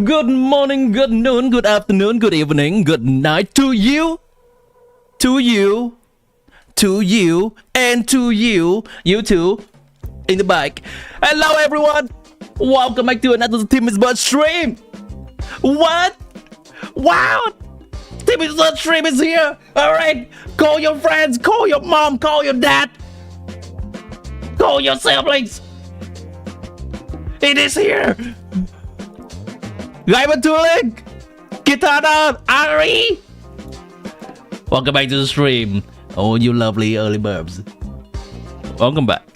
Good morning, good noon, good afternoon, good evening, good night to you, to you, to you, and to you, you too, in the back. Hello everyone, welcome back to another Team is Bird stream. What? Wow! Team is Bird stream is here. Alright, call your friends, call your mom, call your dad, call your siblings. It is here. Guy Batulik, Kitana, Ari. Welcome back to the stream. Oh, you lovely early birds. Welcome back.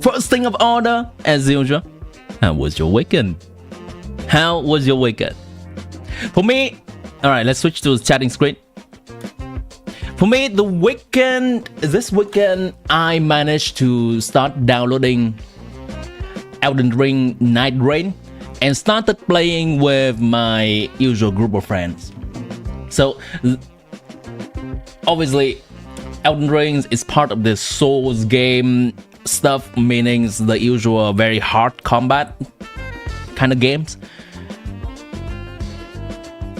First thing of order, as usual, how was your weekend? How was your weekend? For me, alright, let's switch to the chatting screen. For me, this weekend, I managed to start downloading Elden Ring Night Rain and started playing with my usual group of friends. So obviously Elden Ring is part of the Souls game stuff, meaning the usual very hard combat kind of games,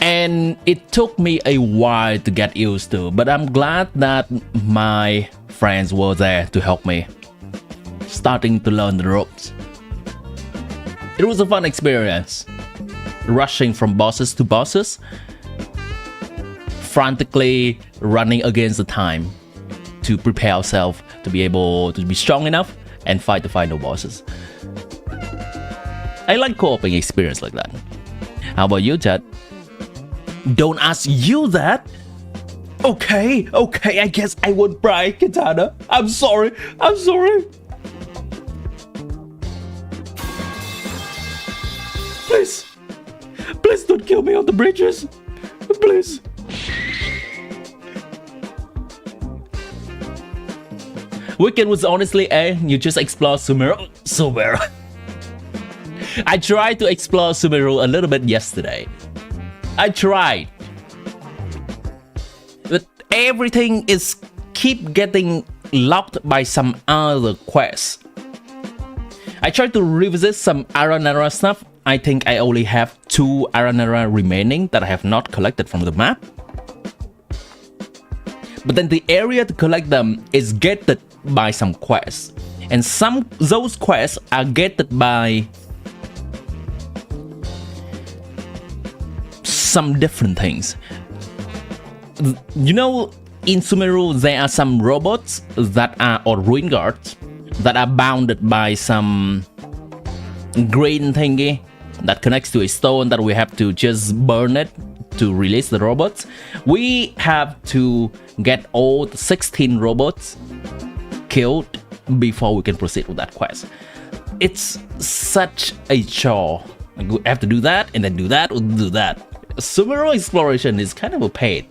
and it took me a while to get used to, but I'm glad that my friends were there to help me starting to learn the ropes. It was a fun experience, rushing from bosses to bosses, frantically running against the time to prepare ourselves to be able to be strong enough and fight the final bosses. I like co-oping experience like that. How about you, Chad? Don't ask you that. Okay, I guess I won't cry, Kitana. I'm sorry. Please don't kill me on the bridges. Please. Weekend was honestly you just explore Sumeru. I tried to explore Sumeru a little bit yesterday. I tried. But everything is keep getting locked by some other quests. I tried to revisit some Aranara stuff. I think I only have 2 Aranara remaining that I have not collected from the map. But then the area to collect them is gated by some quests. And those quests are gated by some different things. You know, in Sumeru there are some robots that are, or ruin guards, that are bounded by some green thingy that connects to a stone that we have to just burn it to release the robots. We have to get all the 16 robots killed before we can proceed with that quest. It's such a chore. We have to do that and then do that or do that. Sumeru exploration is kind of a pain.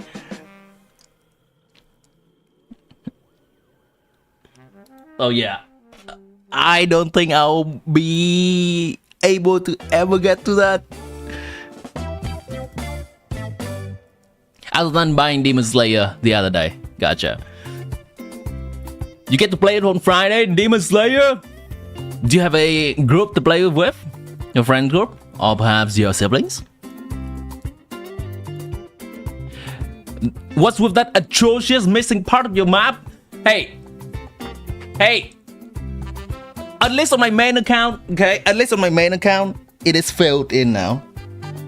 Oh yeah, I don't think I'll be able to ever get to that. Other than buying Demon Slayer the other day. Gotcha. You get to play it on Friday, Demon Slayer? Do you have a group to play with? Your friend group? Or perhaps your siblings? What's with that atrocious missing part of your map? Hey! At least on my main account, okay? At least on my main account, it is filled in now.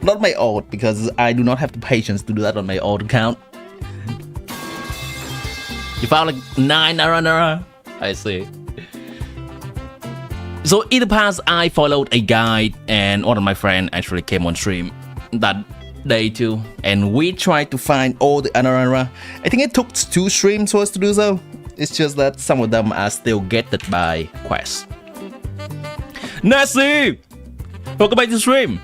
Not my old, because I do not have the patience to do that on my old account. You found like 9 Aranara? I see. So in the past, I followed a guide, and one of my friends actually came on stream that day too, and we tried to find all the Aranara. I think it took 2 streams for us to do so. It's just that some of them are still gated by quests. Nessie! Welcome back to the stream.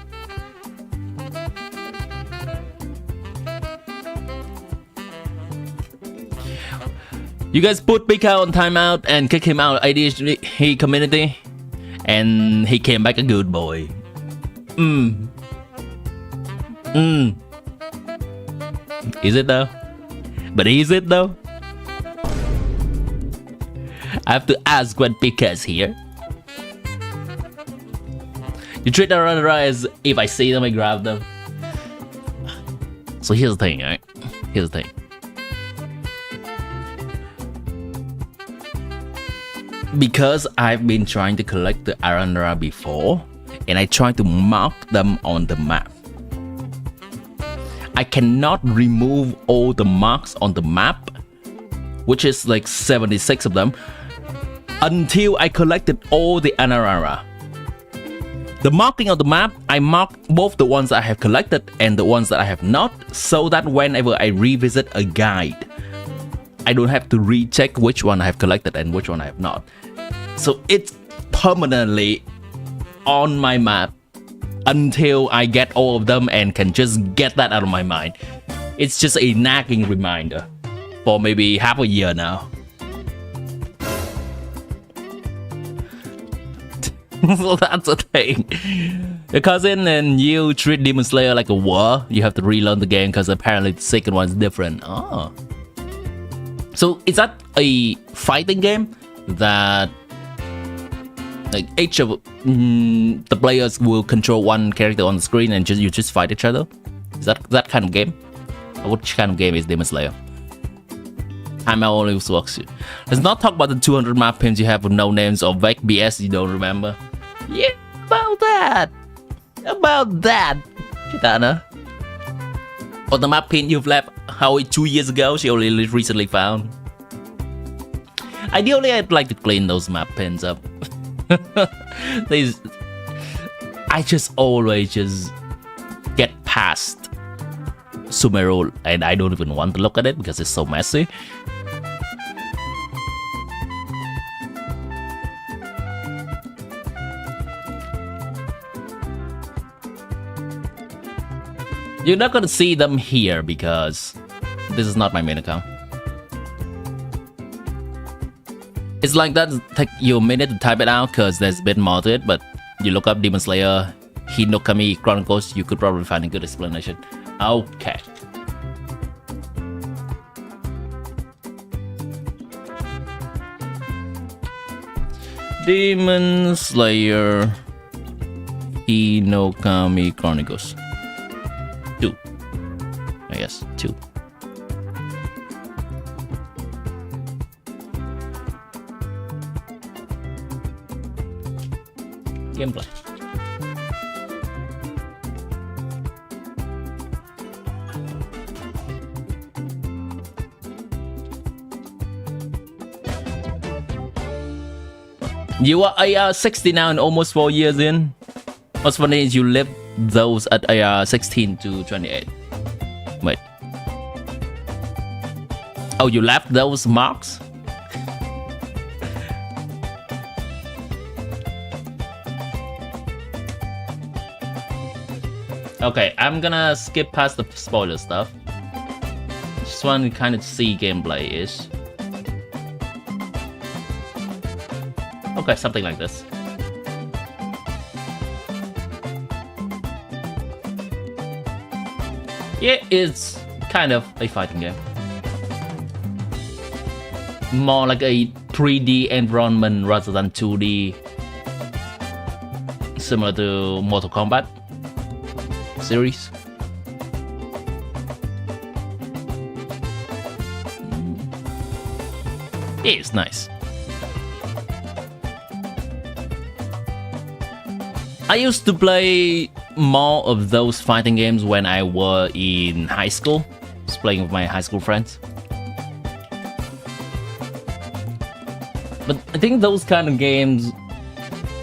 You guys put Pika on timeout and kick him out of ADHD community, and he came back a good boy. Is it though? But is it though? I have to ask when Pika is here. You treat the runner as if I see them, I grab them. So here's the thing, right? Here's the thing. Because I've been trying to collect the Arandra before, and I try to mark them on the map. I cannot remove all the marks on the map, which is like 76 of them, until I collected all the Arandra. The marking of the map, I mark both the ones I have collected and the ones that I have not, so that whenever I revisit a guide, I don't have to recheck which one I have collected and which one I have not. So it's permanently on my map until I get all of them and can just get that out of my mind. It's just a nagging reminder for maybe half a year now. So that's the thing. Your cousin and you treat Demon Slayer like a war. You have to relearn the game because apparently the second one is different. Oh. So is that a fighting game that like each of the players will control one character on the screen and you just fight each other? Is that kind of game? Or which kind of game is Demon Slayer? Time always works. Let's not talk about the 200 map pins you have with no names or vague BS you don't remember. Yeah, about that. Chitana. Or the map pin you've left how 2 years ago she only recently found. Ideally, I'd like to clean those map pins up. I just always just get past Sumeru and I don't even want to look at it because it's so messy. You're not gonna see them here because this is not my main account. It's like that, take you a minute to type it out because there's a bit more to it, but you look up Demon Slayer, Hinokami Chronicles, you could probably find a good explanation. Okay. Demon Slayer, Hinokami Chronicles. 2. I guess 2. Gameplay. You are AR 60 now and almost 4 years in. What's funny is you lived those at AR 16 to 28. Wait. Oh, you left those marks? Okay, I'm gonna skip past the spoiler stuff. Just want to kind of see gameplay-ish. Okay, something like this. Yeah, it's kind of a fighting game. More like a 3D environment rather than 2D. Similar to Mortal Kombat series. Yeah, it's nice. I used to play more of those fighting games when I was in high school. Just playing with my high school friends. But I think those kind of games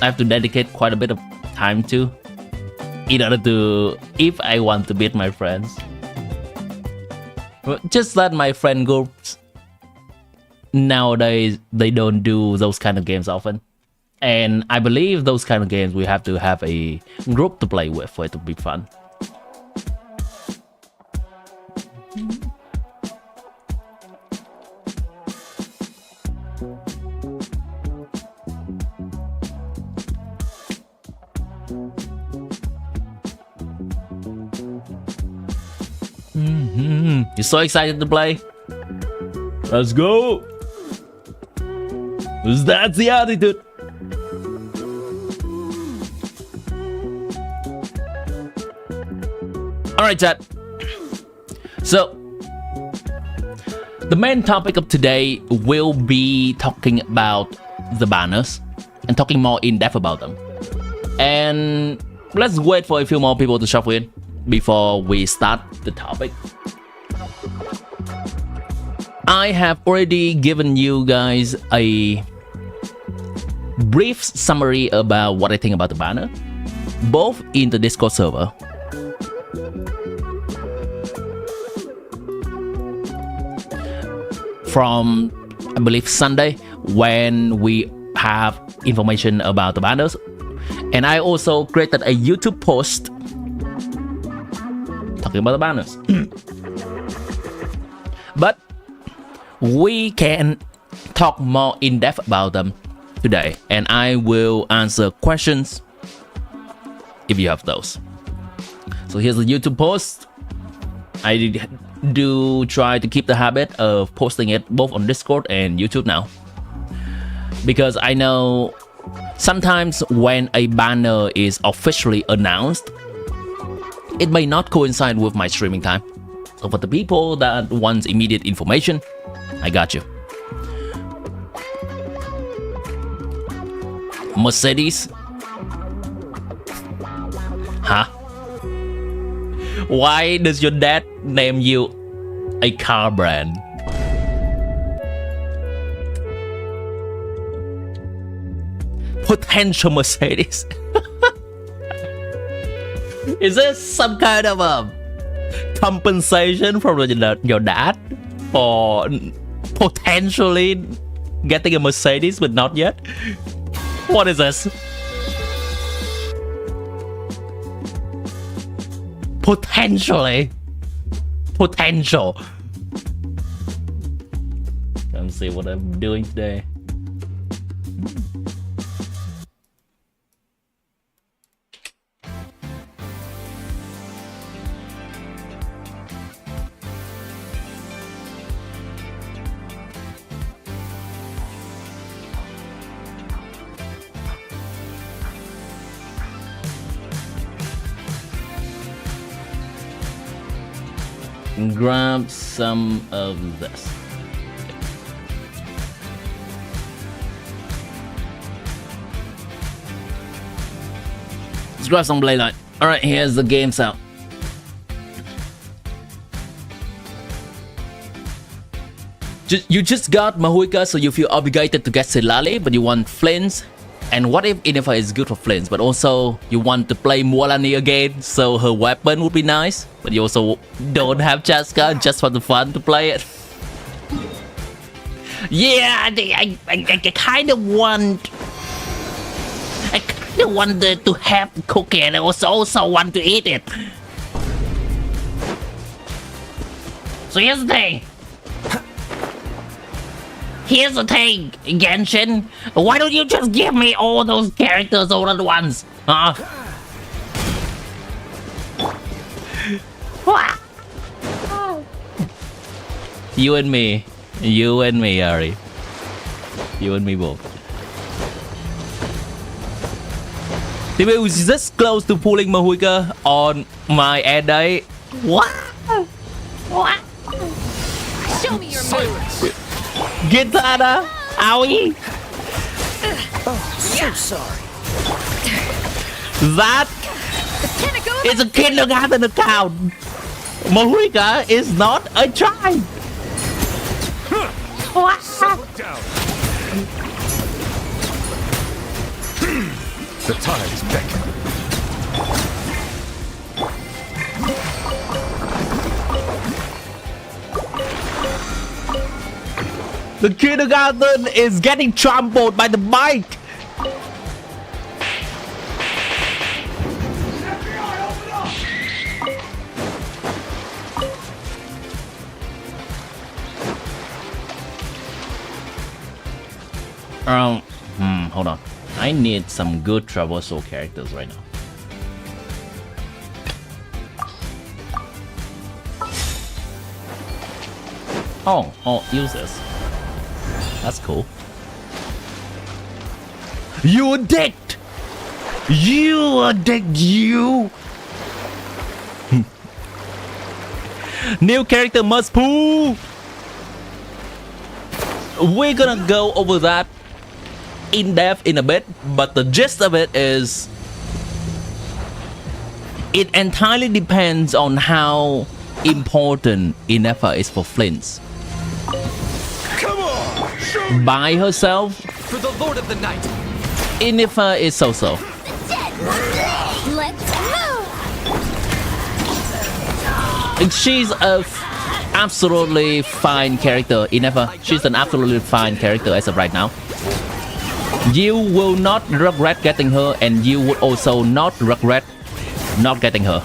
I have to dedicate quite a bit of time to in order to, if I want to beat my friends. Just that my friend groups nowadays, they don't do those kind of games often. And I believe those kind of games we have to have a group to play with for it to be fun. You're so excited to play? Let's go! That's the attitude. Alright, chat. So, the main topic of today will be talking about the banners and talking more in depth about them. And let's wait for a few more people to shuffle in before we start the topic. I have already given you guys a brief summary about what I think about the banner, both in the Discord server from, I believe, Sunday, when we have information about the banners. And I also created a YouTube post talking about the banners. But we can talk more in depth about them today, and I will answer questions if you have those. So here's the YouTube post. I do try to keep the habit of posting it both on Discord and YouTube now, because I know sometimes when a banner is officially announced, it may not coincide with my streaming time. So for the people that want immediate information, I got you. Mercedes? Huh? Why does your dad name you a car brand? Potential Mercedes. Is this some kind of a compensation from your dad for potentially getting a Mercedes but not yet? What is this? Potentially. Potential. Let's see what I'm doing today. Grab some of this. Let's grab some blade light. Alright, here's the game sound. You just got Mahuika, so you feel obligated to get CITLALI, but you want Flints. And what if INEFFA is good for Flints, but also you want to play Mualani again, so her weapon would be nice, but you also don't have Chaska just for the fun to play it? Yeah, I kind of want... I kind of wanted to have the cookie, and I also want to eat it. So here's the thing. Here's the thing, Genshin. Why don't you just give me all those characters all at once? Huh? You and me, Ari. You and me both. TV was this close to pulling Mahuika on my air day. What? What? Show me your moves. Gitana, owie. Oh, so sorry. That is a kindergarten account. Mahuika is not a child. The tide is beckoning. The kindergarten is getting trampled by the bike. Hold on. I need some good traversal characters right now. Oh, use this. That's cool. You addict! You addict, you! New character must pull. We're gonna go over that in depth in a bit, but the gist of it is it entirely depends on how important INEFFA is for Flint. Come on! Show me! By herself, For the Lord of the Night! INEFFA is so-so. Let's move. She's a absolutely fine character. INEFFA, she's an absolutely fine character as of right now. You will not regret getting her, and you would also not regret not getting her.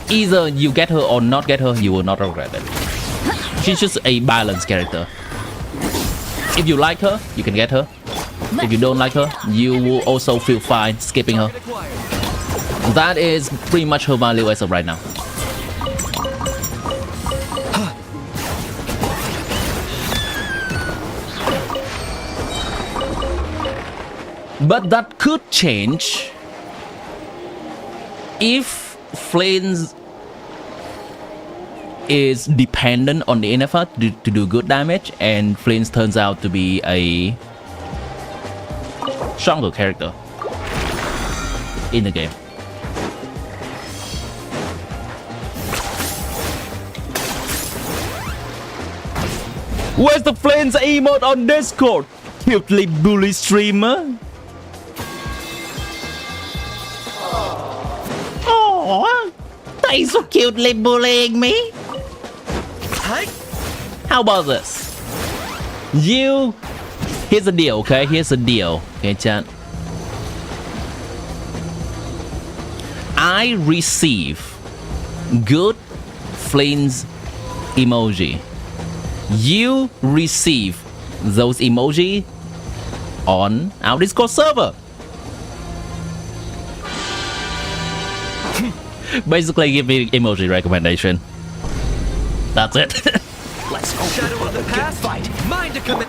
Either you get her or not get her, you will not regret it. She's just a balanced character. If you like her, you can get her. If you don't like her, you will also feel fine skipping her. That is pretty much her value as of right now. But that could change if Flint is dependent on the INEFFA to do good damage, and Flint turns out to be a stronger character in the game. Where's the Flint's emote on Discord? Cutely bully streamer. Aww, thanks for cutely bullying me. How about this? Here's the deal, okay? Here's the deal, okay, chat. I receive good Flint's emoji. You receive those emoji on our Discord server. Basically, give me emoji recommendation. That's it. Let's go. Shadow of the past fight. Mind to commit.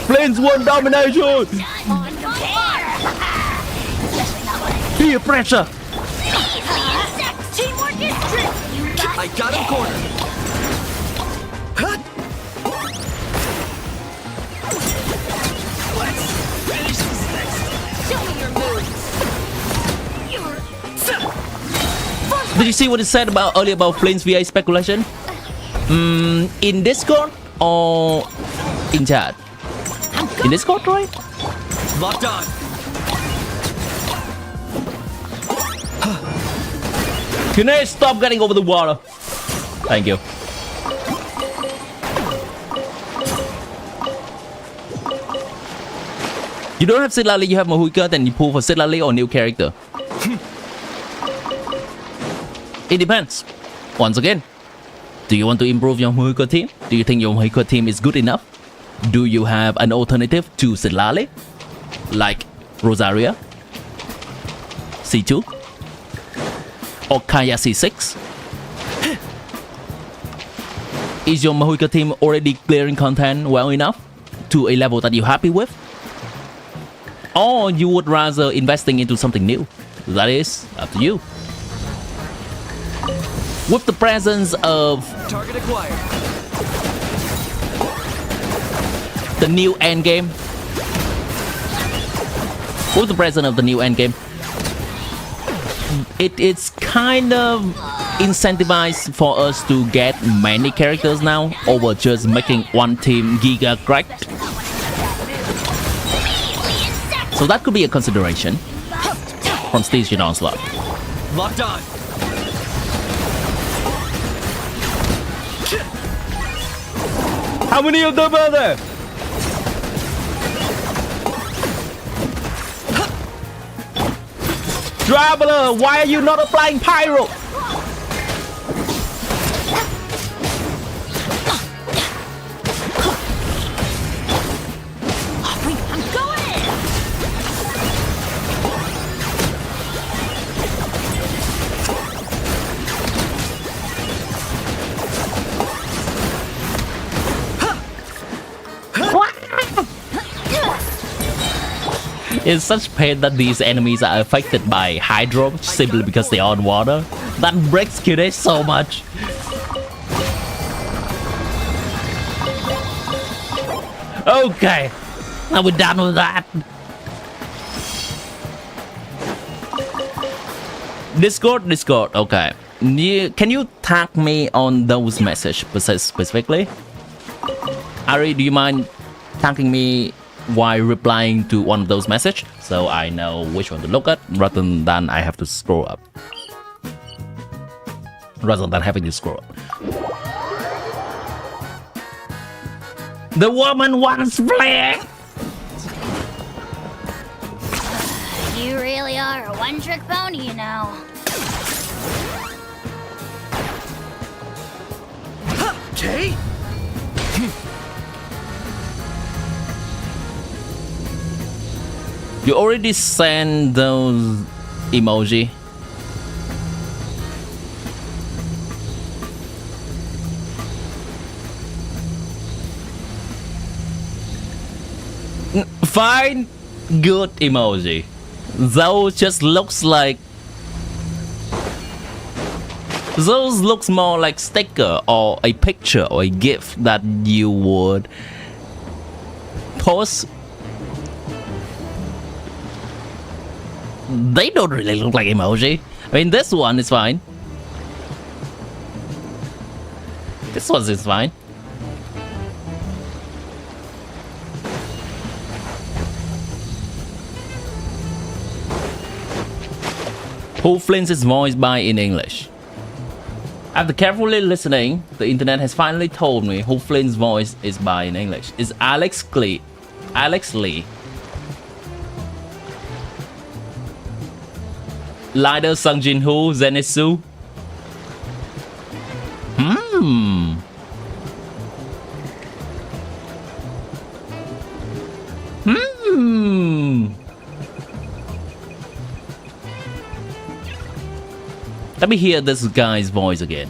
Flint's won domination. Peer pressure. Teamwork is true. I got him cornered. Show me your moves. Did you see what it said about earlier about Flint's VA speculation? In Discord or in chat? In Discord, right? Locked on. Can I stop getting over the water? Thank you. You don't have CITLALI, you have Mahuika, then you pull for CITLALI or new character. It depends. Once again, do you want to improve your Mahuika team? Do you think your Mahuika team is good enough? Do you have an alternative to CITLALI? Like Rosaria, C2, or Kaya C6? Is your Mahuika team already clearing content well enough to a level that you're happy with? Or you would rather investing into something new? That is up to you. With the presence of Target acquired. the new endgame, with the presence of the new endgame, it's kind of incentivized for us to get many characters now over just making one team giga cracked. So that could be a consideration from Stygian Onslaught. Locked on. How many of them are there? Traveler, why are you not applying pyro? I'm going. It's such pain that these enemies are affected by hydro simply because they are on water. That breaks QD so much. Okay, now we're done with that. Discord. Okay. Can you tag me on those messages specifically? Ari, do you mind tagging me while replying to one of those messages so I know which one to look at rather than I have to scroll up? Rather than having to scroll up. The woman wants fling! You really are a one-trick pony, you know. Okay. You already sent those emoji. Fine, good emoji. Those just looks like. Those looks more like sticker or a picture or a GIF that you would post. They don't really look like emoji. I mean, this one is fine. This one is fine. Who Flints is voiced by in English? After carefully listening, the internet has finally told me who Flint's voice is by in English. It's Alex Lee. Lider Sung Jin Ho, Zenitsu. Let me hear this guy's voice again.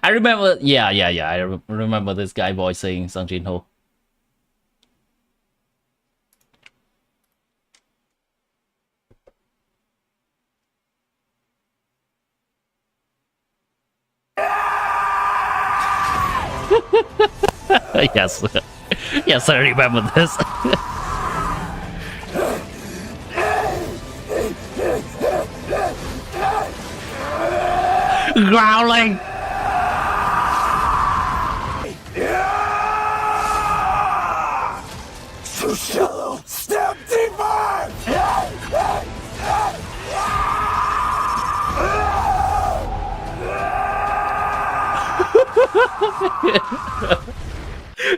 I remember, yeah. I remember this guy voicing Sung Jin Ho. Yes, yes, I remember this. Growling. Too shallow. Step deeper.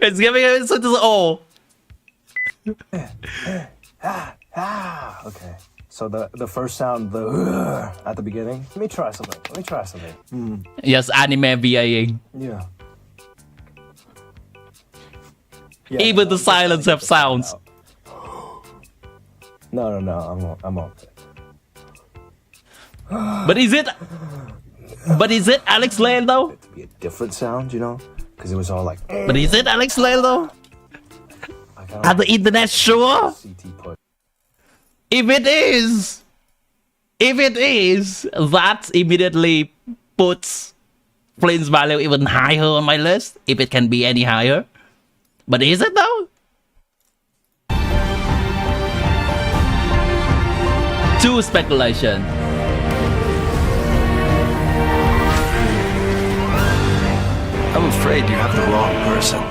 It's giving it such as oh. Okay. So the first sound, the at the beginning. Let me try something. Yes, anime VAing. Yeah. Even the silence have sounds. No. I'm okay. But is it Alex Lale though? To be a different sound, you know, because it was all like. But is it Alex Lale though? I kinda Are the internet sure? CT put. If it is, that immediately puts Flint's value even higher on my list. If it can be any higher. But is it though? Too speculation. I'm afraid you have the wrong person.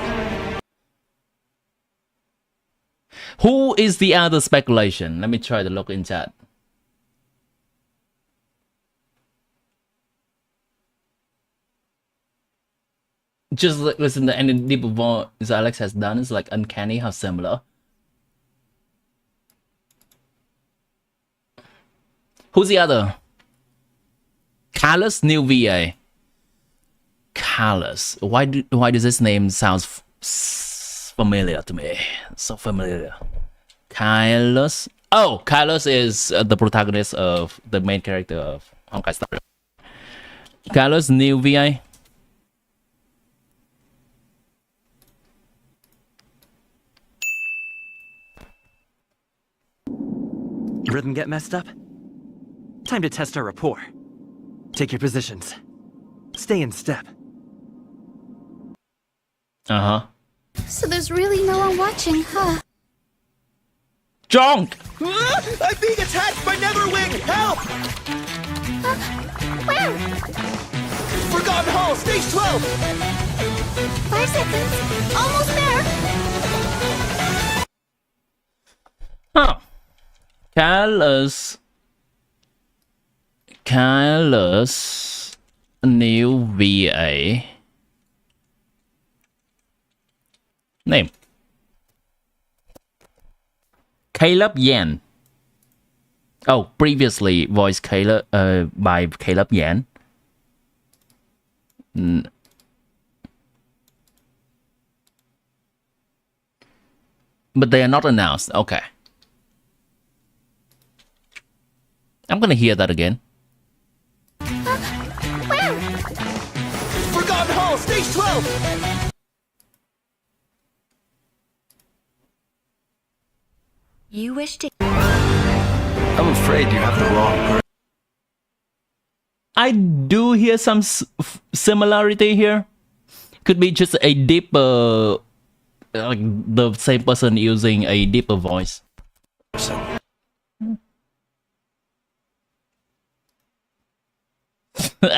Who is the other speculation? Let me try to look in chat. Just listen to any deeper voice Alex has done. It's like uncanny how similar. Who's the other? Carlos New VA. Carlos. Why does this name sound familiar to me? So familiar. Carlos. Oh, Carlos is the protagonist of the main character of Honkai Star Rail. Carlos New VA. Rhythm get messed up? Time to test our rapport. Take your positions. Stay in step. Uh-huh. So there's really no one watching, huh? Jong! I'm being attacked by Netherwing! Help! Where? Forgotten Hall, stage 12! 5 seconds. Almost there. Huh. Careless new VA name Caleb Yan. Oh, previously voiced Caleb by Caleb Yan. But they are not announced. Okay. I'm gonna hear that again. Where? Forgotten Hall, stage 12! You wish to... I'm afraid you have the wrong person. I do hear some similarity here. Could be just a deeper, like the same person using a deeper voice.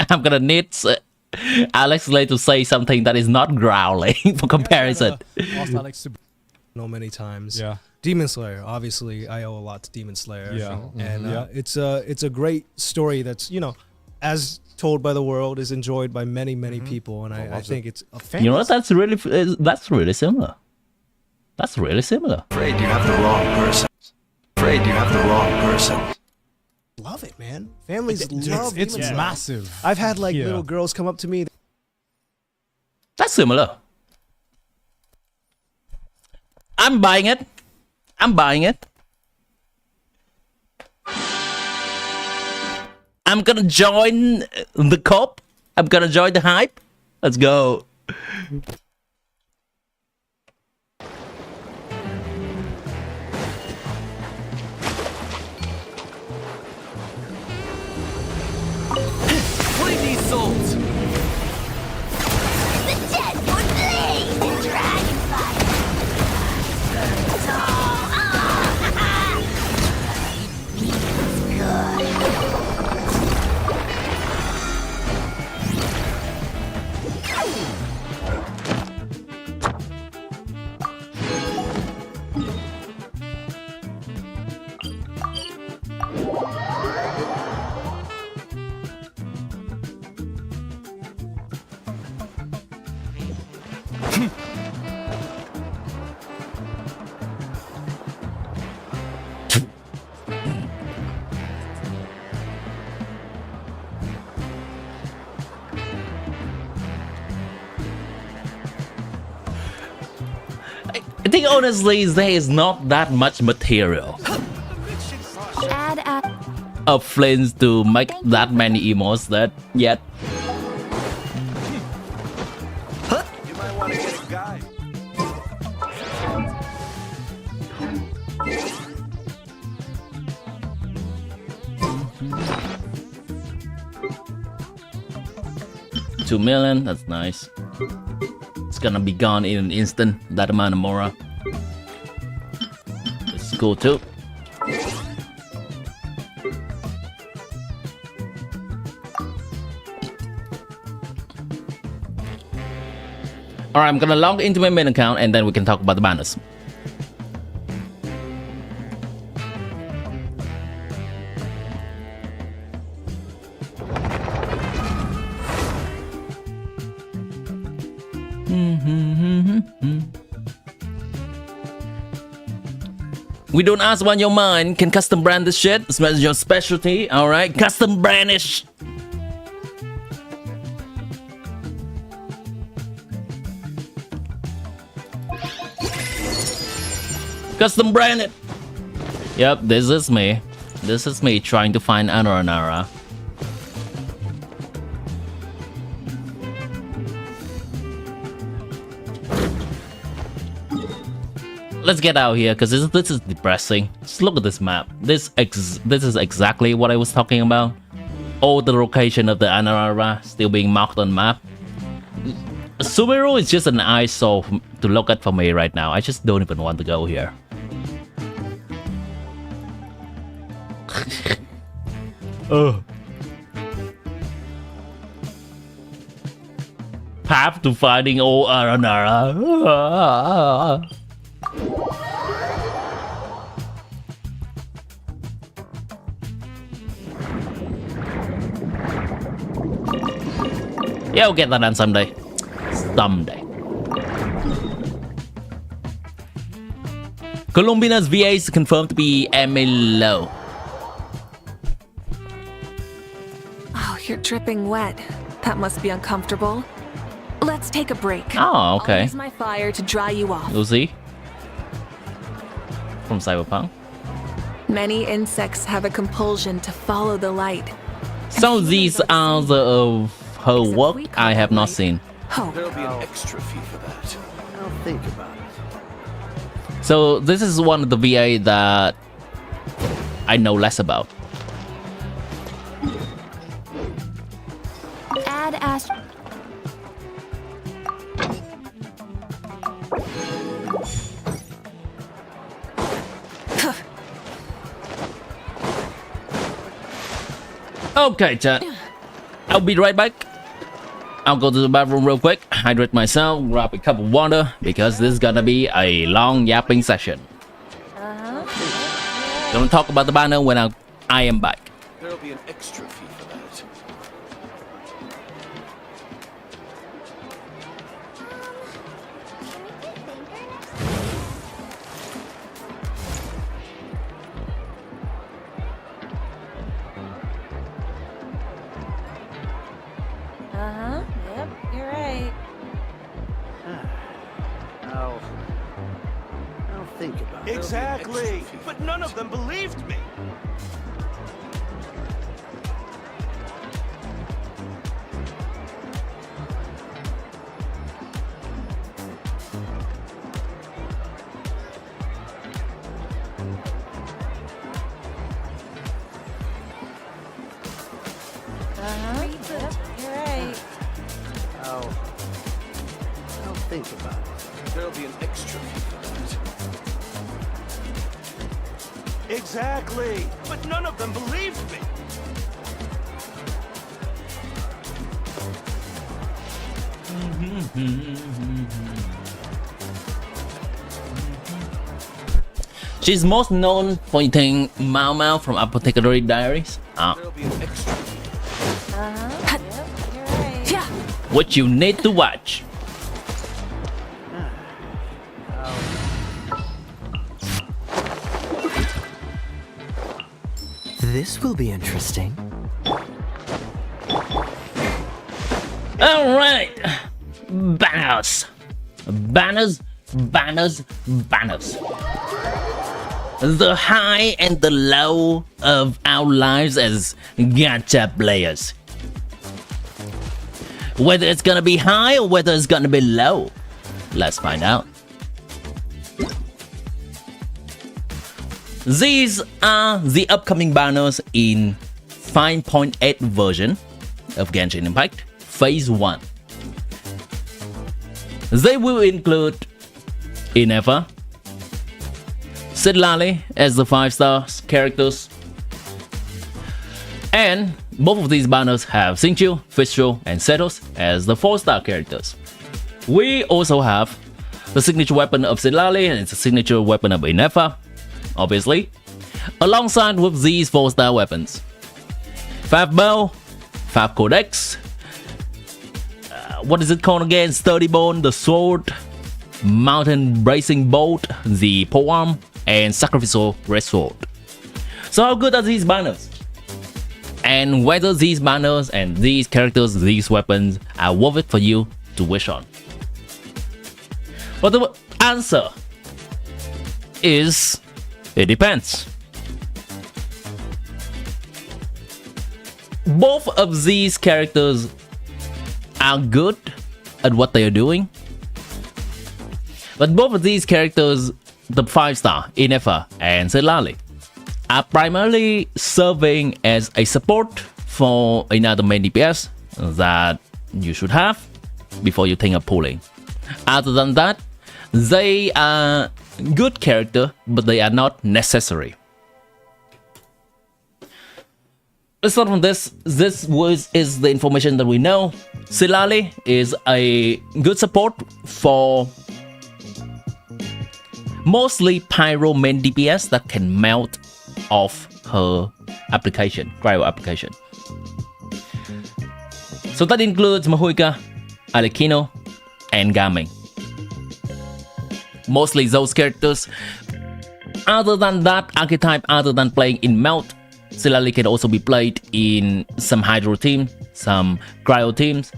I'm gonna need Alex Lay to say something that is not growling for comparison. Also, Alex to know many times. Yeah. Demon Slayer, obviously, I owe a lot to Demon Slayer. Yeah. And Yeah. it's a great story that's, you know, as told by the world, is enjoyed by many people, and I think it's a fan. You know what? That's really similar. That's really similar. Afraid you have the wrong person. Afraid you have the wrong person. Love it, man. Families love It's Demon Slayer. massive. I've had like Yeah. little girls come up to me. That's similar. I'm buying it. I'm buying it. I'm gonna join the cop. I'm gonna join the hype. Let's go. Free these souls! The dead would bleed in dragonfire. I think honestly there is not that much material Add. of Flames to make that many emotes that yet. You might want to get a guide. $2 million, that's nice. It's gonna be gone in an instant, that amount of Mora. It's cool too. Alright, I'm gonna log into my main account and then we can talk about the banners. We don't ask about your mind. Can custom brand this shit? It's your specialty. All right, custom brandish. Custom branded. Yep, this is me. This is me trying to find Anoranara. let's get out here because this is depressing. Just look at this map. This is exactly what I was talking about. All the location of the Anara still being marked on map. Sumeru is just an eyesore to look at for me right now. I just don't even want to go here. Path to finding all Aranara. Yeah, we'll get that done someday. Someday. Colombia's VA is confirmed to be Emilio. Oh, you're dripping wet. That must be uncomfortable. Let's take a break. Oh, okay. I'll use my fire to dry you off. Lucy from Cyberpunk. Many insects have a compulsion to follow the light. So these are the her work I have not seen. Oh, There'll be an extra fee for that. I'll think about it. So this is one of the VA that I know less about. Add Ast. Okay, chat. I'll be right back. I'll go to the bathroom real quick, hydrate myself, grab a cup of water, because this is gonna be a long yapping session. Don't talk about the banner when I am back. There'll be an extra fee for that. yep, you're right. I'll think about it. Exactly, but none of them believed me. Yep, you're right. I'll think about it. There'll be an extra fee for that. Exactly, but none of them believed me. She's most known for eating Mao Mao from Apothecary Diaries. There'll be an extra fee. Yep, you're right. Yeah. What you need to watch. This will be interesting. Alright. Banners. Banners, banners, banners. The high and the low of our lives as gacha players. Whether it's gonna be high or whether it's gonna be low. Let's find out. These are the upcoming banners in 5.8 version of Genshin Impact, Phase 1. They will include INEFFA, CITLALI as the 5-star characters, and both of these banners have Xingqiu, Fischl, and Setos as the 4-star characters. We also have the signature weapon of CITLALI and the signature weapon of INEFFA, obviously, alongside with these 4-star weapons. 5 bow, 5 codex, what is it called again? Sturdy bone, the sword, mountain bracing bolt, the polearm, and sacrificial red sword. So how good are these banners? And whether these banners and these characters, these weapons are worth it for you to wish on? But the answer is, it depends. Both of these characters are good at what they are doing, but both of these characters the 5-star INEFFA and CITLALI are primarily serving as a support for another main DPS that you should have before you think of pulling. Other than that, they are good character, but they are not necessary. Let's start from this. This is the information that we know. CITLALI is a good support for mostly pyro main DPS that can melt off her application, cryo application. So that includes Mahuika, Alekino, and Gaming. Mostly those characters. Other than that archetype, other than playing in melt, CITLALI can also be played in some hydro team, some cryo teams,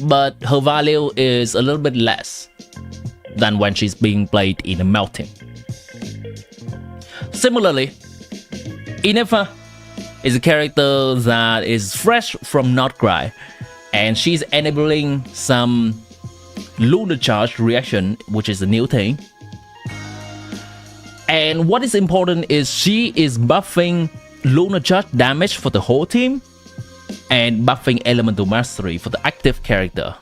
but her value is a little bit less than when she's being played in a melt team. Similarly, INEFFA is a character that is fresh from nod-krai, and she's enabling some lunar charge reaction, which is a new thing. And what is important is she is buffing lunar charge damage for the whole team and buffing elemental mastery for the active character.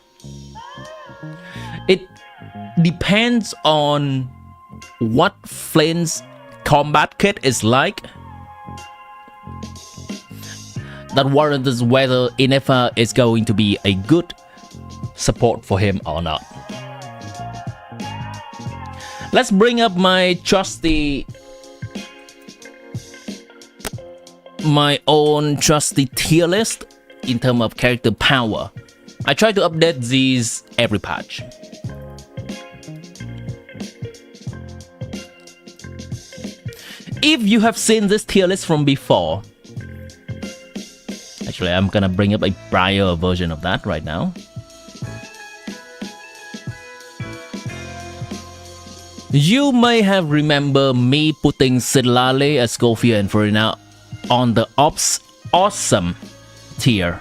It depends on what Flynn's combat kit is like that warrants whether INEFFA is going to be a good support for him or not. Let's bring up my own trusty tier list in terms of character power. I try to update these every patch. If you have seen this tier list from before, actually I'm gonna bring up a prior version of that right now. You may have remember me putting CITLALI, Escoffier, and Farina on the awesome tier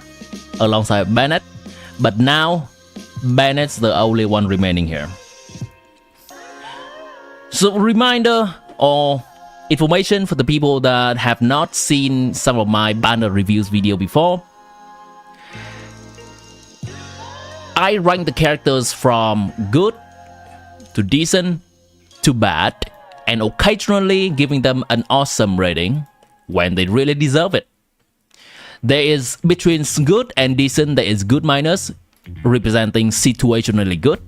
alongside Bennett, but now Bennett's the only one remaining here. So reminder or information for the people that have not seen some of my banner reviews video before. I rank the characters from good to decent to bad, and occasionally giving them an awesome rating when they really deserve it. There is between good and decent, there is good minus, representing situationally good.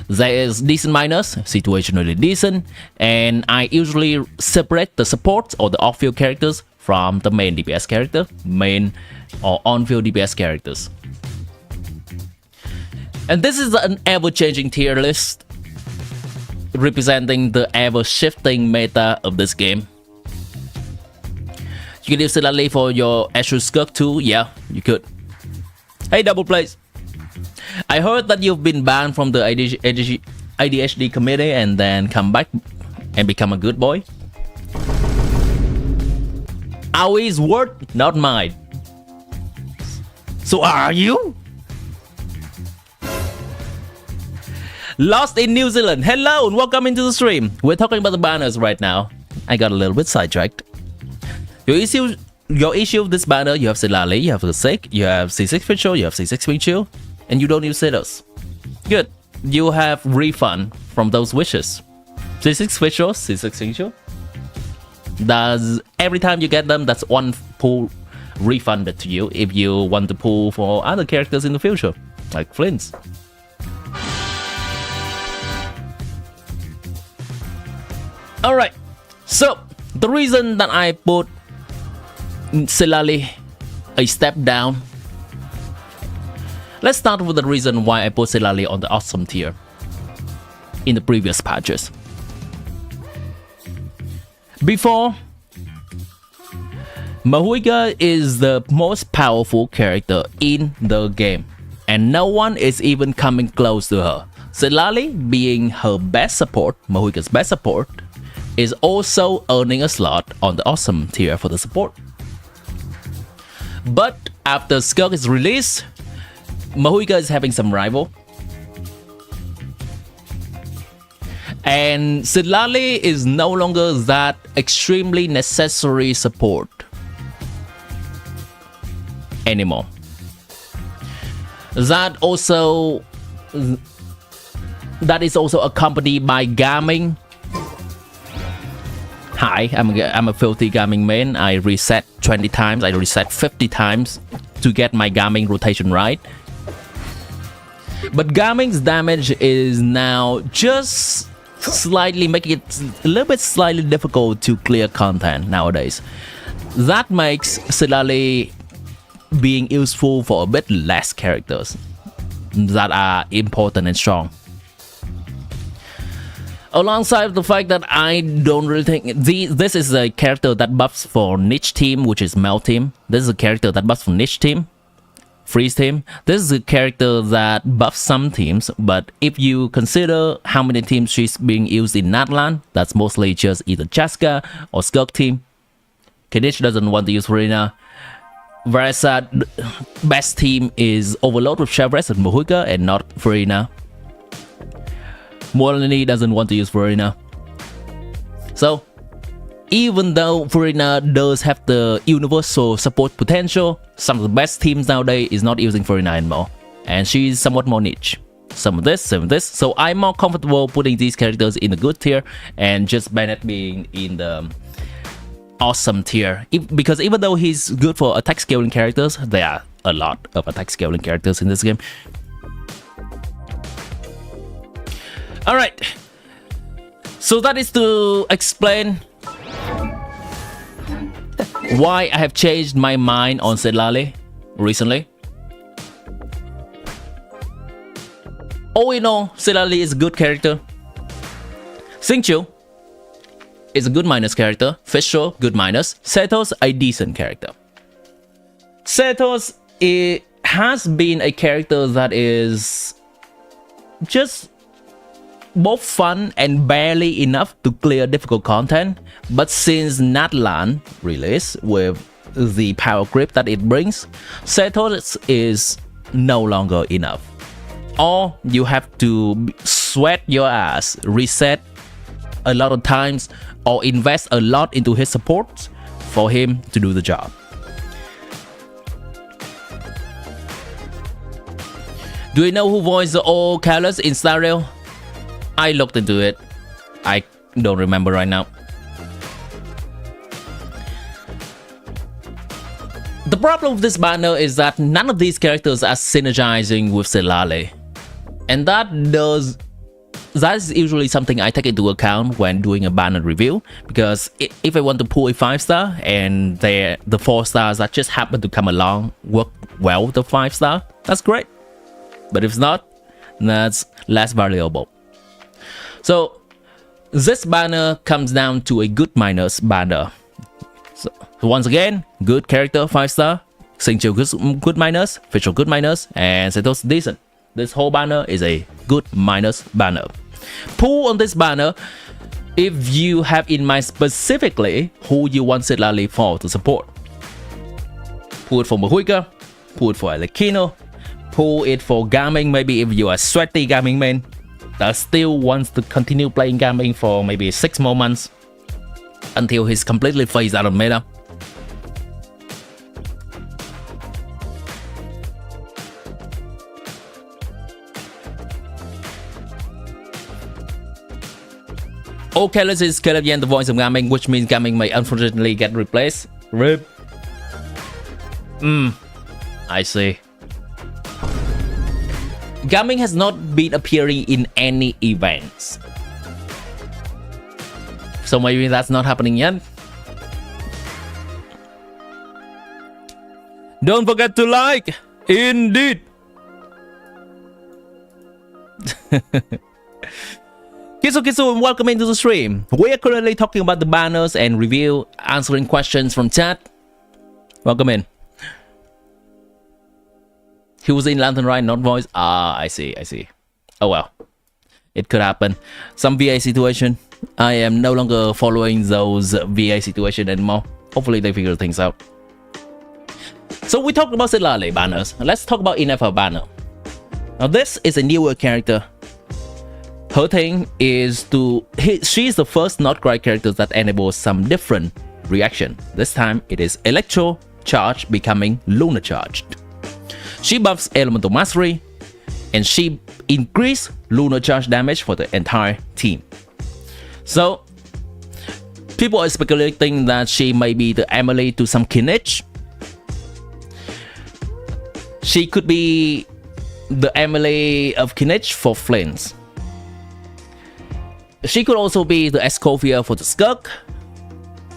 There is decent minus, situationally decent, and I usually separate the supports or the off-field characters from the main DPS character, main or on-field DPS characters. And this is an ever-changing tier list, representing the ever-shifting meta of this game. You can use CITLALI for your Azure Skirk too. Yeah, you could. Hey, Double Plays. I heard that you've been banned from the ADHD committee and then come back and become a good boy. Ours word, not mine. So are you? Lost in New Zealand. Hello and welcome into the stream. We're talking about the banners right now. I got a little bit sidetracked. Your issue with this banner, you have CITLALI, you have the Sick, you have C6 Fischl, you have C6 Fischl, and you don't use Sidders. Good. You have refund from those wishes. C6 Fischl, C6 Fischl. Does every time you get them, that's one pull refunded to you if you want to pull for other characters in the future, like Flynn's. Alright, so the reason that I put CITLALI a step down, let's start with the reason why I put CITLALI on the awesome tier in the previous patches. Before, Mahuika is the most powerful character in the game, and no one is even coming close to her. CITLALI, being her best support, Mahuika's best support, is also earning a slot on the awesome tier for the support. But after Skirk is released, Mahuika is having some rival. And CITLALI is no longer that extremely necessary support anymore. That is also accompanied by gaming. Hi, I'm a filthy gaming man. I reset 20 times, I reset 50 times to get my gaming rotation right. But gaming's damage is now just slightly making it a little bit slightly difficult to clear content nowadays. That makes CITLALI being useful for a bit less characters that are important and strong. Alongside the fact that I don't really think this is a character that buffs for niche team, which is male team. This is a character that buffs for niche team, freeze team. This is a character that buffs some teams, but if you consider how many teams she's being used in natlan, that's mostly just either Chaska or Skirk team. Kenichi doesn't want to use Farina. Versa best team is Overload with Chevres and Mohuika and not Farina. Morlini doesn't want to use Farina. So even though Farina does have the universal support potential, some of the best teams nowadays is not using Farina anymore, and she's somewhat more niche. Some of this, so I'm more comfortable putting these characters in the good tier and just Bennett being in the awesome tier. Because even though he's good for attack scaling characters, there are a lot of attack scaling characters in this game. Alright, so that is to explain why I have changed my mind on CITLALI recently. All in all, CITLALI is a good character. Xingqiu is a good minus character. Fischl, good minus. Setos, a decent character. Setos has been a character that is just both fun and barely enough to clear difficult content, but since natlan release with the power grip that it brings, Setos is no longer enough. Or you have to sweat your ass, reset a lot of times, or invest a lot into his support for him to do the job. Do you know who voiced the old Kalos in Star Rail? I looked into it. I don't remember right now. The problem with this banner is that none of these characters are synergizing with CITLALI. And that is usually something I take into account when doing a banner review. Because if I want to pull a 5-star and the 4 stars that just happen to come along work well with the 5-star, that's great. But if it's not, that's less valuable. So this banner comes down to a good minus banner. So once again, good character 5-star, Xingqiu good minus, Fischl good minus, and Setos decent. This whole banner is a good minus banner. Pull on this banner if you have in mind specifically who you want CITLALI for to support. Pull it for Mohuika, pull it for Alekino, pull it for gaming, maybe if you are sweaty gaming man that still wants to continue playing gaming for maybe 6 more months until he's completely phased out of meta. Okay, this is Caleb Yan, the voice of gaming, which means gaming may unfortunately get replaced. RIP. I see. Gaming has not been appearing in any events, so maybe that's not happening yet. Don't forget to like. Indeed. Kisu, and welcome into the stream. We are currently talking about the banners and review, answering questions from chat. Welcome in. He was in Lantern Ride, not voice. Ah, I see. Oh well. It could happen. Some VA situation. I am no longer following those VA situation anymore. Hopefully they figure things out. So we talked about CITLALI banners. Let's talk about INEFFA banner. Now this is a newer character. her thing is she's the first nod-krai character that enables some different reaction. This time it is electro charge becoming lunar charged. She buffs elemental mastery and she increase lunar charge damage for the entire team. So people are speculating that she may be the Emily to some Kinich. She could be the Emily of Kinich for Flames. She could also be the Escovia for the Skirk.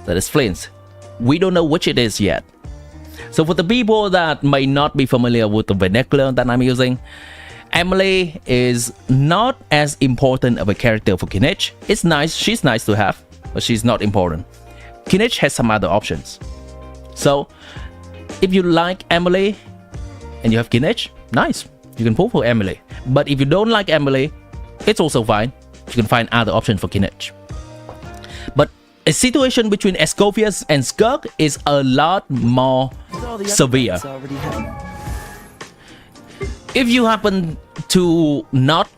That is Flames. We don't know which it is yet. So for the people that may not be familiar with the vernacular that I'm using, Emily is not as important of a character for Kinich. It's nice, she's nice to have, but she's not important. Kinich has some other options. So if you like Emily and you have Kinich, nice, you can pull for Emily. But if you don't like Emily, it's also fine. You can find other options for Kinich. But a situation between Escovias and Skirk is a lot more severe. If you happen to not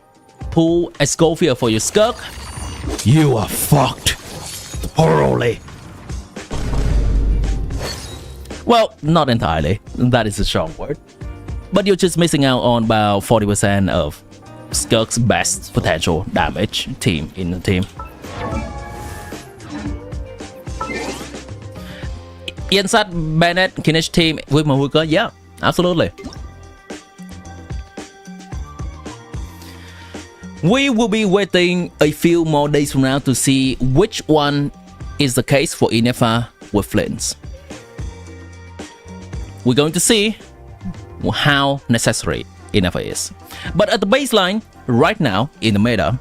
pull Escovia for your Skirk, you are fucked thoroughly. Well, not entirely. That is a strong word. But you're just missing out on about 40% of Skirk's best potential damage team in the team. Inside Bennett Kinich team with Mahuka, yeah, absolutely. We will be waiting a few more days from now to see which one is the case for INEFFA with Flints. We're going to see how necessary INEFFA is. But at the baseline, right now in the meta,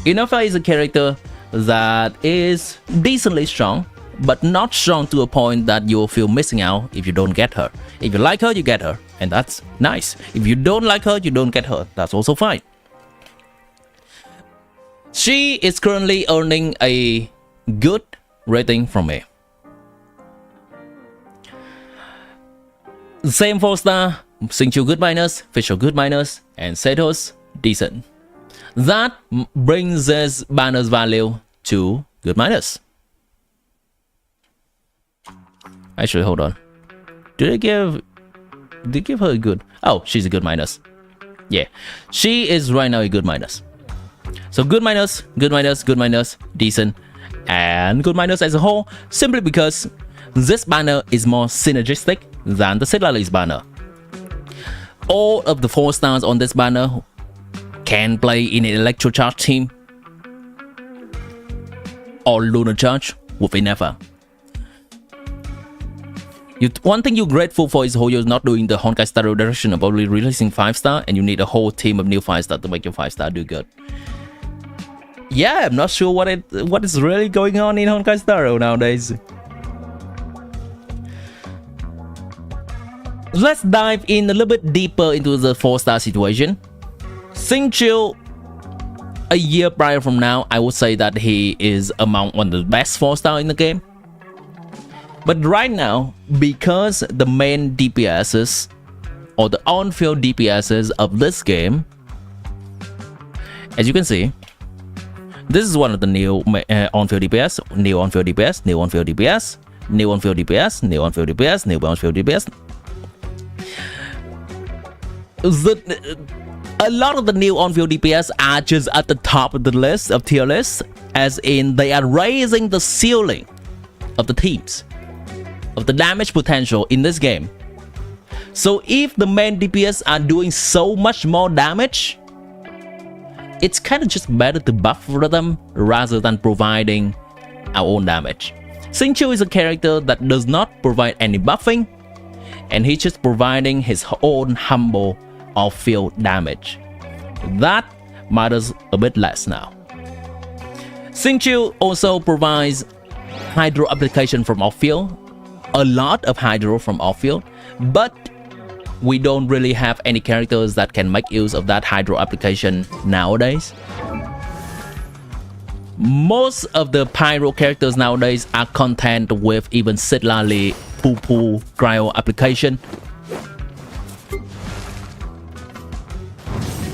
INEFFA is a character that is decently strong, but not strong to a point that you'll feel missing out if you don't get her. If you like her, you get her, and that's nice. If you don't like her, you don't get her. That's also fine. She is currently earning a good rating from me. Same 4-star, Xingqiu good minus, Fischl good minus, and Setos decent. That brings this banner's value to good minus. Actually, hold on. Did I give her a good? Oh, she's a good minus. Yeah, she is right now a good minus. So good minus, good minus, good minus, decent, and good minus as a whole, simply because this banner is more synergistic than the CITLALI's banner. All of the 4 stars on this banner can play in an electro charge team or lunar charge with INEFFA. One thing you're grateful for is Hoyo's not doing the Honkai Star Rail direction of only releasing 5-star, and you need a whole team of new 5-star to make your 5-star do good. Yeah, I'm not sure what is really going on in Honkai Star Rail nowadays. Let's dive in a little bit deeper into the 4-star situation. Xingqiu, a year prior from now, I would say that he is among one of the best 4-star in the game. But right now, because the main DPSs or the on-field DPSs of this game, as you can see, this is one of the new on-field DPS, new on-field DPS, new on-field DPS, new on-field DPS, new on-field DPS, new on-field DPS. A lot of the new on-field DPS are just at the top of the list, of tier list, as in they are raising the ceiling of the teams, of the damage potential in this game. So if the main DPS are doing so much more damage, it's kind of just better to buff for them rather than providing our own damage. Xingqiu is a character that does not provide any buffing, and he's just providing his own humble off-field damage. That matters a bit less now. Xingqiu also provides hydro application from off-field, a lot of hydro from off-field, but we don't really have any characters that can make use of that hydro application nowadays. Most of the pyro characters nowadays are content with even CITLALI poo-poo cryo application,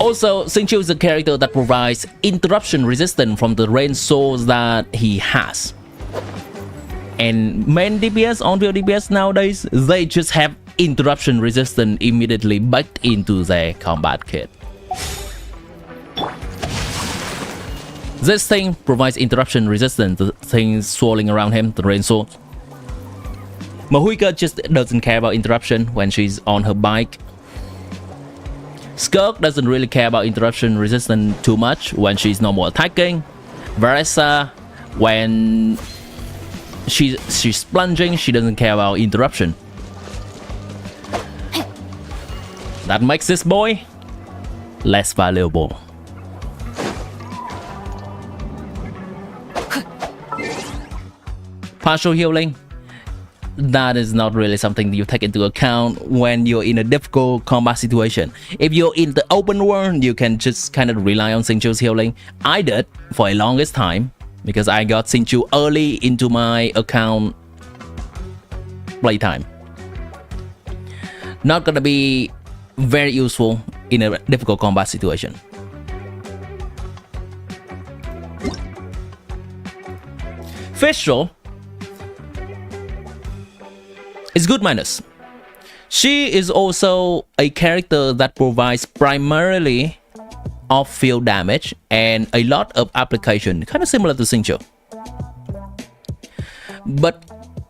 Also, Xingqiu is a character that provides interruption resistance from the range source that he has. And main DPS, on-field DPS nowadays, they just have interruption resistance immediately baked into their combat kit. This thing provides interruption resistance to things swirling around him, the rain sword. Mahuika just doesn't care about interruption when she's on her bike. Skirk doesn't really care about interruption resistance too much when she's normal attacking. Varesa, when she's plunging, she doesn't care about interruption. That makes this boy less valuable. Partial healing, that is not really something you take into account when you're in a difficult combat situation. If you're in the open world, you can just kind of rely on Xingqiu's healing. I did for a longest time because I got Xingqiu early into my account playtime. Not gonna be very useful in a difficult combat situation. Fischl is good minus. She is also a character that provides primarily off-field damage and a lot of application, kind of similar to Xingqiu. But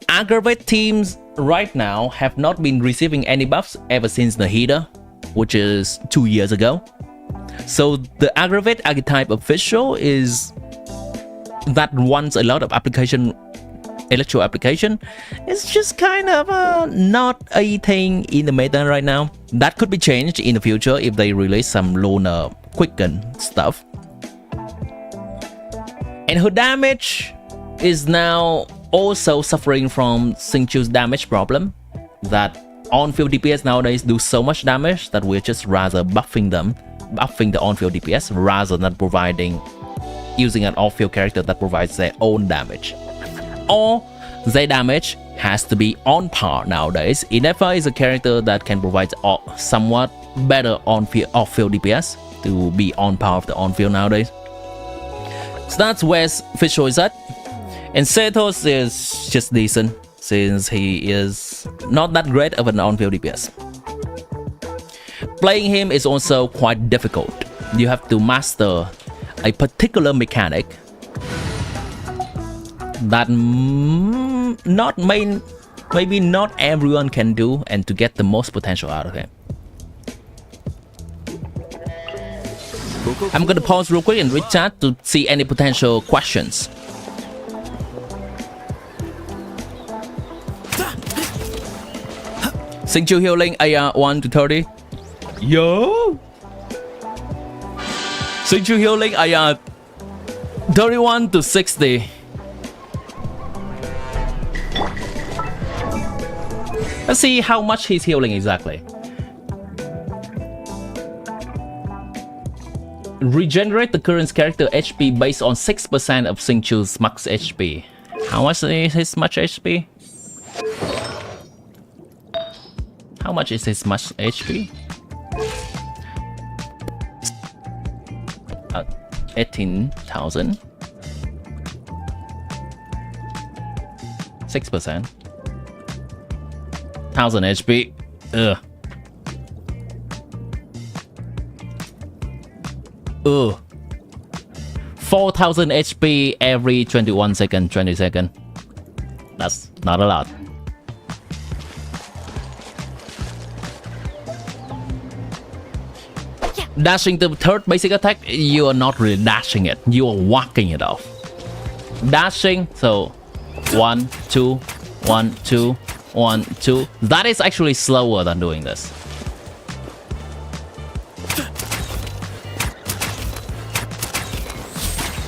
aggravate teams right now have not been receiving any buffs ever since the heater, which is 2 years ago. So the aggravate archetype of Fischl is that wants a lot of application, electro application. It's just kind of not a thing in the meta right now. That could be changed in the future if they release some lunar quicken stuff. And her damage is now also suffering from Xingqiu's damage problem, that on-field DPS nowadays do so much damage that we're just rather buffing the on-field DPS rather than using an off-field character that provides their own damage. Or their damage has to be on par nowadays. INEFFA is a character that can provide somewhat better off-field DPS to be on par with the on-field nowadays. So that's where Fischl is at. And Cetos is just decent since he is not that great of an on-field DPS. Playing him is also quite difficult. You have to master a particular mechanic that maybe not everyone can do, and to get the most potential out of him. I'm gonna pause real quick and read chat to see any potential questions. Xingqiu healing AR 1 to 30. Yo! Xingqiu healing AR 31 to 60. Let's see how much he's healing exactly. Regenerate the current character HP based on 6% of Xingqiu's max HP. How much is his max HP? How much is his max HP? 18,000. 6%. 1,000 HP. Ugh. 4,000 HP every 21 seconds, 20 seconds. That's not a lot. Dashing the third basic attack, you are not really dashing it, you are walking it off. Dashing, so 1, 2, 1, 2, 1, 2. That is actually slower than doing this.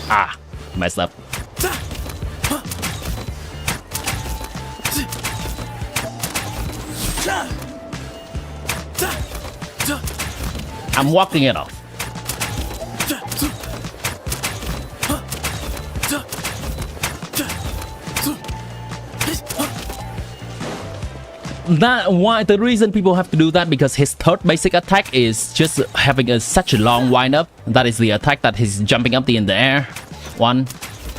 Ah, messed up. I'm walking it off. The reason people have to do that because his third basic attack is just having such a long wind up. That is the attack that he's jumping up in the air. 1,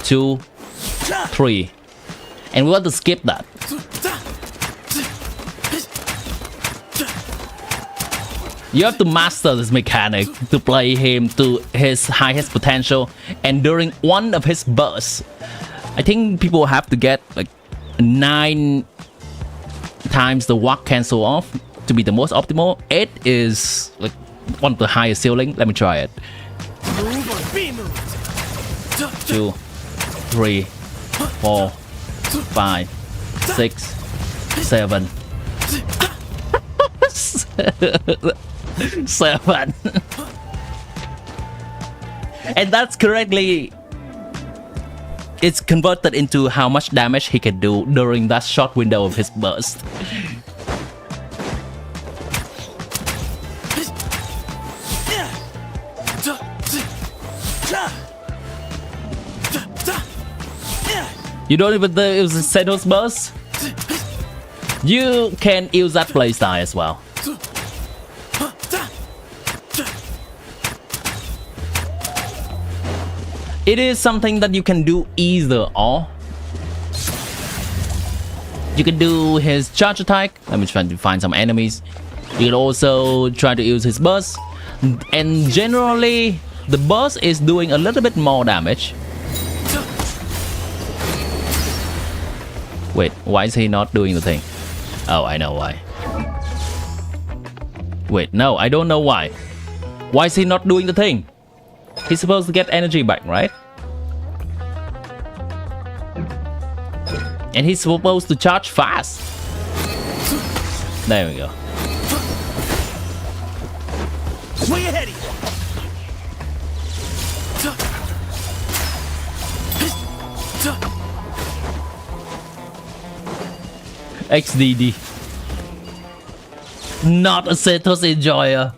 2, 3, and we want to skip that. You have to master this mechanic to play him to his highest potential, and during one of his bursts, I think people have to get like 9 times the walk cancel off to be the most optimal. 8 is like one of the highest ceiling. Let me try it. 2, 3, 4, 5, 6, 7. 7. And that's correctly, it's converted into how much damage he can do during that short window of his burst. You don't even use Seto's burst? You can use that playstyle as well. It is something that you can do either or. You can do his charge attack. Let me try to find some enemies. You can also try to use his burst. And generally, the burst is doing a little bit more damage. Wait, why is he not doing the thing? Oh, I know why. Wait, no, I don't know why. Why is he not doing the thing? He's supposed to get energy back, right? And he's supposed to charge fast. There we go. Way ahead of XDD. Not a Setos enjoyer.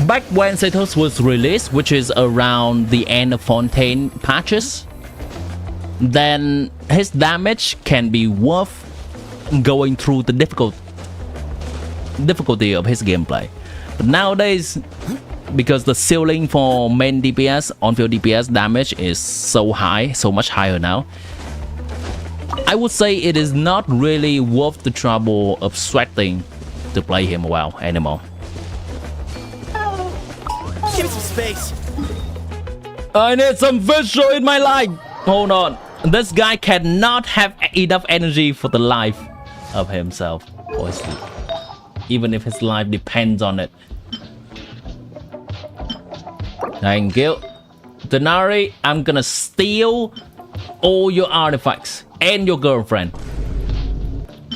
Back when Setos was released, which is around the end of Fontaine patches, then his damage can be worth going through the difficulty of his gameplay. But nowadays, because the ceiling for main DPS, on-field DPS damage is so high, so much higher now, I would say it is not really worth the trouble of sweating to play him well anymore. Give me some space. I need some visual in my life. Hold on. This guy cannot have enough energy for the life of himself or his sleep, even if his life depends on it. Thank you. Denari, I'm gonna steal all your artifacts and your girlfriend.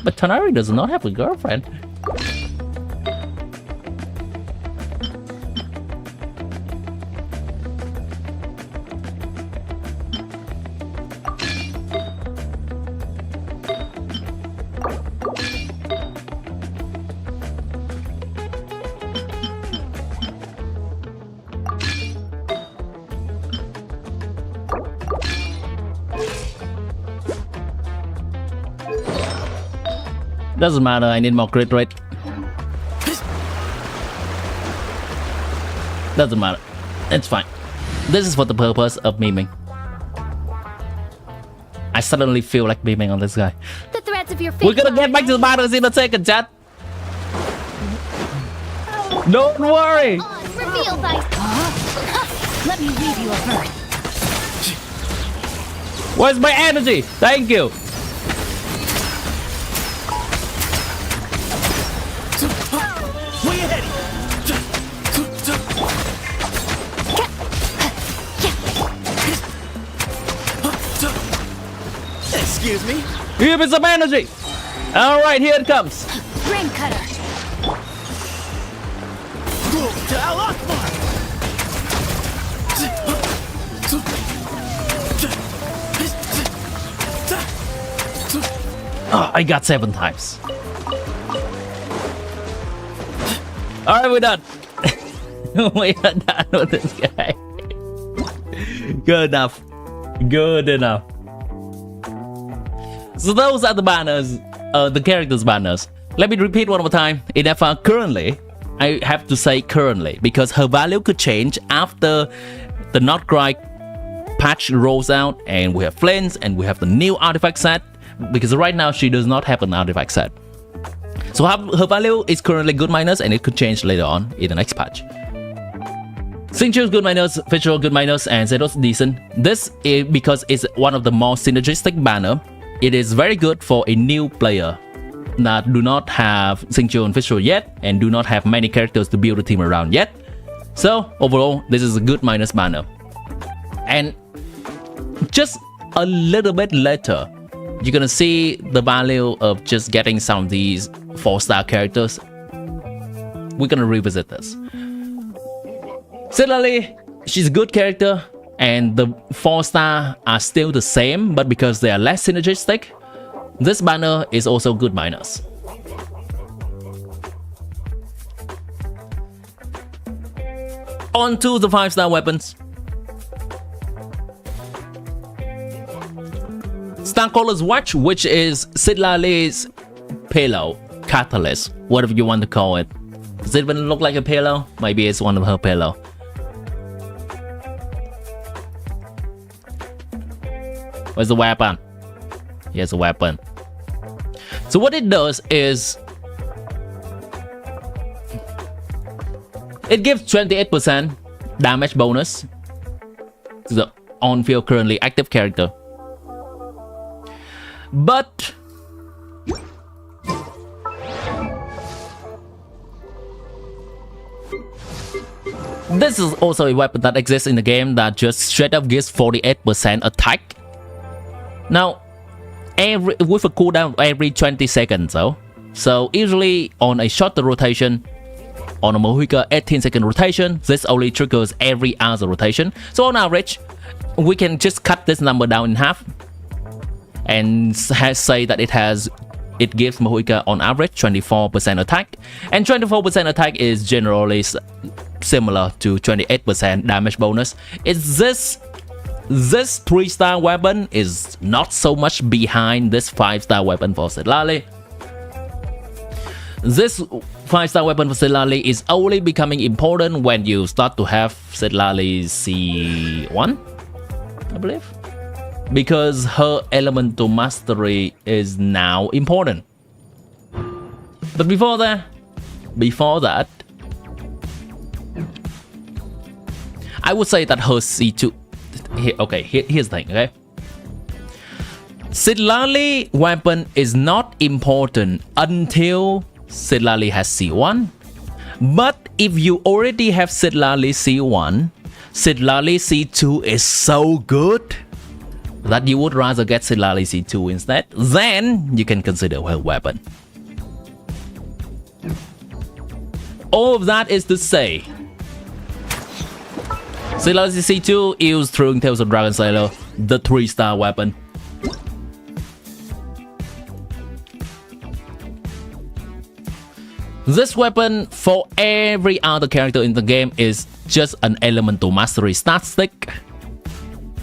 But Tanari does not have a girlfriend. Doesn't matter, I need more crit rate. Doesn't matter. It's fine. This is for the purpose of memeing. I suddenly feel like memeing on this guy. The threats of your We're gonna get back to the battles in a second, chat. Don't worry. Reveal thyself. Let me leave you a verse. Where's my energy? Thank you. Way ahead Excuse me? Give me some energy. All right, here it comes. Ring cutter. Oh, I got 7 times. All right, we're done. We are done with this guy. Good enough. Good enough. So those are the banners, the characters banners. Let me repeat one more time. INEFFA currently, I have to say currently, because her value could change after the nod-krai patch rolls out and we have Flames and we have the new artifact set, because right now she does not have an artifact set. So her value is currently good minus and it could change later on in the next patch. Xingqiu's good minus, Visual good minus, and Zeto's decent. This is because it's one of the more synergistic banner. It is very good for a new player that do not have Xingqiu and Visual yet and do not have many characters to build a team around yet. So overall, this is a good minus banner. And just a little bit later, you're gonna see the value of just getting some of these 4-star characters. We're gonna revisit this. CITLALI, she's a good character, and the 4-star are still the same, but because they are less synergistic, this banner is also good minus. On to the 5-star weapons. Starcaller's Watch, which is CITLALI's pillow, catalyst, whatever you want to call it. Does it even look like a pillow? Maybe it's one of her pillow. Where's the weapon? Here's a weapon. So what it does is it gives 28% damage bonus to the on-field currently active character. But this is also a weapon that exists in the game that just straight up gives 48% attack. Now, with a cooldown every 20 seconds though. So usually on a shorter rotation, on a Mohica 18-second rotation, this only triggers every hour's rotation. So on average, we can just cut this number down in half and say that it gives Mohica on average 24% attack, and 24% attack is generally similar to 28% damage bonus. It's this 3-star weapon is not so much behind this 5-star weapon for CITLALI. This 5-star weapon for CITLALI is only becoming important when you start to have CITLALI C1, I believe, because her elemental mastery is now important. But before that, I would say that her C2. Here's the thing, okay? CITLALI weapon is not important until CITLALI has C1. But if you already have CITLALI C1, CITLALI C2 is so good that you would rather get CITLALI C2 instead, then you can consider her weapon. All of that is to say, CITLALI C2 is Thrilling Tales of Dragon Slayer, the 3-star weapon. This weapon for every other character in the game is just an elemental mastery stat stick,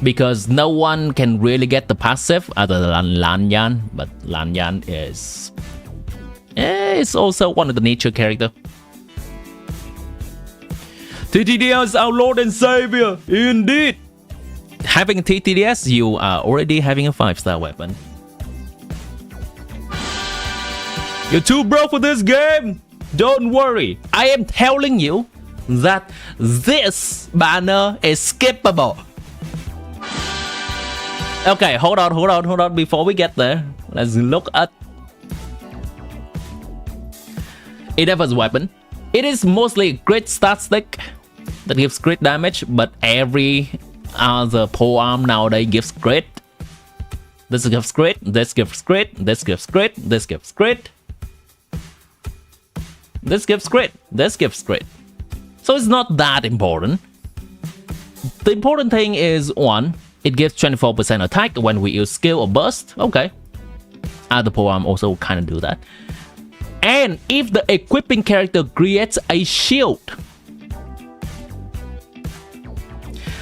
because no one can really get the passive other than Lanyan, but Lanyan is it's also one of the nature character. TTDS, our Lord and Savior, indeed. Having a TTDS, you are already having a 5-star weapon. You're too broke for this game. Don't worry, I am telling you that this banner is skippable. Okay, hold on. Before we get there, let's look at INEFFA's weapon. It is mostly a great stat stick that gives crit damage, but every other polearm nowadays gives crit. This gives crit, this gives crit, this gives crit, this gives crit. This gives crit, this gives crit. So it's not that important. The important thing is, one, it gives 24% attack when we use skill or burst. Okay. Other polearm also kind of do that. And if the equipping character creates a shield,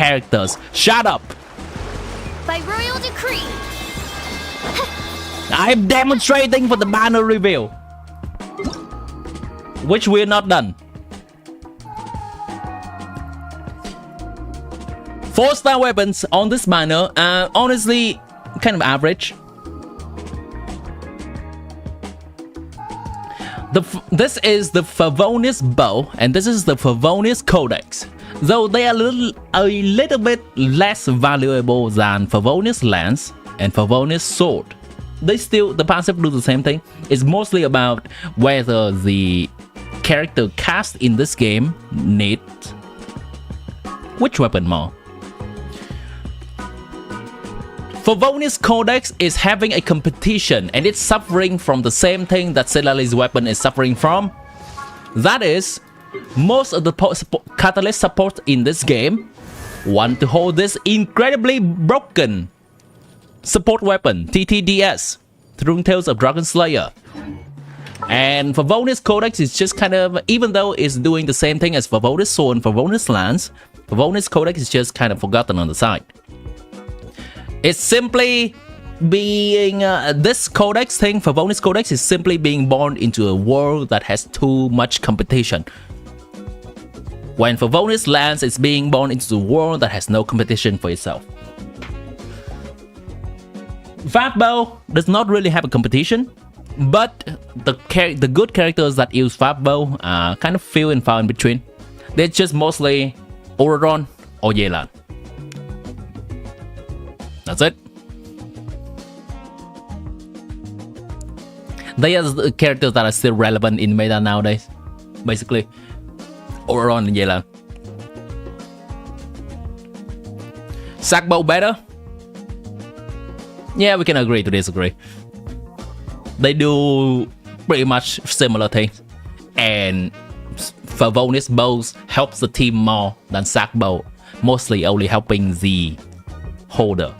characters. Shut up! By royal decree. I'm demonstrating for the banner reveal, which we're not done. 4-star weapons on this banner are honestly kind of average. This is the Favonius bow, and this is the Favonius codex. Though they are a little bit less valuable than Favonius lance and Favonius sword, the passive do the same thing. It's mostly about whether the character cast in this game need which weapon more. Favonius Codex is having a competition, and it's suffering from the same thing that CITLALI's weapon is suffering from. That is, most of the catalyst support in this game want to hold this incredibly broken support weapon, TTDS, Through Tales of Dragon Slayer. And Favonius Codex is just kind of, even though it's doing the same thing as Favonius Sword and Favonius Lance, Favonius Codex is just kind of forgotten on the side. It's simply being, this codex thing, Favonius Codex, is simply being born into a world that has too much competition. When Favonius Lance is being born into a world that has no competition for itself. Fat Bow does not really have a competition, but the good characters that use Fat Bow are kind of few and far in between. They're just mostly Auroron or Yelan. That's it. They are the characters that are still relevant in meta nowadays. Basically, Auroron and Yelan. Sackbow better? Yeah, we can agree to disagree. They do pretty much similar things, and Favonius bows helps the team more than Sackbow, mostly only helping the holder.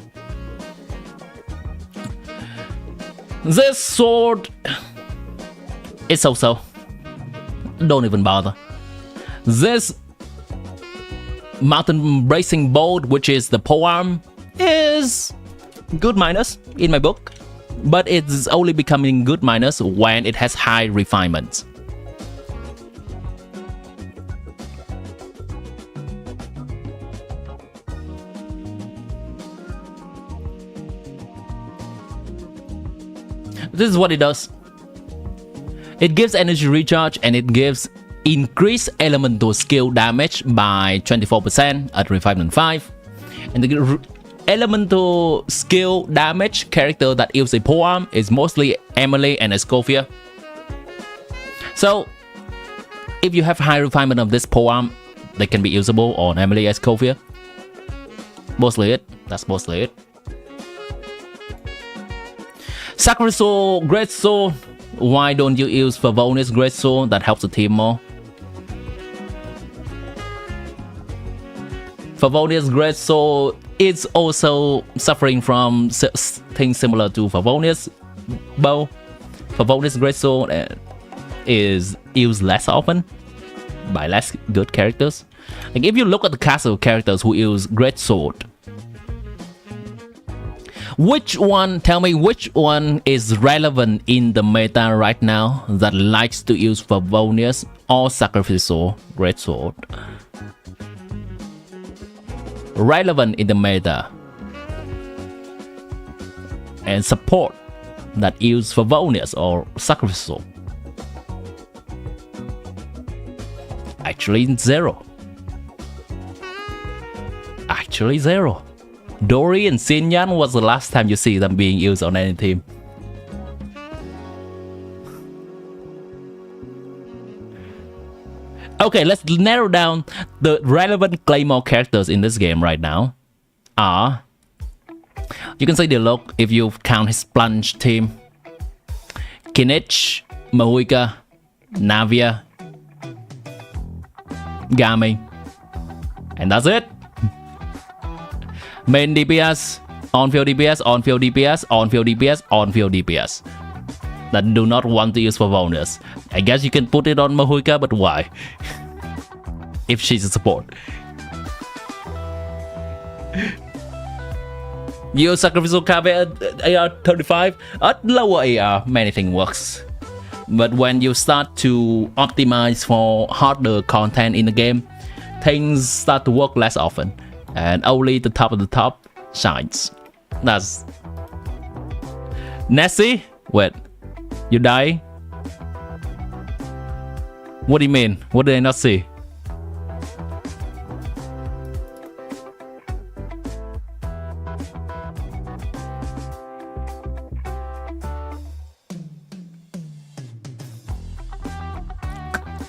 This sword is so-so. Don't even bother. This mountain bracing bolt, which is the polearm, is good minus in my book, but it's only becoming good minus when it has high refinements. This is what it does. It gives energy recharge, and it gives increased elemental skill damage by 24% at refinement 5. And the elemental skill damage character that uses a polearm is mostly Emily and Escofia. So if you have high refinement of this polearm, they can be usable on Emily Escofia. Mostly it. That's mostly it. Sacrificial Great Sword. Why don't you use Favonius Great Sword? That helps the team more. Favonius Great Sword is also suffering from things similar to Favonius Bow. Favonius Great Sword is used less often by less good characters. Like if you look at the cast of characters who use Great Sword, tell me which one is relevant in the meta right now that likes to use Favonius or Sacrificial Great Sword? Relevant in the meta and support that use Favonius or Sacrificial. Actually zero. Actually zero. Dory and Xinyan was the last time you see them being used on any team. Okay, let's narrow down the relevant Claymore characters in this game right now. You can say the look if you count his plunge team. Kinich, Mahuika, Navia, Gami. And that's it. Main DPS, on-field DPS, on-field DPS, on-field DPS, on-field DPS. That do not want to use Favonius. I guess you can put it on Mahuika, but why? If she's a support. Your sacrificial caveat AR 35 at lower AR, many things works. But when you start to optimize for harder content in the game, things start to work less often, and only the top of the top shines. That's Nessie. Wait, you die? What do you mean? What did I not see?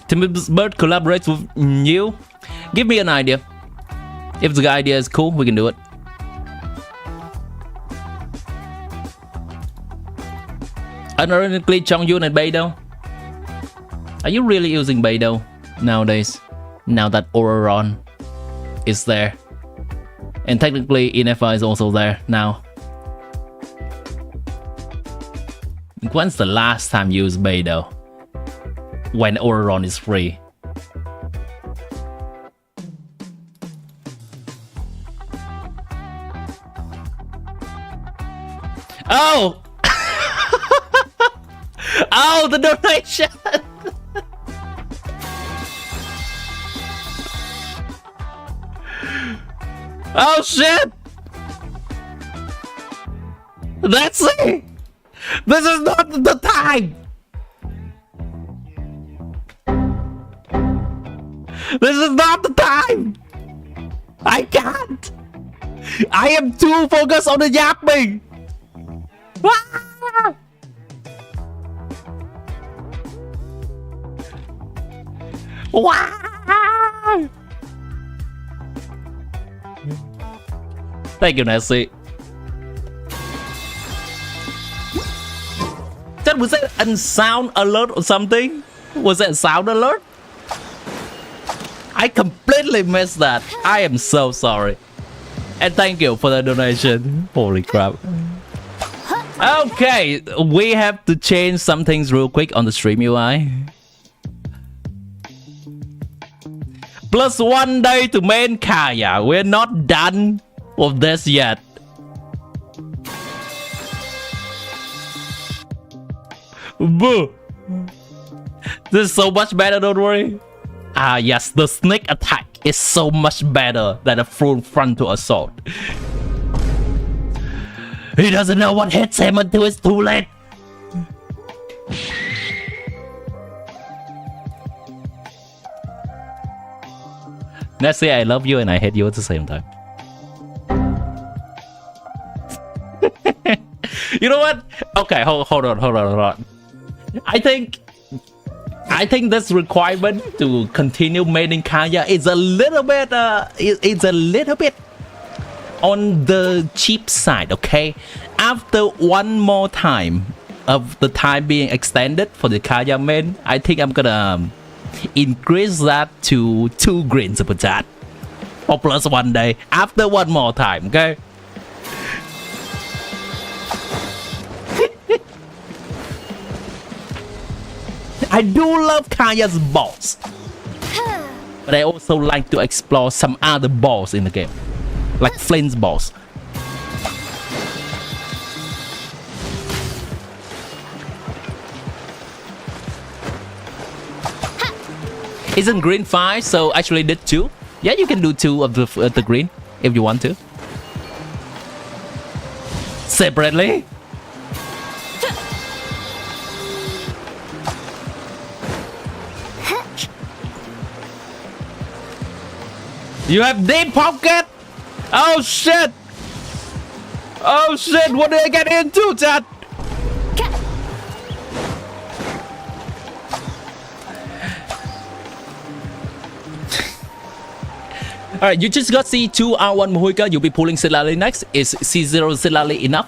Timothy's Bird collaborates with you. Give me an idea. If the idea is cool, we can do it. Ironically, Chongyun and Beidou. Are you really using Beidou nowadays? Now that Auroron is there. And technically, INEFFA is also there now. When's the last time you used Beidou? When Auroron is free. Oh! Oh, the donation! Oh shit! That's it! This is not the time! This is not the time! I can't! I am too focused on the yapping! Ah! Wow! Thank you, Nancy. Was that a sound alert or something? Was that a sound alert? I completely missed that. I am so sorry. And thank you for the donation. Holy crap. Okay, we have to change some things real quick on the stream UI. +1 day to main Kaya. We're not done with this yet. Boo. This is so much better, don't worry. Ah yes, the sneak attack is so much better than a full frontal assault. He doesn't know what hits him until it's too late. Nessie, I love you and I hate you at the same time. You know what? Okay, hold on. I think this requirement to continue maining Kaya is a little bit it's a little bit on the cheap side, okay? After one more time of the time being extended for the Kaya main, I think I'm gonna increase that to 2 green super chat for +1 day after one more time, okay? I do love Kaya's boss, but I also like to explore some other boss in the game, like Flint's boss. Isn't green 5? So actually did 2. Yeah, you can do 2 of the green if you want to. Separately. You have deep pocket? Oh shit! Oh shit, what did I get into, chat? Alright, you just got C2 R1 Muhuika, you'll be pulling CITLALI next. Is C0 CITLALI enough?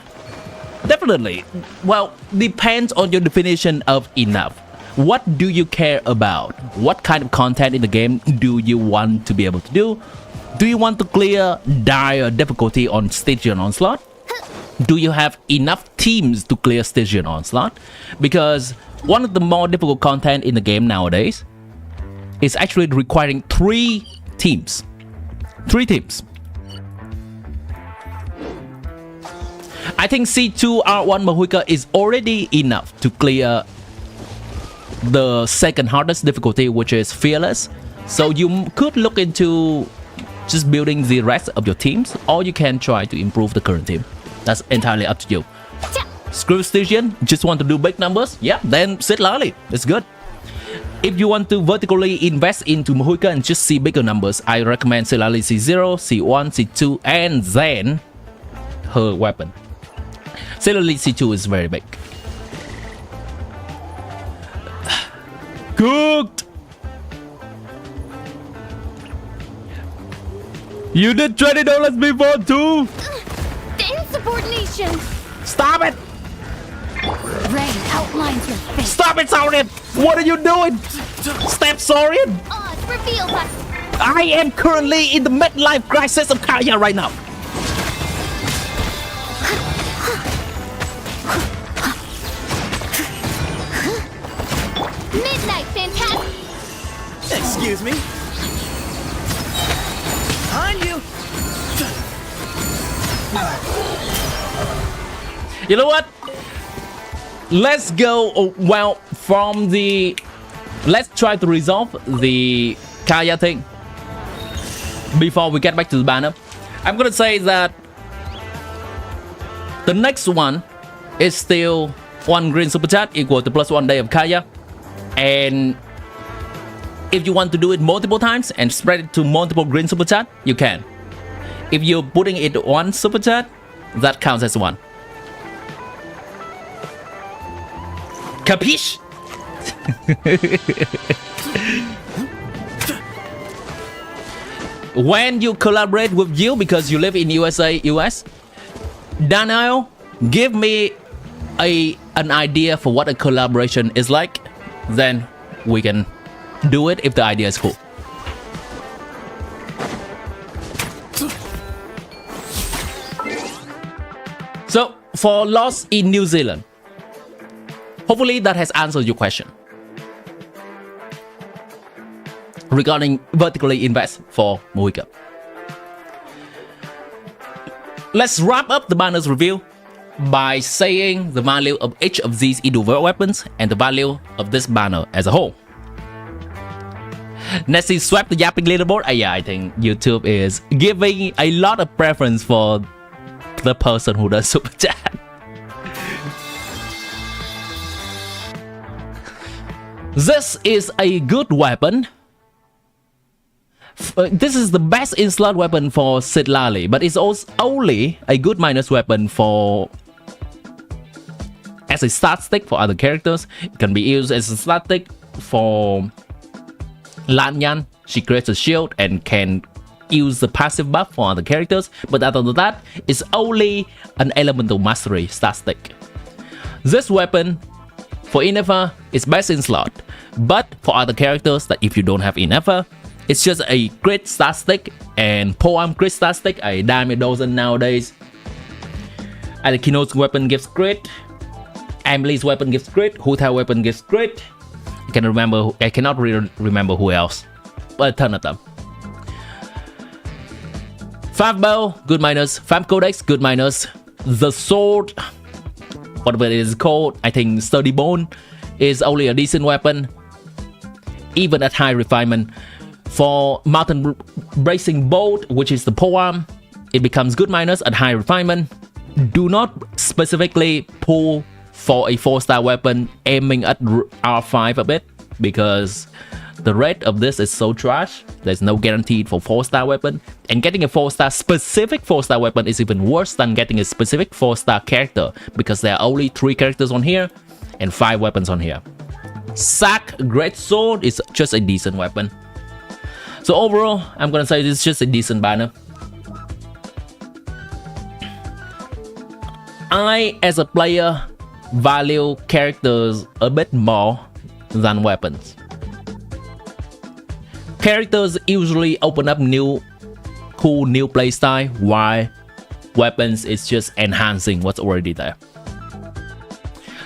Definitely. Well, depends on your definition of enough. What do you care about? What kind of content in the game do you want to be able to do? Do you want to clear dire difficulty on Stygian Onslaught? Do you have enough teams to clear Stygian Onslaught? Because one of the more difficult content in the game nowadays is actually requiring 3 teams. 3 teams. I think C2 R1 Mohica is already enough to clear the second hardest difficulty, which is Fearless. So you could look into just building the rest of your teams, or you can try to improve the current team. That's entirely up to you. Screw Stygian, just want to do big numbers? Yeah, then CITLALI, it's good. If you want to vertically invest into Mohica and just see bigger numbers, I recommend CITLALI C0, C1, C2, and then her weapon. CITLALI C2 is very big. Cooked! You did $20 before too! Insubordination! Stop it! Rain outlines your face. Stop it, Saurian! What are you doing? Step Saurian! Oz reveals us. I am currently in the midlife crisis of Kaya right now. Midnight fantastic. Excuse me. Behind you. You know what? Let's go, well, from the... Let's try to resolve the Kaya thing before we get back to the banner. I'm gonna say that the next one is still 1 green super chat equal to +1 day of Kaya. And if you want to do it multiple times and spread it to multiple green super chat, you can. If you're putting it one super chat, that counts as 1. Capiche? When you collaborate with you because you live in US, Daniel, give me an idea for what a collaboration is like. Then we can do it if the idea is cool. So for Lost in New Zealand, hopefully that has answered your question regarding vertically invest for Mohica. Let's wrap up the banner's review by saying the value of each of these individual weapons and the value of this banner as a whole. Nessie swept the yapping leaderboard. Yeah, I think YouTube is giving a lot of preference for the person who does super chat. This is a good weapon. This is the best in-slot weapon for CITLALI, but it's also only a good minus weapon for as a start stick for other characters. It can be used as a start stick for Lanyan. She creates a shield and can use the passive buff for other characters, but other than that, it's only an elemental mastery start stick. This weapon for INEFFA is best in slot, but for other characters that if you don't have INEFFA, it's just a crit start stick and poem crit start stick. A damage dozen nowadays. Alekino's weapon gives crit. Emily's weapon gives crit. Huta weapon gives crit. I cannot really remember who else, but a ton of them. 5 bow, good minus. 5 codex, good minus. The sword, whatever it is called, I think sturdy bone, is only a decent weapon, even at high refinement. For mountain bracing bolt, which is the polearm, it becomes good minus at high refinement. Do not specifically pull for a 4-star weapon aiming at R5 a bit, because the rate of this is so trash. There's no guaranteed for 4-star weapon, and getting a 4-star specific 4-star weapon is even worse than getting a specific 4-star character, because there are only 3 characters on here and 5 weapons on here. Sack Great Sword is just a decent weapon. So overall, I'm gonna say this is just a decent banner. I, as a player, value characters a bit more than weapons. Characters usually open up cool new playstyle, while weapons is just enhancing what's already there.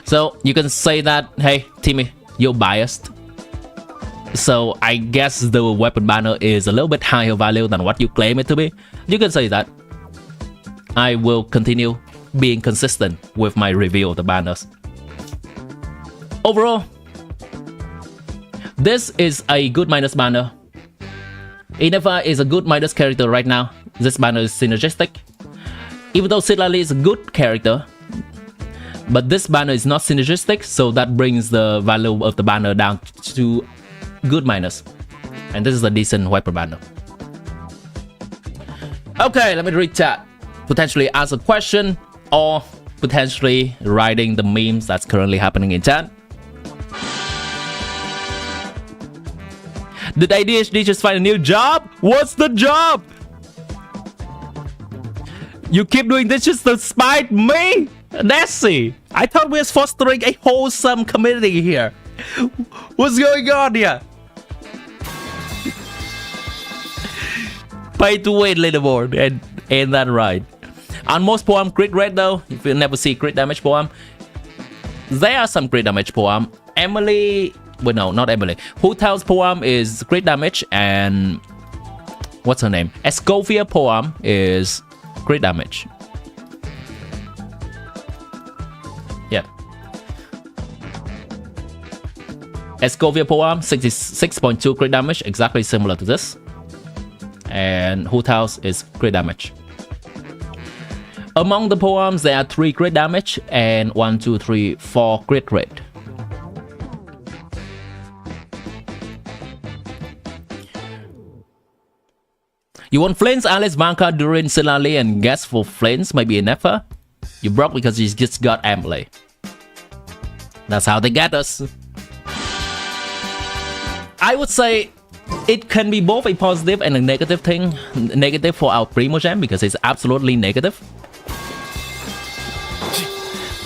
So you can say that, hey Timmy, you're biased. So I guess the weapon banner is a little bit higher value than what you claim it to be. You can say that. I will continue being consistent with my review of the banners. Overall, this is a good minus banner. INEFFA is a good minus character right now. This banner is synergistic. Even though CITLALI is a good character, but this banner is not synergistic, so that brings the value of the banner down to good minus. And this is a decent wiper banner. Okay, let me read chat. Potentially ask a question or potentially writing the memes that's currently happening in chat. Did ADHD just find a new job? What's the job? You keep doing this just to spite me? Nessie, I thought we were fostering a wholesome community here. What's going on here? Pay to win leaderboard, and ain't that right? On most poem crit rate though, if you never see crit damage poem, there are some crit damage poem. Emily, well no, not Emily. Who Tells poem is crit damage, and what's her name? Escovia poem is crit damage. Yeah. Escovia poem 66.2 crit damage, exactly similar to this. And Who Tells is crit damage. Among the poems, there are 3 crit damage and 1, 2, 3, 4 crit rate. You want Flames, Alice, Vanka, Durin, CITLALI, and guess for Flames maybe INEFFA? You broke because you just got Emily. That's how they get us. I would say it can be both a positive and a negative thing. Negative for our Primogem because it's absolutely negative.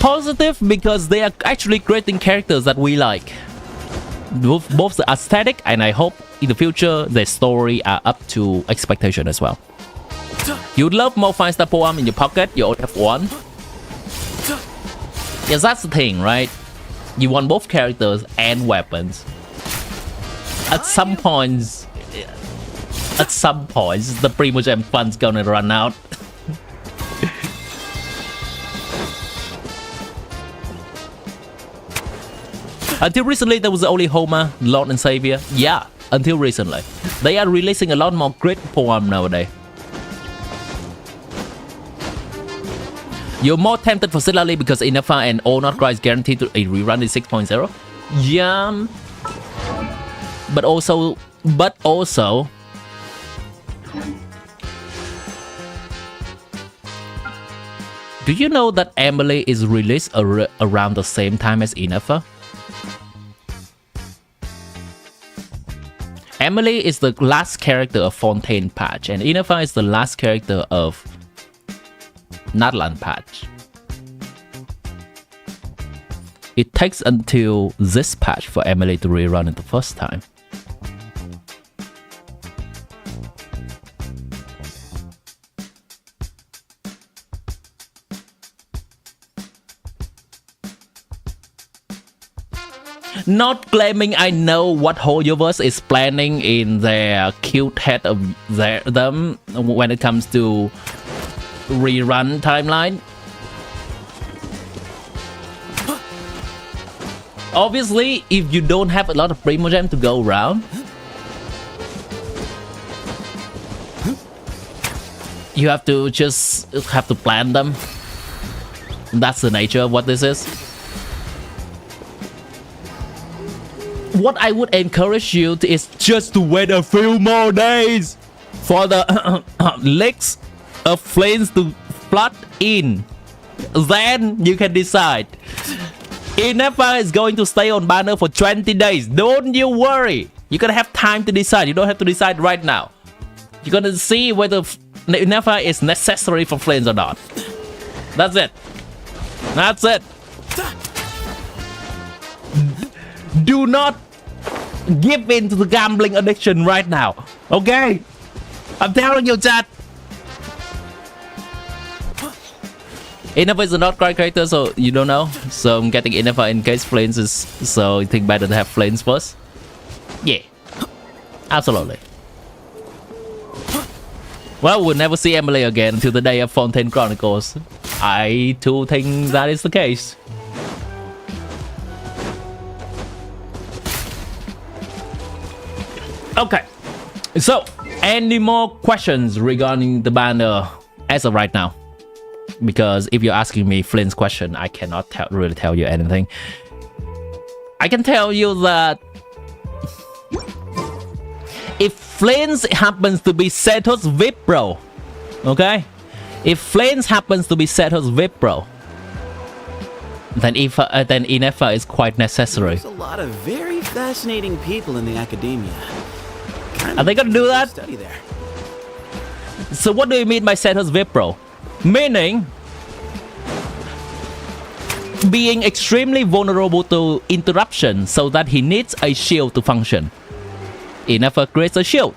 Positive because they are actually creating characters that we like. Both the aesthetic, and I hope in the future their story are up to expectation as well. You'd love more 5-star poem in your pocket, you only have 1. Yes, that's the thing, right? You want both characters and weapons. At some points, the Primogem fun's gonna run out. Until recently, there was only Homer, Lord and Savior. Yeah, until recently. They are releasing a lot more great poem nowadays. You're more tempted for CITLALI because INEFFA and all nod-krai is guaranteed to a rerun in 6.0. Yeah. But also, do you know that Emily is released around the same time as INEFFA? Emily is the last character of Fontaine patch, and INEFFA is the last character of Natlan patch. It takes until this patch for Emily to rerun it the first time. Not claiming I know what whole universe is planning in their cute head of them when it comes to rerun timeline. Obviously, if you don't have a lot of Primogem to go around, you have to plan them. That's the nature of what this is. What I would encourage you to is just to wait a few more days for the legs of flames to flood in. Then you can decide. INEFFA is going to stay on banner for 20 days. Don't you worry. You're gonna have time to decide. You don't have to decide right now. You're gonna see whether INEFFA is necessary for flames or not. That's it. That's it. Do not give in to the gambling addiction right now. Okay? I'm telling you, chat. INEFFA is a nod-krai character, so you don't know. So I'm getting INEFFA in case Flames is... So you think better to have Flames first? Yeah. Absolutely. Well, we'll never see Emily again until the day of Fontaine Chronicles. I too think that is the case. Okay, so any more questions regarding the banner as of right now? Because if you're asking me Flint's question, I cannot really tell you anything. I can tell you that if Flint happens to be Seto's VIP bro, okay? If Flint happens to be Seto's VIP bro, then INEFFA is quite necessary. There's a lot of very fascinating people in the academia. Are they gonna do that? Study there. So what do you mean by Seto's VIP bro? Meaning being extremely vulnerable to interruption so that he needs a shield to function. INEFFA creates a shield.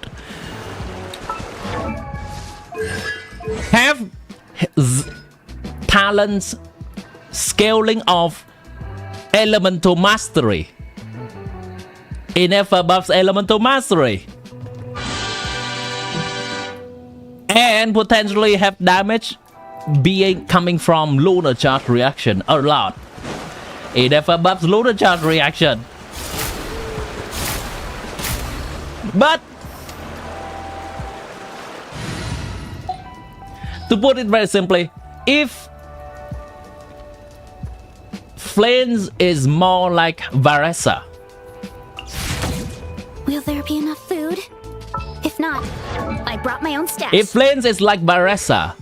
Have talents scaling of elemental mastery. INEFFA buffs elemental mastery. And potentially have damage coming from lunar charge reaction a lot. INEFFA buffs lunar charge reaction. But to put it very simply, if Flames is more like Varesa. Will there be enough food? If not, I brought my own stash. If Flames is like Varesa,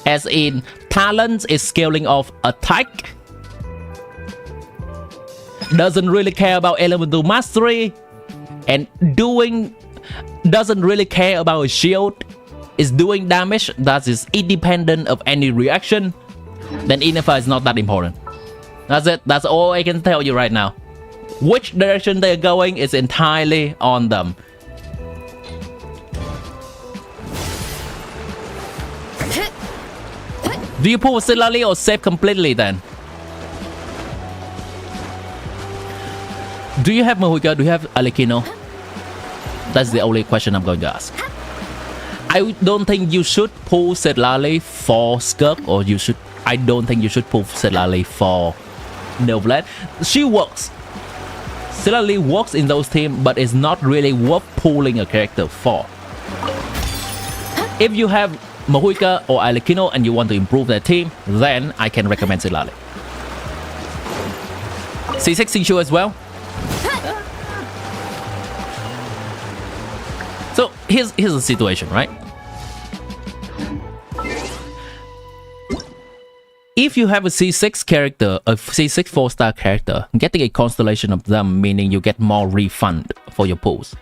as in talent is scaling of attack, doesn't really care about elemental mastery, and doesn't really care about a shield, is doing damage that is independent of any reaction, then INEFFA is not that important. That's it. That's all I can tell you right now. Which direction they're going is entirely on them. Do you pull CITLALI or save completely then? Do you have Mahuika? Do you have Alekino? That's the only question I'm going to ask. I don't think you should pull CITLALI for Skirk, or I don't think you should pull CITLALI for Novlet. She works. CITLALI works in those teams, but it's not really worth pulling a character for. If you have Mahuika or Alekino and you want to improve their team, then I can recommend CITLALI. C6 Sishu as well. So here's the situation, right? If you have a C6 character, a C6 4-star character, getting a constellation of them, meaning you get more refund for your pulls.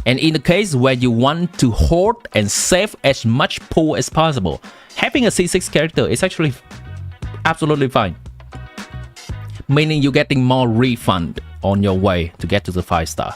And in the case where you want to hoard and save as much pull as possible, having a C6 character is actually absolutely fine. Meaning you're getting more refund on your way to get to the 5-star.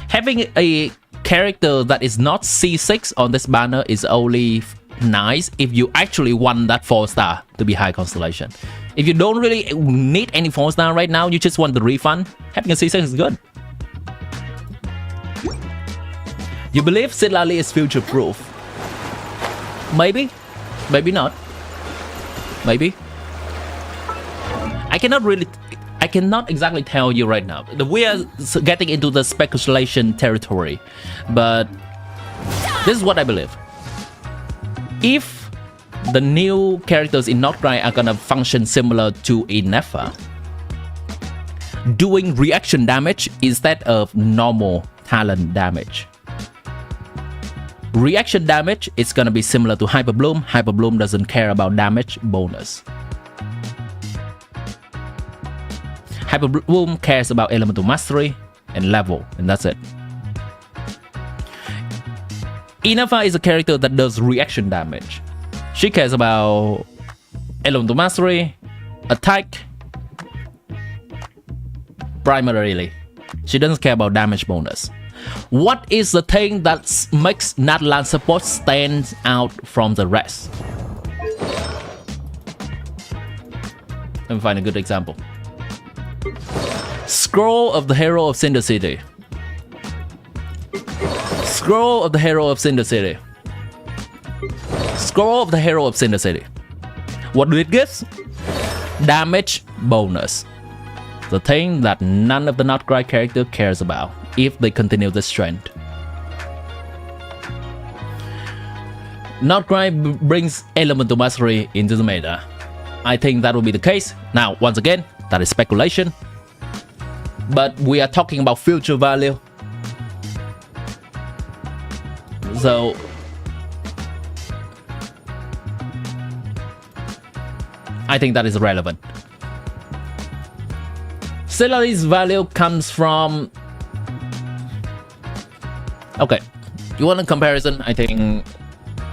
Having a character that is not C6 on this banner is only nice if you actually want that 4-star to be high constellation. If you don't really need any 4-star right now, you just want the refund, having a C6 is good. You believe CITLALI is future proof? Maybe, maybe not. Maybe. I cannot exactly tell you right now. We are getting into the speculation territory, but this is what I believe. If the new characters in nod-krai are gonna function similar to INEFFA, doing reaction damage instead of normal talent damage. Reaction damage is gonna be similar to Hyper Bloom. Hyper Bloom doesn't care about damage bonus. Hyper Bloom cares about elemental mastery and level, and that's it. INEFFA is a character that does reaction damage. She cares about elemental mastery, attack, primarily. She doesn't care about damage bonus. What is the thing that makes natlan support stand out from the rest? Let me find a good example. Scroll of the Hero of Cinder City. Scroll of the Hero of Cinder City. Scroll of the Hero of Cinder City. What do it give? Damage bonus. The thing that none of the nod-krai character cares about if they continue this trend. Nod-krai brings elemental mastery into the meta. I think that will be the case. Now, once again, that is speculation. But we are talking about future value. So I think that is relevant. CITLALI's value comes from... Okay, you want a comparison? I think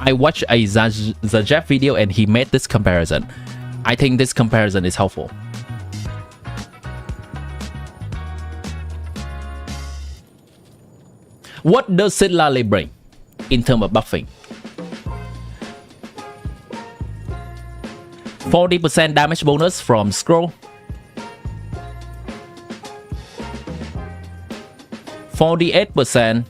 I watched a Zajev video and he made this comparison. I think this comparison is helpful. What does CITLALI bring in terms of buffing? 40% damage bonus from scroll. 48%.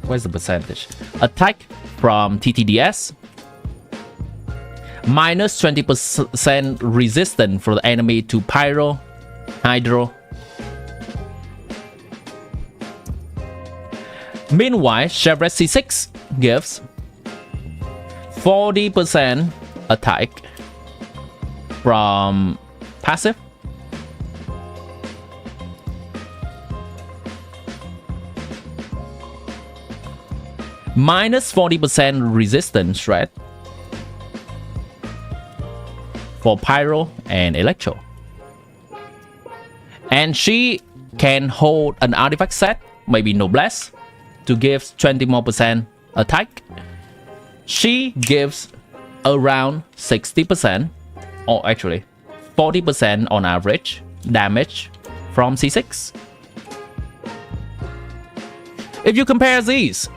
Where's the percentage? Attack from TTDS. Minus 20% resistance for the enemy to pyro, hydro. Meanwhile, Chevrolet C6 gives 40% attack from passive. Minus 40% resistance rate for pyro and electro. And she can hold an artifact set, maybe noblesse, to give 20% more attack. She gives around 60%, or actually 40% on average damage from C6. If you compare these,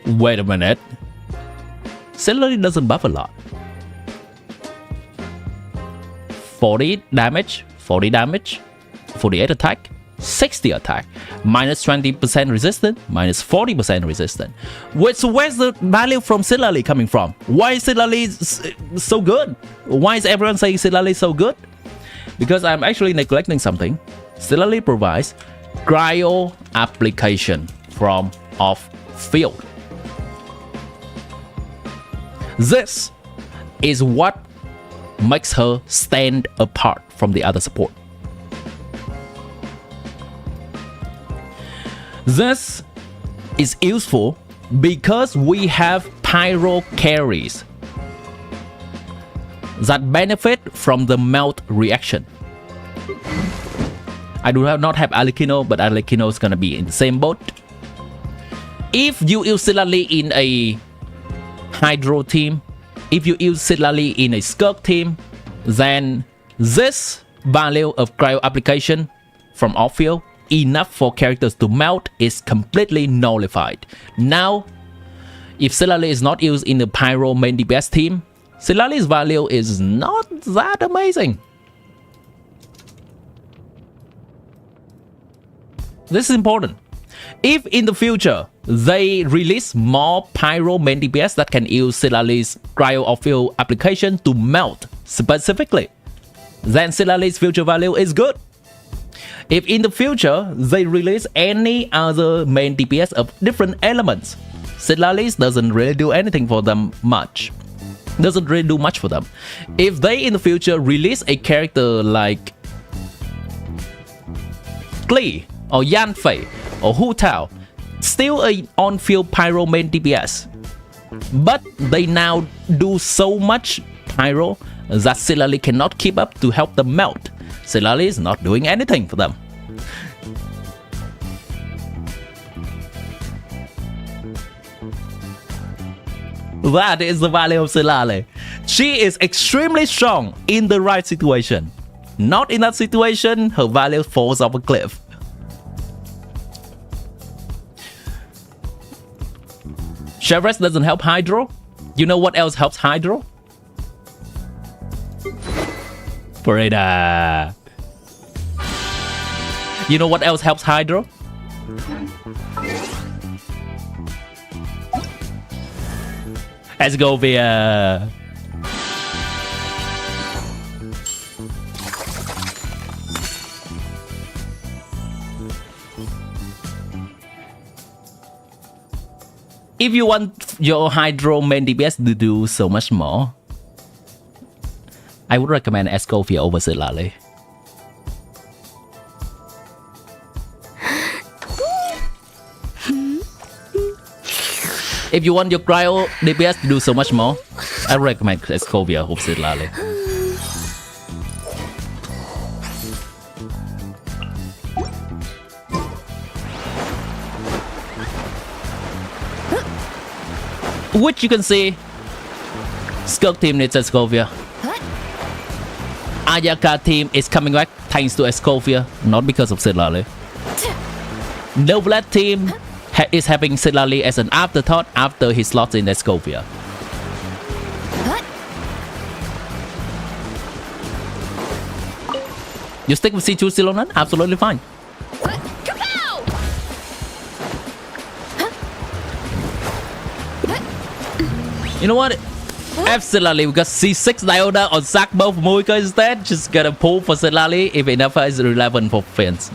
wait a minute, CITLALI doesn't buff a lot. 40 damage, 48 attack, 60 attack, minus 20% resistance, minus 40% resistance. Where's the value from CITLALI coming from? Why is CITLALI so good? Why is everyone saying CITLALI so good? Because I'm actually neglecting something. CITLALI provides cryo application from off field. This is what makes her stand apart from the other support. This is useful because we have pyro carries that benefit from the melt reaction. I do not have Alikino, but Alikino is gonna be in the same boat. If you use CITLALI in a hydro team, if you use CITLALI in a skirk team, then this value of cryo application from off-field enough for characters to melt is completely nullified. Now, if CITLALI is not used in the pyro main DPS team, CITLALI's value is not that amazing. This is important. If in the future they release more pyro main DPS that can use CITLALI's cryo off-field application to melt specifically, then CITLALI's future value is good. If in the future they release any other main DPS of different elements, CITLALI doesn't really do anything for them much. Doesn't really do much for them. If they in the future release a character like Klee or Yanfei or Hu Tao, still a on-field pyro main DPS, but they now do so much pyro that CITLALI cannot keep up to help them melt, CITLALI is not doing anything for them. That is the value of CITLALI. She is extremely strong in the right situation. Not in that situation, her value falls off a cliff. Chevrolet doesn't help Hydro. You know what else helps Hydro? Freda. You know what else helps Hydro? Escovia. If you want your Hydro main DPS to do so much more, I would recommend Escovia over CITLALI. If you want your cryo DPS to do so much more, I recommend Escovia over CITLALI. Which you can see, Skirk team needs Escovia. Ayaka team is coming back thanks to Escovia, not because of CITLALI. Novelet team is having CITLALI as an afterthought after he slots in Escovia. You stick with C2 Silonan? Absolutely fine. You know what? F CITLALI, we got C6 Diona on sack both Moika instead. Just gotta pull for CITLALI if INEFFA is relevant for fans.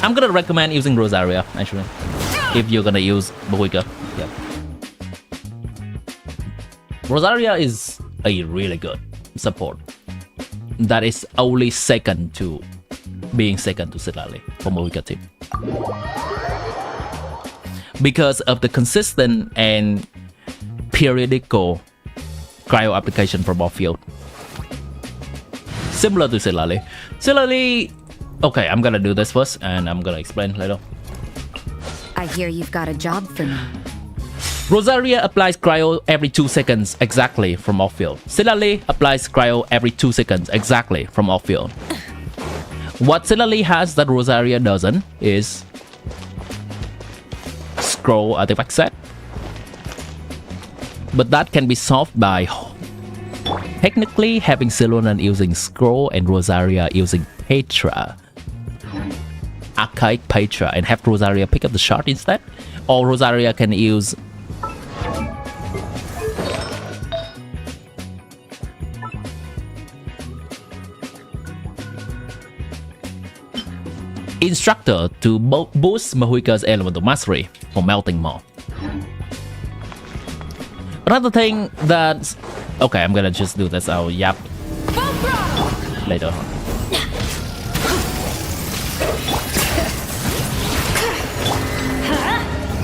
I'm gonna recommend using Rosaria actually. If you're gonna use Moika. Yeah. Rosaria is a really good support. That is only second to being second to CITLALI for Moika team. Because of the consistent and periodical cryo application from off-field. Similar to CITLALI. CITLALI... Okay, I'm gonna do this first and I'm gonna explain later. I hear you've got a job for me. Rosaria applies cryo every 2 seconds exactly from off-field. CITLALI applies cryo every 2 seconds exactly from off-field. What CITLALI has that Rosaria doesn't is scroll artifact set. But that can be solved by technically having Silonan using scroll and Rosaria using Petra. Archaic Petra, and have Rosaria pick up the shot instead. Or Rosaria can use Instructor to boost Mahuika's elemental mastery for melting more. Another thing that's... Okay, I'm gonna just do this. I'll yap later on.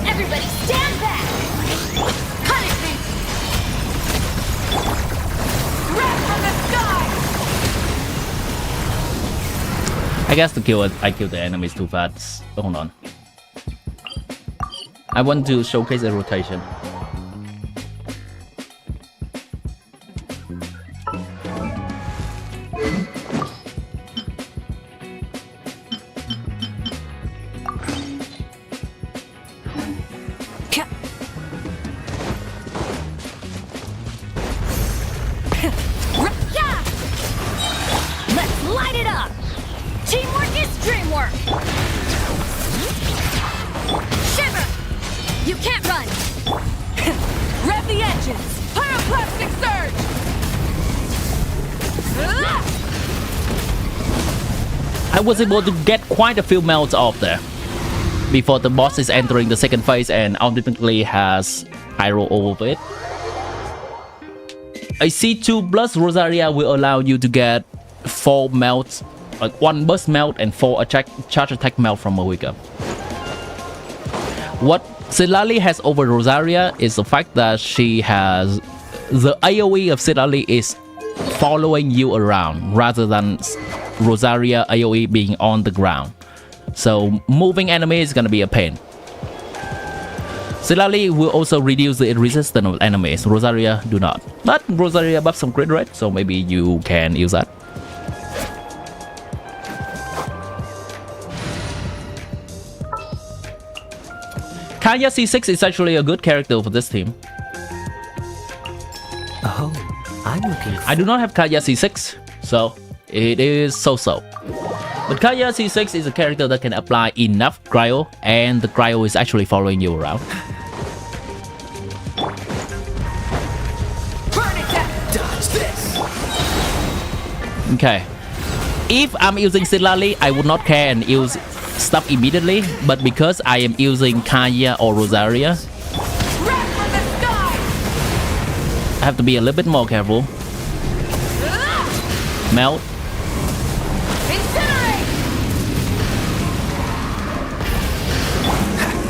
Everybody stand back! Punishment! Wrath from the sky! I guess to kill it, I killed the enemies too fast. Hold on. I want to showcase a rotation. Let's light it up! Teamwork is dreamwork! Shiver! You can't run! Rev the engines! Pyroclastic surge! I was able to get quite a few melts off there before the boss is entering the second phase and ultimately has Pyro over it. A C2 plus Rosaria will allow you to get 4 melts, like 1 burst melt and 4 charge attack melt from Mahuika. What CITLALI has over Rosaria is the fact that she has... The AoE of CITLALI is following you around rather than Rosaria AoE being on the ground. So moving enemy is gonna be a pain. CITLALI will also reduce the resistance of enemies. Rosaria do not. But Rosaria buffs some crit rate, so maybe you can use that. Kaya C6 is actually a good character for this team. Oh, I I'm looking. I do not have Kaya C6, so it is so-so. But Kaya C6 is a character that can apply enough cryo, and the cryo is actually following you around. Dodge this. Okay. If I'm using CITLALI, I would not care and use stuff immediately, but because I am using Kaya or Rosaria, I have to be a little bit more careful. Melt.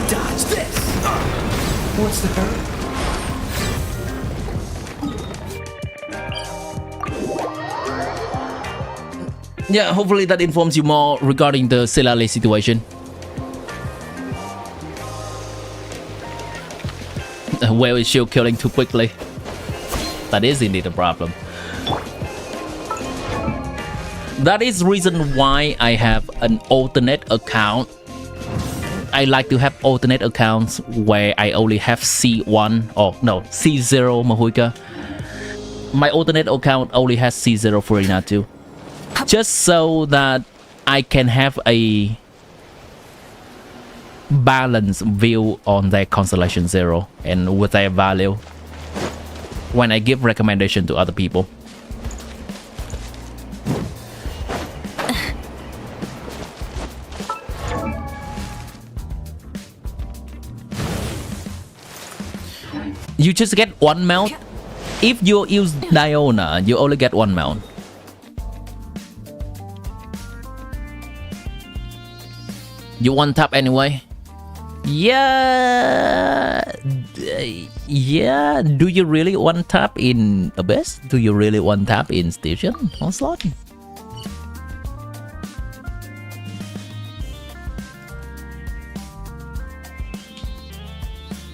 Dodge this. What's the hurry? Yeah, hopefully that informs you more regarding the CITLALI situation. Where is Shield killing too quickly? That is indeed a problem. That is reason why I have an alternate account. I like to have alternate accounts where I only have C1 or no, C0 Mahuika. My alternate account only has C0 Furinatu. Just so that I can have a balanced view on their Constellation Zero and with their value when I give recommendation to other people. You just get one mount. If you use Diona, you only get one mount. You one tap anyway? Yeah. Yeah. Do you really one tap in Abyss? Do you really one tap in Stygian Onslaught?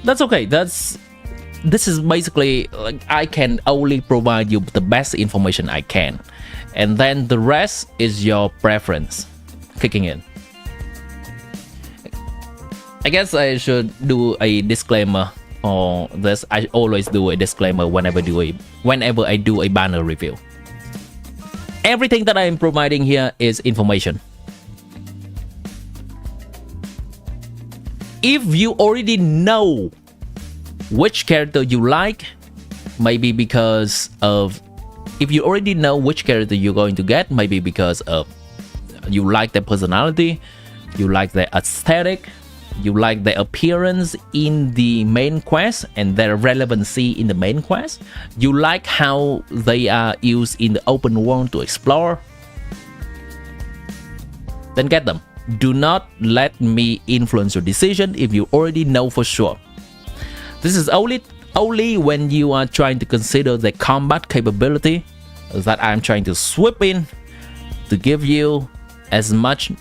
That's okay. This is basically like I can only provide you the best information I can, and then the rest is your preference kicking in. I guess I should do a disclaimer for this. I always do a disclaimer whenever I do a banner review. Everything that I am providing here is information. If you already know which character you like, maybe because of if you already know which character you're going to get, maybe because of you like their personality, you like their aesthetic, you like their appearance in the main quest and their relevancy in the main quest, you like how they are used in the open world to explore, then get them. Do not let me influence your decision if you already know for sure. This is only when you are trying to consider the combat capability that I'm trying to swoop in to give you as much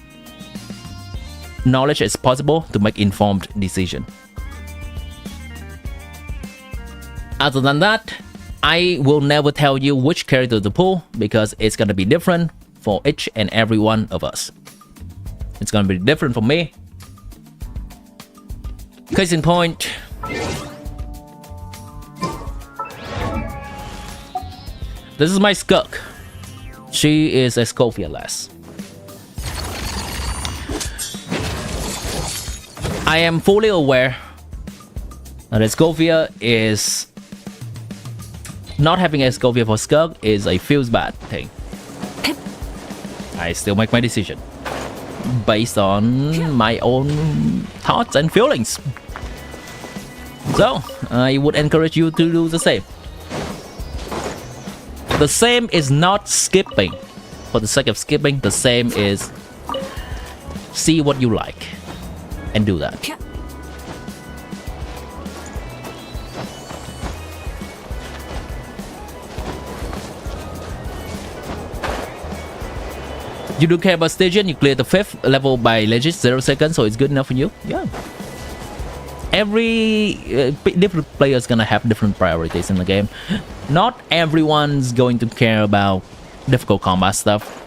knowledge as possible to make informed decision. Other than that, I will never tell you which character to pull because it's gonna be different for each and every one of us. It's gonna be different for me. Case in point, this is my Skirk. She is a Scofia lass. I am fully aware that Scofia is not having a Scofia for Skirk is a feels bad thing. I still make my decision based on my own thoughts and feelings. So I would encourage you to do the same. The same is not skipping for the sake of skipping. The same is see what you like and do that. You don't care about Stygian, you clear the 5th level by legit 0 seconds, so it's good enough for you. Yeah. Every different player is gonna have different priorities in the game. Not everyone's going to care about difficult combat stuff.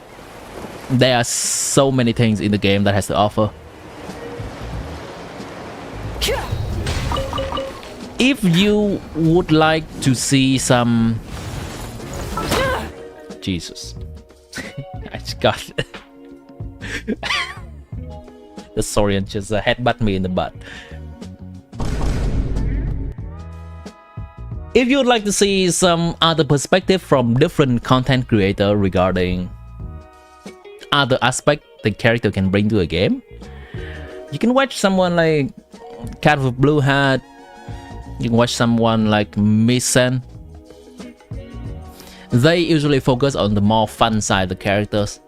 There are so many things in the game that has to offer. If you would like to see some Jesus. I just got the Saurian just headbutt me in the butt. If you would like to see some other perspective from different content creator regarding other aspect the character can bring to a game, you can watch someone like Cat with Blue Hat. You can watch someone like Misen. They usually focus on the more fun side of the characters.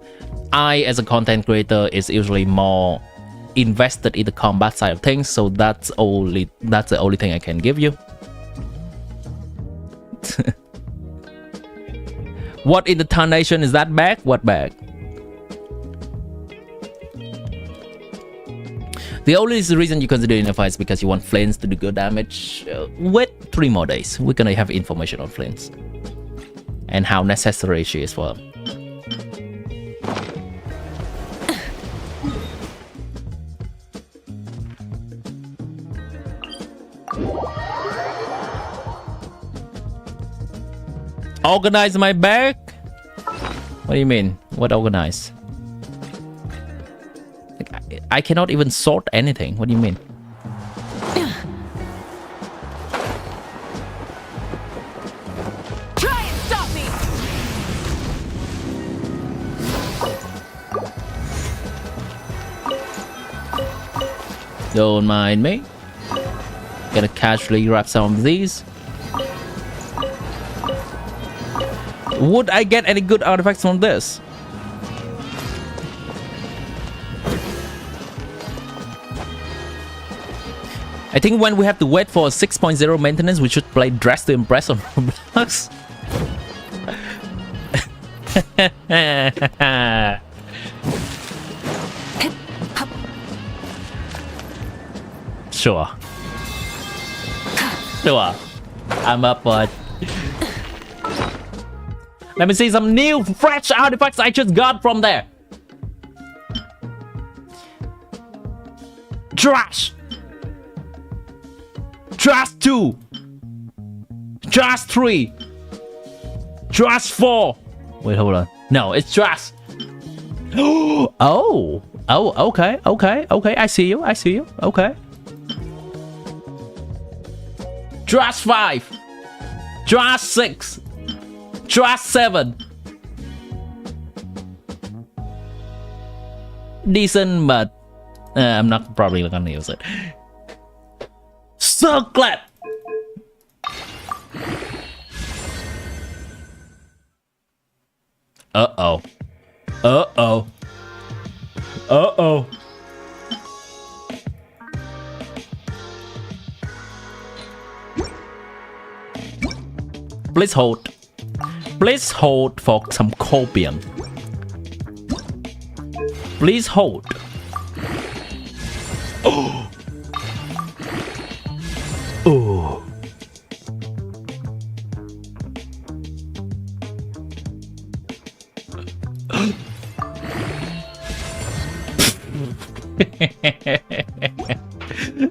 I, as a content creator, is usually more invested in the combat side of things, so that's the only thing I can give you. What in the Tarnation is that bag? What bag? The only reason you consider INEFFA is because you want Flames to do good damage. Wait 3 more days. We're gonna have information on Flames and how necessary she is for them. Organize my bag? What do you mean? What organize? Like, I cannot even sort anything. What do you mean? Try and stop me! Don't mind me. Gonna casually grab some of these. Would I get any good artifacts from this? I think when we have to wait for 6.0 maintenance, we should play Dress to Impress on Roblox. Sure. Sure. I'm up for it. Let me see some new, fresh artifacts I just got from there. Trash! Trash 2! Trash 3! Trash 4! Wait, hold on. No, it's trash! Oh! Oh, okay, okay, okay. I see you, I see you. Okay. Trash 5! Trash 6! Trash 7. Decent, but I'm not probably gonna use it. Circlet. Uh-oh. Uh-oh. Uh-oh. Please hold. Please hold for some copium. Please hold. Oh. Oh.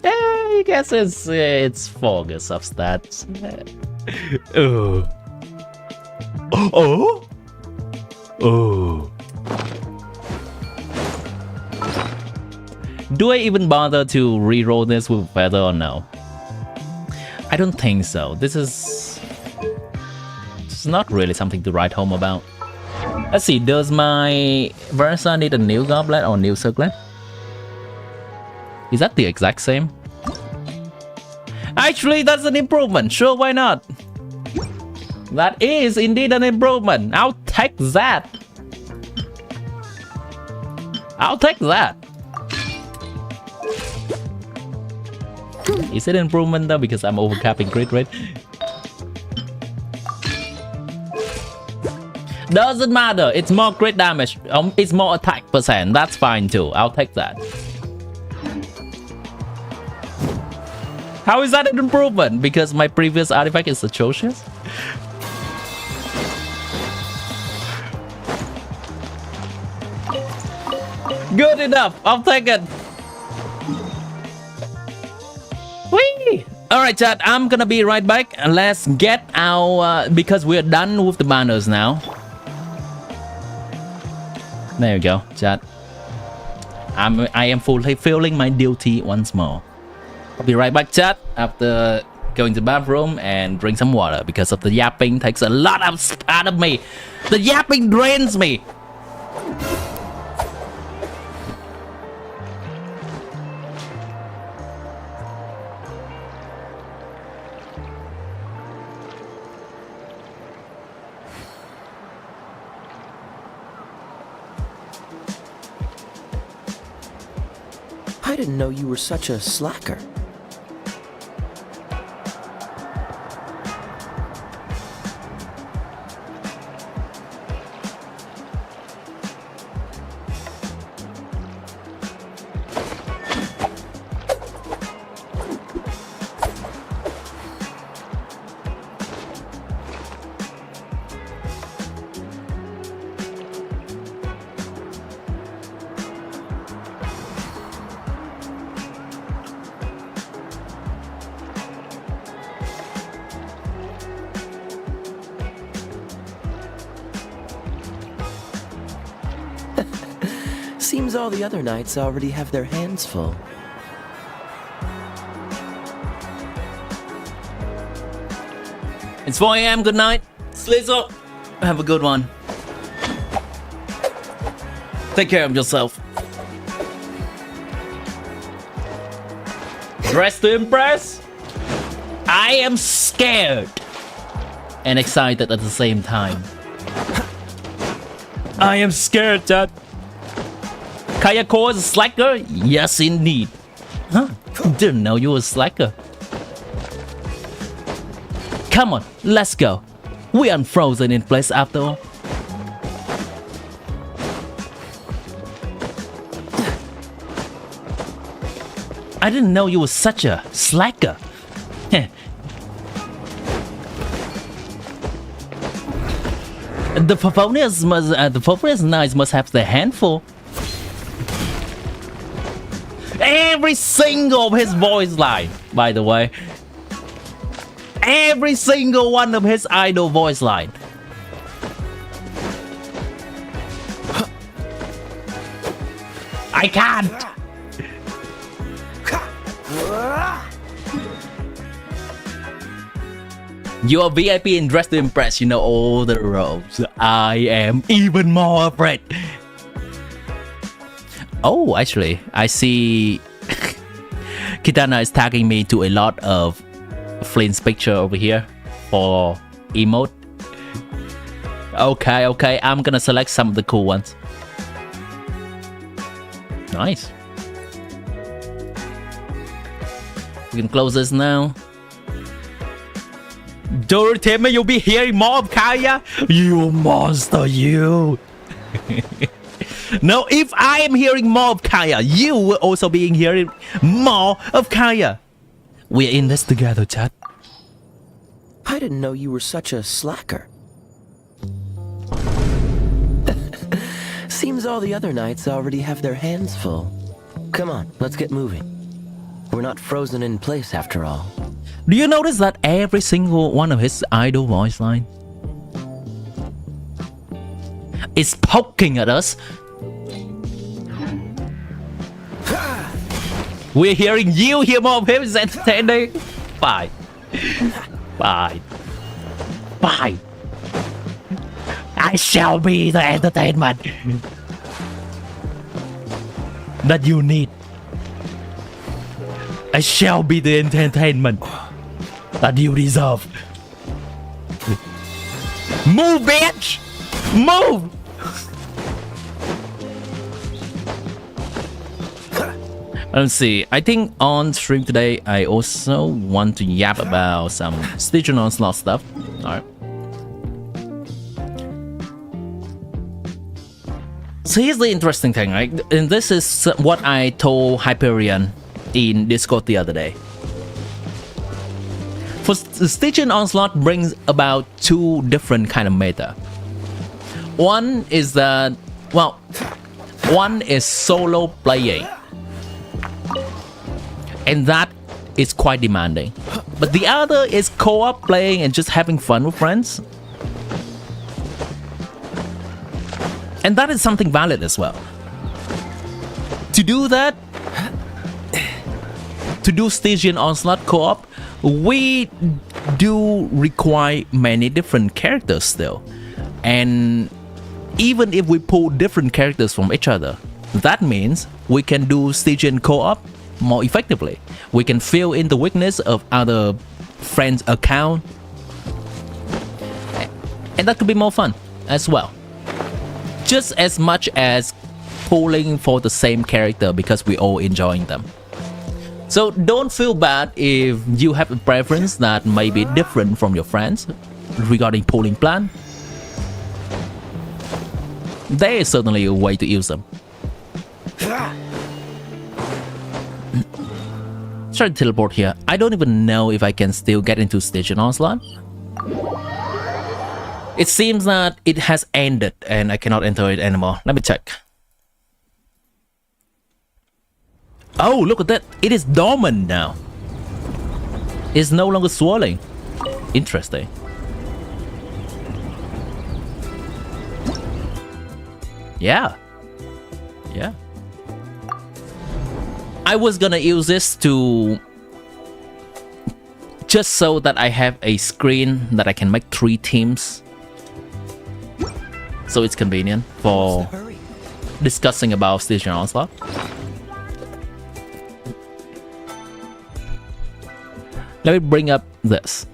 I guess it's focus of stats. Oh. Oh. Oh. Do I even bother to reroll this with feather or no? I don't think so. This is not really something to write home about. Let's see, does my Versa need a new goblet or new circlet? Is that the exact same? Actually, that's an improvement. Sure, why not? That is indeed an improvement. I'll take that. I'll take that. Is it improvement though? Because I'm overcapping crit rate. Doesn't matter. It's more crit damage. It's more attack percent. That's fine too. I'll take that. How is that an improvement? Because my previous artifact is atrocious? Good enough. I'll take it. Whee! Alright chat, I'm gonna be right back. Let's get our... because we're done with the banners now. There you go, chat. I am fully feeling my duty once more. I'll be right back, chat, after going to the bathroom and drink some water because of the yapping takes a lot of out of me. The yapping drains me. I didn't know you were such a slacker. Seems all the other knights already have their hands full. It's 4 a.m. Good night. Slizzle. Have a good one. Take care of yourself. Dressed to impress? I am scared and excited at the same time. I am scared, Dad. Kayako is a slacker? Yes, indeed. Huh? Didn't know you were a slacker. Come on, let's go. We aren't frozen in place after all. I didn't know you were such a slacker. The performance knights must have their handful. Every single of his voice line, by the way. Every single one of his idol voice line. I can't. You're VIP and dressed to impress. You know all the ropes. I am even more afraid. Oh, actually, I see Kitana is tagging me to a lot of Flint's picture over here for emote. Okay, I'm gonna select some of the cool ones. Nice. We can close this now. Dorothy, you'll be hearing more of Kaya. You monster, you. No, if I am hearing more of Kaya, you will also be hearing more of Kaya. We're in this together, chat. I didn't know you were such a slacker. Seems all the other knights already have their hands full. Come on, let's get moving. We're not frozen in place after all. Do you notice that every single one of his idol voice line is poking at us? We're hearing you hear more of him. Is entertaining. Bye. Bye. Bye. I shall be the entertainment that you need. I shall be the entertainment that you deserve. Move, bitch! Move! Let's see. I think on stream today, I also want to yap about some Stygian Onslaught stuff. Alright. So here's the interesting thing, right? And this is what I told Hyperion in Discord the other day. For Stygian Onslaught brings about two different kind of meta. One is that, well, one is solo playing, and that is quite demanding. But the other is co-op playing and just having fun with friends. And that is something valid as well. To do that, to do Stygian Onslaught co-op, we do require many different characters still. And even if we pull different characters from each other, that means we can do Stygian co-op more effectively. We can fill in the weakness of other friends' account, and that could be more fun as well. Just as much as pulling for the same character because we all enjoying them. So don't feel bad if you have a preference that may be different from your friends regarding pulling plan. There is certainly a way to use them. Try to teleport here. I don't even know if I can still get into Stygian Onslaught. It seems that it has ended and I cannot enter it anymore. Let me check. Oh, look at that. It is dormant now. It's no longer swirling. Interesting. Yeah. Yeah. I was gonna use this to just so that I have a screen that I can make 3 teams. So it's convenient for discussing about Stygian Onslaught. Let me bring up this.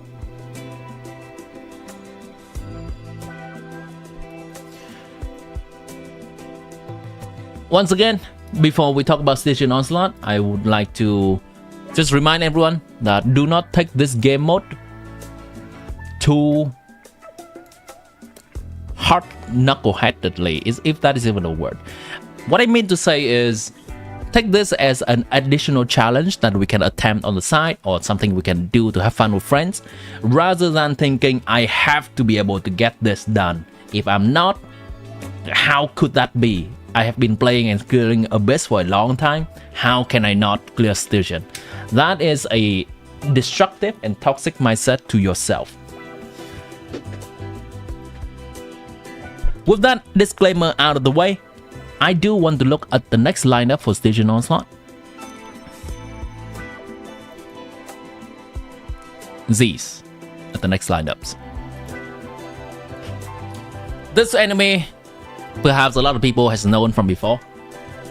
Once again, before we talk about Stygian Onslaught, I would like to just remind everyone that do not take this game mode too hard knuckle-headedly, if that is even a word. What I mean to say is, take this as an additional challenge that we can attempt on the side or something we can do to have fun with friends, rather than thinking I have to be able to get this done. If I'm not, how could that be? I have been playing and clearing Abyss for a long time. How can I not clear Stygian? That is a destructive and toxic mindset to yourself. With that disclaimer out of the way, I do want to look at the next lineup for Stygian Onslaught. These are the next lineups. This enemy, perhaps a lot of people has known from before.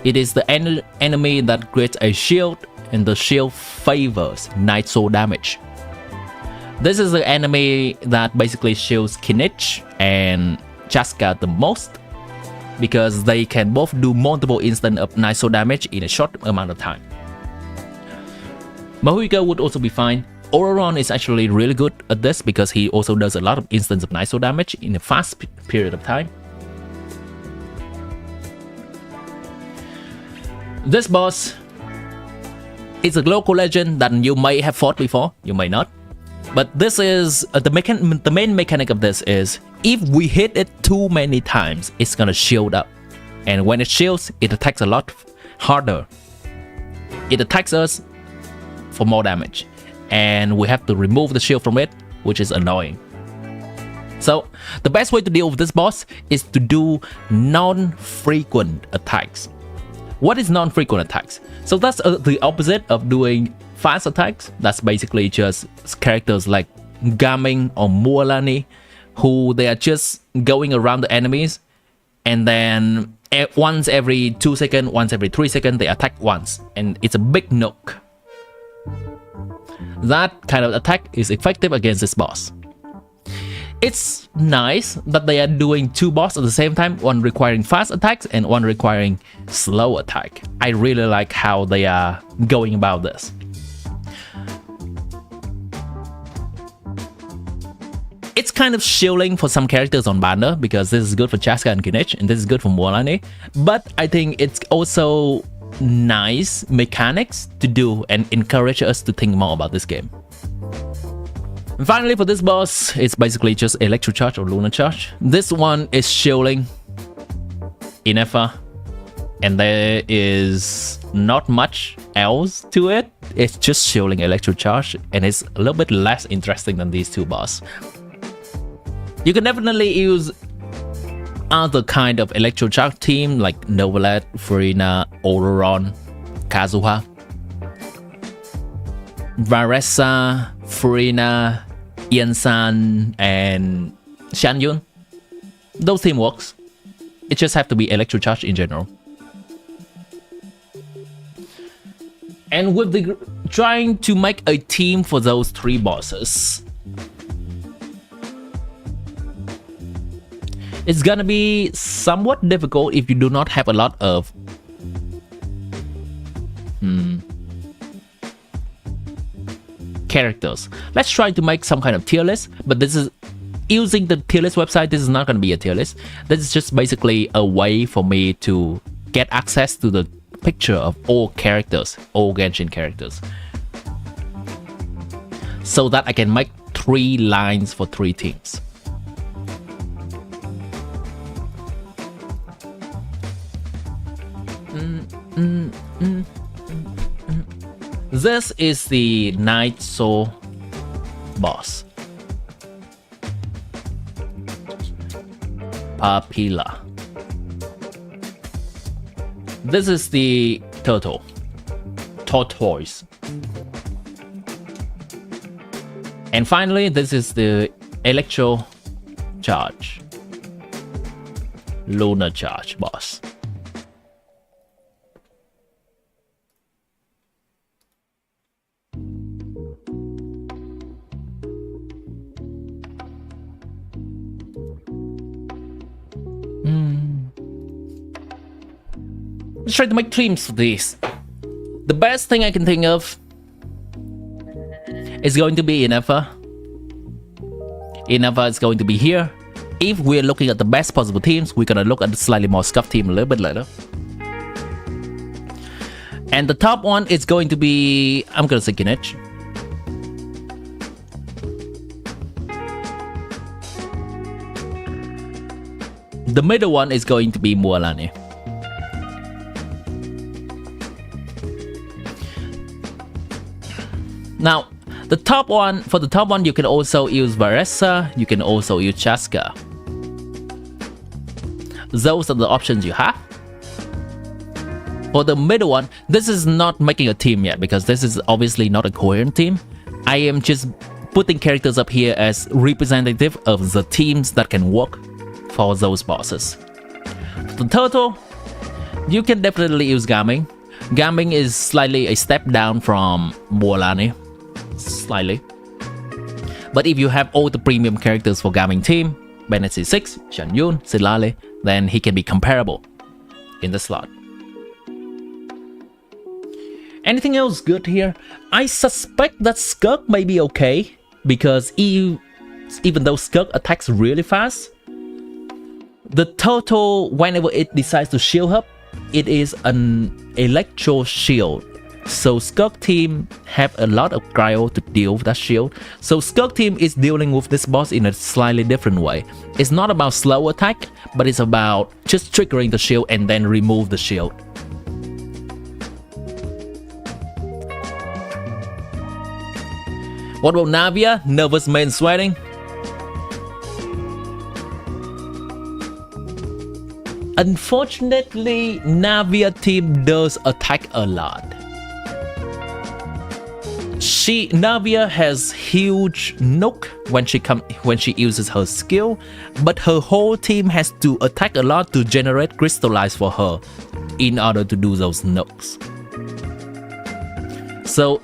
It is the enemy that creates a shield, and the shield favors nitro damage. This is the enemy that basically shields Kinich and Chaska the most, because they can both do multiple instances of nitro damage in a short amount of time. Mahuika would also be fine. Auroron is actually really good at this because he also does a lot of instances of nitro damage in a fast period of time. This boss is a local legend that you may have fought before, you may not. But this is the main mechanic of this is, if we hit it too many times, it's gonna shield up. And when it shields, it attacks a lot harder. It attacks us for more damage. And we have to remove the shield from it, which is annoying. So the best way to deal with this boss is to do non-frequent attacks. What is non-frequent attacks? So that's the opposite of doing fast attacks. That's basically just characters like Gaming or Mualani, who they are just going around the enemies, and then once every 2 seconds, once every 3 seconds, they attack once, and it's a big nuke. That kind of attack is effective against this boss. It's nice that they are doing 2 bosses at the same time, one requiring fast attacks and one requiring slow attack. I really like how they are going about this. It's kind of shielding for some characters on Banner, because this is good for Chaska and Kinich, and this is good for Mualani. But I think it's also nice mechanics to do and encourage us to think more about this game. And finally, for this boss, it's basically just Electro Charge or Lunar Charge. This one is shielding INEFFA, and there is not much else to it. It's just shielding Electro Charge, and it's a little bit less interesting than these 2 bosses. You can definitely use other kind of electro charge team like Novelet, Furina, Ororon, Kazuha, Varesa, Furina, Yansan, and Shanyun. Those team works. It just have to be electro charge in general. And with the trying to make a team for those 3 bosses, it's gonna be somewhat difficult if you do not have a lot of characters. Let's try to make some kind of tier list, but this is using the tier list website. This is not gonna be a tier list. This is just basically a way for me to get access to the picture of all characters, all Genshin characters, so that I can make 3 lines for 3 teams. This is the Night Soul boss, Papilla. This is the tortoise. And finally, this is the Electro Charge, Lunar Charge boss. Let's try to make teams for this. The best thing I can think of is going to be INEFFA. INEFFA is going to be here. If we're looking at the best possible teams, we're gonna look at the slightly more scuffed team a little bit later. And the top one is going to be, I'm gonna say Kinech. The middle one is going to be Mualani. Now, the top one, for the top one, you can also use Varesa, you can also use Chaska. Those are the options you have. For the middle one, this is not making a team yet because this is obviously not a coherent team. I am just putting characters up here as representative of the teams that can work for those bosses. For the turtle, you can definitely use Gaming. Gaming is slightly a step down from Mualani. Slightly. But if you have all the premium characters for Gaming team, Bennett C6, Shanyun, CITLALI, then he can be comparable in the slot. Anything else good here? I suspect that Skirk may be okay because even though Skirk attacks really fast, the turtle, whenever it decides to shield up, it is an electro shield. So Skirk team have a lot of cryo to deal with that shield. So Skirk team is dealing with this boss in a slightly different way. It's not about slow attack, but it's about just triggering the shield and then remove the shield. What about Navia? Nervous man sweating? Unfortunately, Navia team does attack a lot. Navia has huge nuke when she uses her skill, but her whole team has to attack a lot to generate crystallize for her in order to do those nukes. So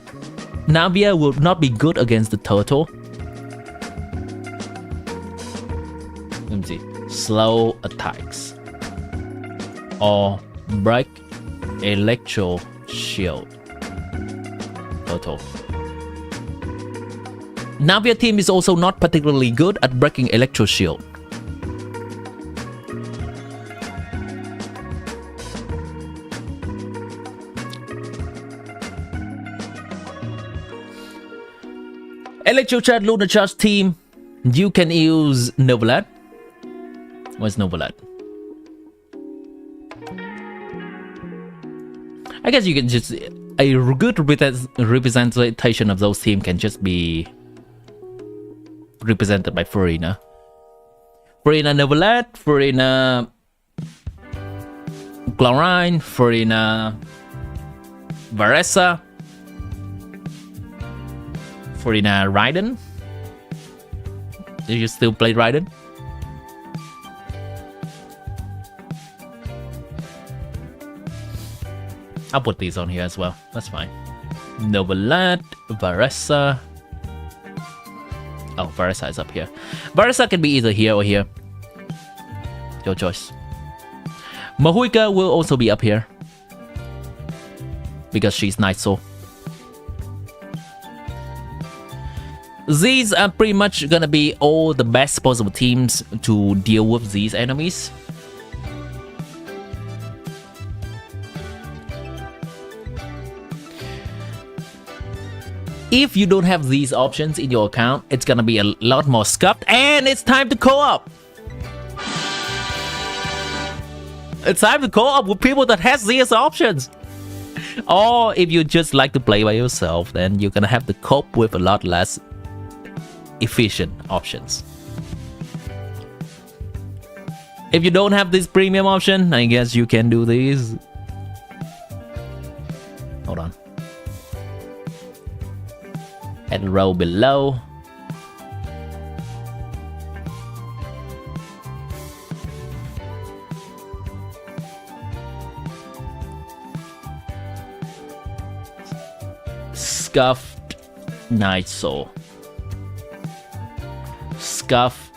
Navia will not be good against the turtle. Let me see. Slow attacks or break electro shield. Turtle. Navia team is also not particularly good at breaking electro shield. Electro Charge, Lunar Charge team, you can use Novelet. Where's Novelet? I guess you can just, a good representation of those teams can just be represented by Furina. Furina Neverlet, Furina Chlorine, Furina Varesa, Furina Raiden. Do you still play Raiden? I'll put these on here as well. That's fine. Novelat, Varesa. Oh, Varesa is up here. Varesa can be either here or here. Your choice. Mahuika will also be up here because she's Night Soul. These are pretty much gonna be all the best possible teams to deal with these enemies. If you don't have these options in your account, it's gonna be a lot more scuffed, and it's time to co-op. It's time to co-op with people that has these options. Or if you just like to play by yourself, then you're gonna have to cope with a lot less efficient options. If you don't have this premium option, I guess you can do these. Hold on. And row below. Scuffed Night Soul. Scuffed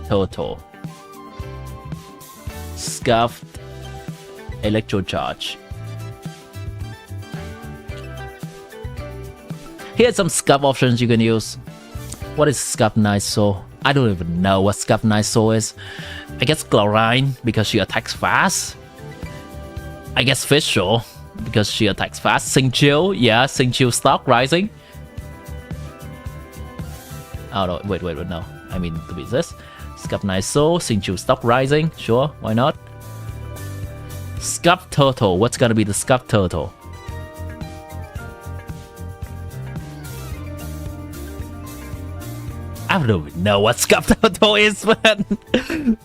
Total. Scuffed Electro Charge. Here's some scuff options you can use. What is Scuffed Night Soul? I don't even know what Scuffed Night Soul is. I guess Chlorine because she attacks fast. I guess Fischl because she attacks fast. Xingqiu, yeah, Xingqiu stock rising. Oh no, wait, no. I mean to be this. Scuffed Night Soul, Xingqiu stock rising. Sure, why not? Scuffed Turtle. What's gonna be the Scuffed Turtle? I don't even know what Scuffed Turtle is, man.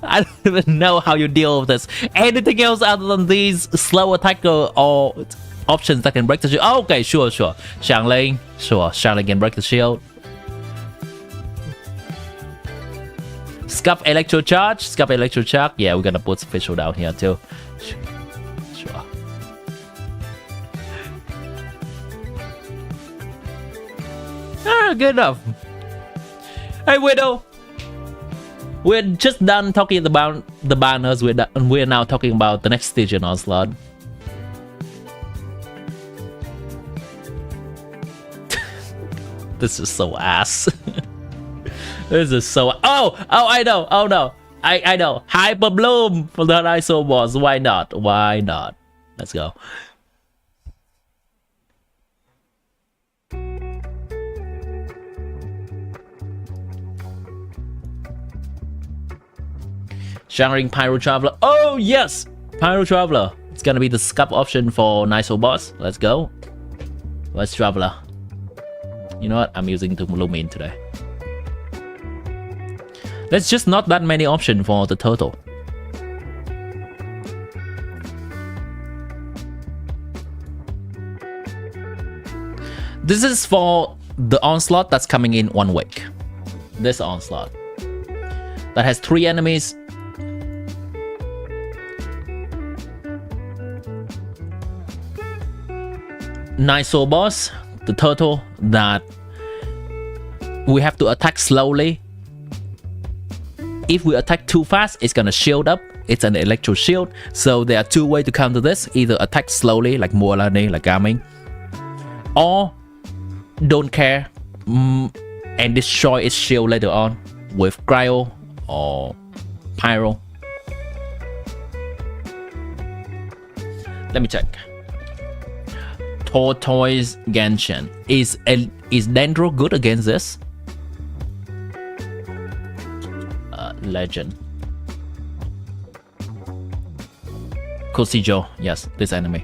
I don't even know how you deal with this. Anything else other than these slow attacker or options that can break the shield? Oh, okay, sure. Xiangling, sure. Xiangling can break the shield. Scuff Electro Charge. Yeah, we're gonna put Fischl down here too. Sure. Good enough. Hey Widow, we're just done talking about the banners. We're now talking about the next Stygian onslaught. This is so ass. This is so. Oh, I know. Oh no, I know. Hyper Bloom for the ISO boss. Why not? Let's go. Shangring Pyro Traveler. Oh yes, Pyro Traveler. It's gonna be the scup option for Niso boss. Let's go. Where's Traveler? You know what? I'm using the Lumin today. There's just not that many options for the turtle. This is for the onslaught that's coming in 1 week. This onslaught that has 3 enemies. Niso boss, the turtle that we have to attack slowly. If we attack too fast, it's gonna shield up. It's an electro shield. So there are 2 ways to counter this. Either attack slowly like Mualani, like Gaming, or don't care and destroy its shield later on with Cryo or Pyro. Let me check. Tortoise Genshin. Is Dendro good against this? Legend. Kosijo. Yes, this enemy.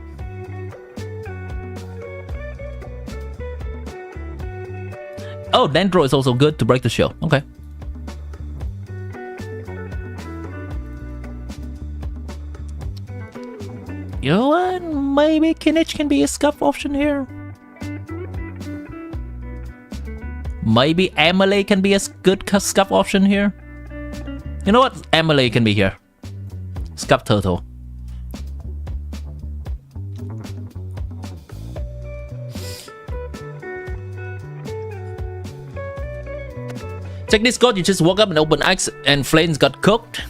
Oh, Dendro is also good to break the shield. Okay. You know what? Maybe Kinich can be a scuff option here. Maybe Emily can be a good scuff option here. You know what? Emily can be here. Scuff turtle. Check this code. You just woke up and opened X and flames got cooked.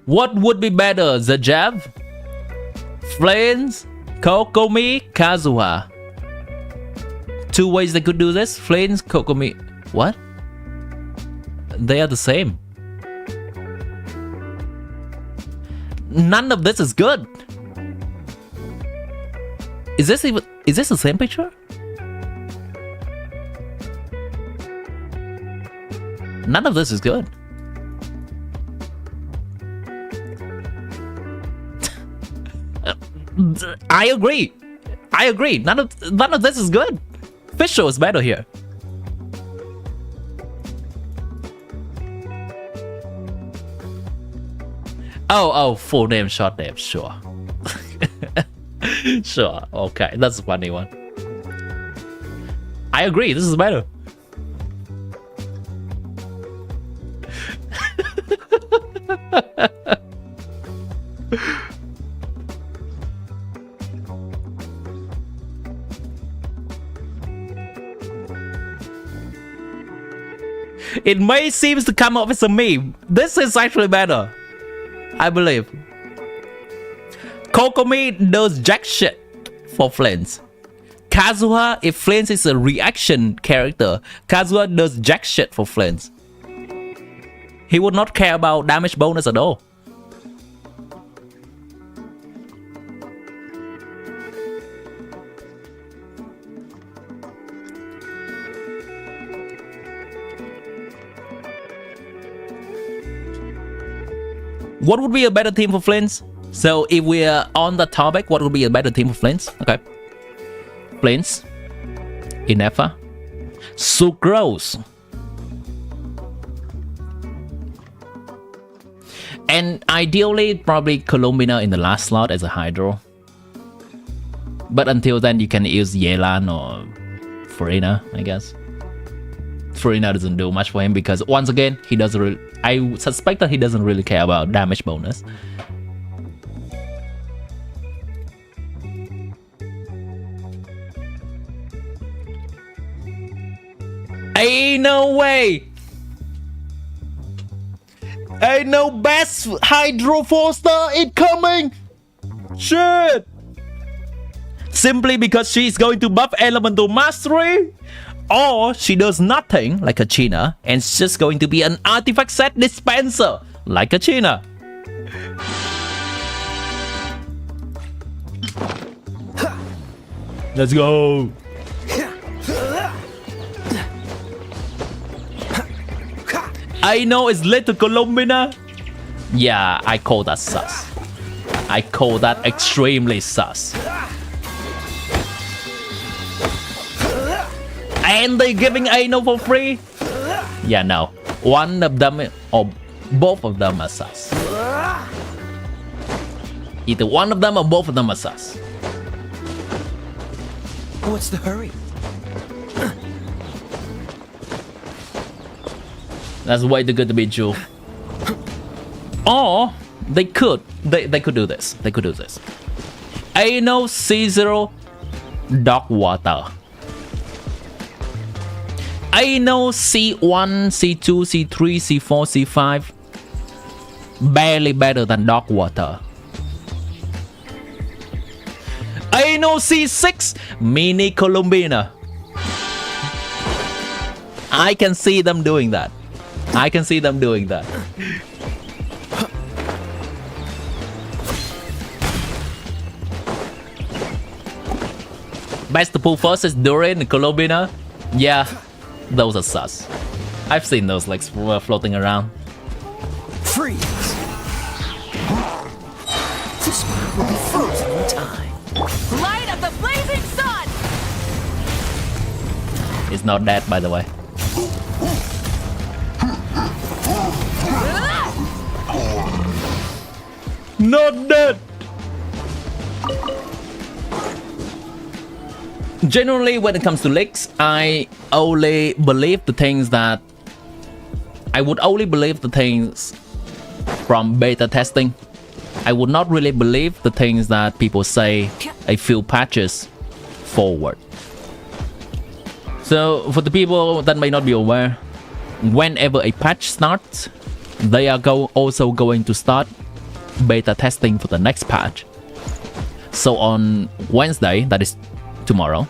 What would be better, Zajav, Flames, Kokomi, Kazuha? 2 ways they could do this. Flames, Kokomi. What? They are the same. None of this is good. Is this the same picture? None of this is good. I agree. None of this is good. Fisher is better here. Oh, full name, short name, sure. Sure, okay, that's a funny one. I agree, this is better. It may seem to come off as a meme. This is actually better, I believe. Kokomi does jack shit for Flames. Kazuha, if Flames is a reaction character, Kazuha does jack shit for Flames. He would not care about damage bonus at all. What would be a better team for Flames? So if we are on the topic, what would be a better team for Flames? Okay. Flames, INEFFA, Sucrose, and ideally probably Columbina in the last slot as a Hydro. But until then, you can use Yelan or Farina, I guess. Farina doesn't do much for him because once again, he doesn't really. I suspect that he doesn't really care about damage bonus. Ain't no way! Ain't no best Hydro 4-star incoming! Shit! Simply because she's going to buff Elemental Mastery? Or she does nothing like a China and it's just going to be an artifact set dispenser like a China. Let's go! I know it's little Columbina. Yeah, I call that sus. I call that extremely sus. And they giving Aino for free? Yeah, no. One of them or both of them are sus. Either one of them or both of them are sus. What's the hurry? That's way too good to be true. Or they could do this. They could do this. Aino C0 Dark Water. Aino C1, C2, C3, C4, C5. Barely better than Dark Water. Aino C6 Mini Columbina. I can see them doing that. I can see them doing that. Best to pull first is Durin and Columbina. Yeah, those are sus. I've seen those like floating around. Freeze! This one will be frozen in time. Light of the blazing sun! It's not dead, by the way. Not dead. Generally, when it comes to leaks, I only believe the things that I would only believe the things from beta testing. I would not really believe the things that people say a few patches forward. So for the people that may not be aware, whenever a patch starts, they are also going to start beta testing for the next patch. So on Wednesday, that is tomorrow,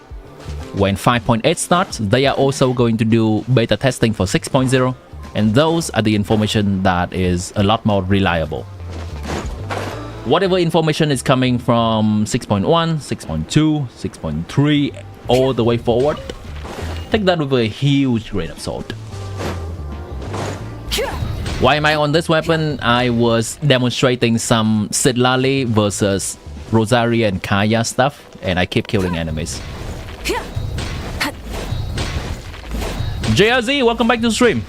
when 5.8 starts, they are also going to do beta testing for 6.0, and those are the information that is a lot more reliable. Whatever information is coming from 6.1, 6.2, 6.3, all the way forward, take that with a huge grain of salt. Why am I on this weapon? I was demonstrating some CITLALI versus Rosaria and Kaya stuff, and I keep killing enemies. JRZ, welcome back to the stream.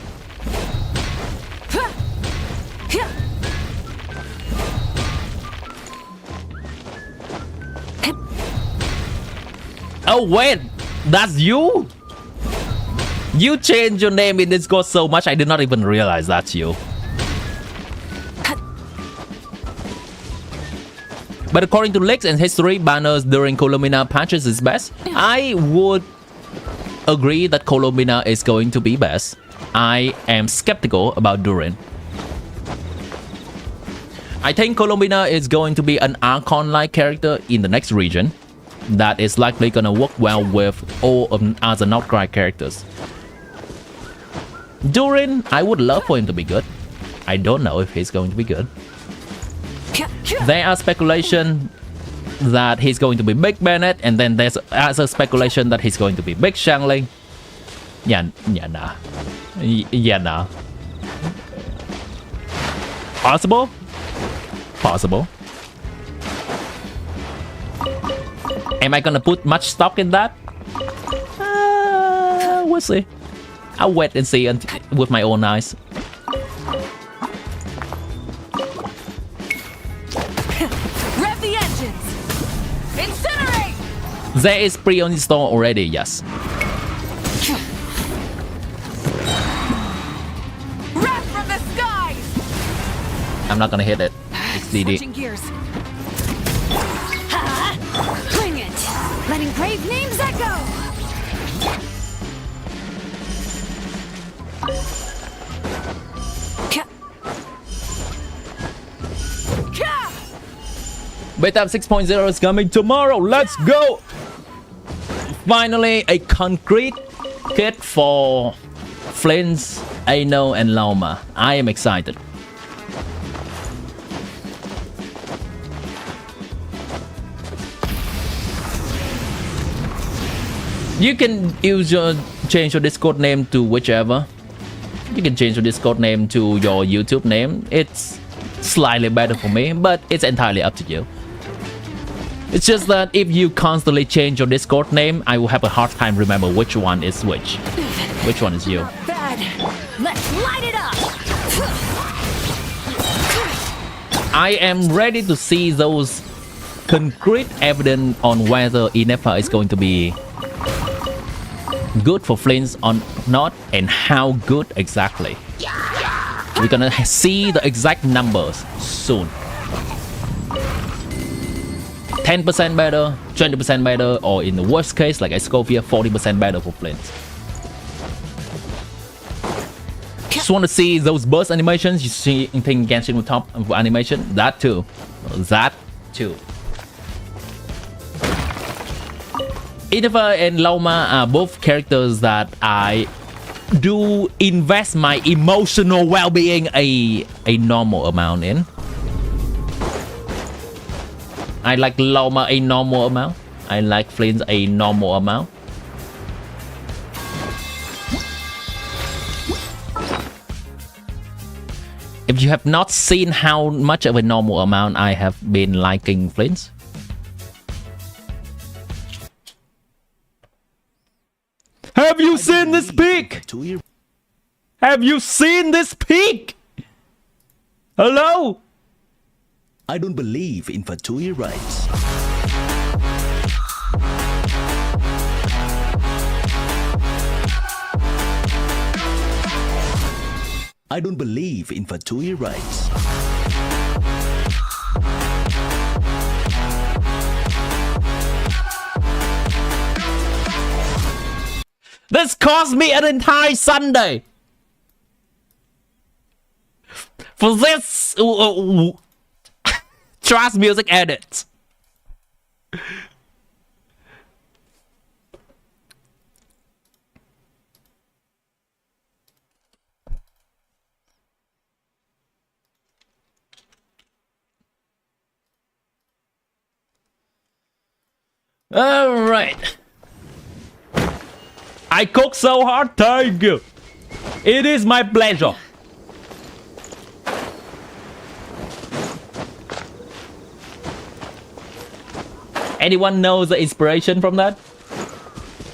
Oh wait, that's you? You changed your name in Discord so much I did not even realize that's you. But according to leaks and history, banners during Colomina patches is best. I would agree that Colomina is going to be best. I am skeptical about Durin. I think Colomina is going to be an Archon-like character in the next region that is likely gonna work well with all of other nod-krai characters. Durin, I would love for him to be good. I don't know if he's going to be good. There are speculation that he's going to be Big Bennett, and then there's other speculation that he's going to be Big Shangling. Nah. Possible? Possible. Am I gonna put much stock in that? We'll see. I'll wait and see with my own eyes. Rev the engines! Incinerate! There is pre-install already, yes. Rev from the skies! I'm not gonna hit it. It's DD. Switching gears. Bring it! Letting brave names echo! Beta 6.0 is coming tomorrow. Let's go! Finally, a concrete kit for Flint's, Ano, and Lauma. I am excited. You can change your Discord name to whichever. You can change your Discord name to your YouTube name. It's slightly better for me, but it's entirely up to you. It's just that if you constantly change your Discord name, I will have a hard time remember which one is which. Which one is you? Bad. Let's light it up! I am ready to see those concrete evidence on whether INEFFA is going to be good for Flints or not, and how good exactly. We're gonna see the exact numbers soon. 10% better, 20% better, or in the worst case, like Escovia, 40% better for Flint. Just want to see those burst animations. You see, you think Genshin with top of animation? That too. That too. INEFFA and Lauma are both characters that I do invest my emotional well-being a normal amount in. I like Lauma a normal amount. I like Flint a normal amount. If you have not seen how much of a normal amount I have been liking Flint, have you seen this peak? Have you seen this peak? Hello? I don't believe in fertility rights. I don't believe in fertility rights. This cost me an entire Sunday. For this trust music edit. All right. I cook so hard, thank you. It is my pleasure. Anyone knows the inspiration from that?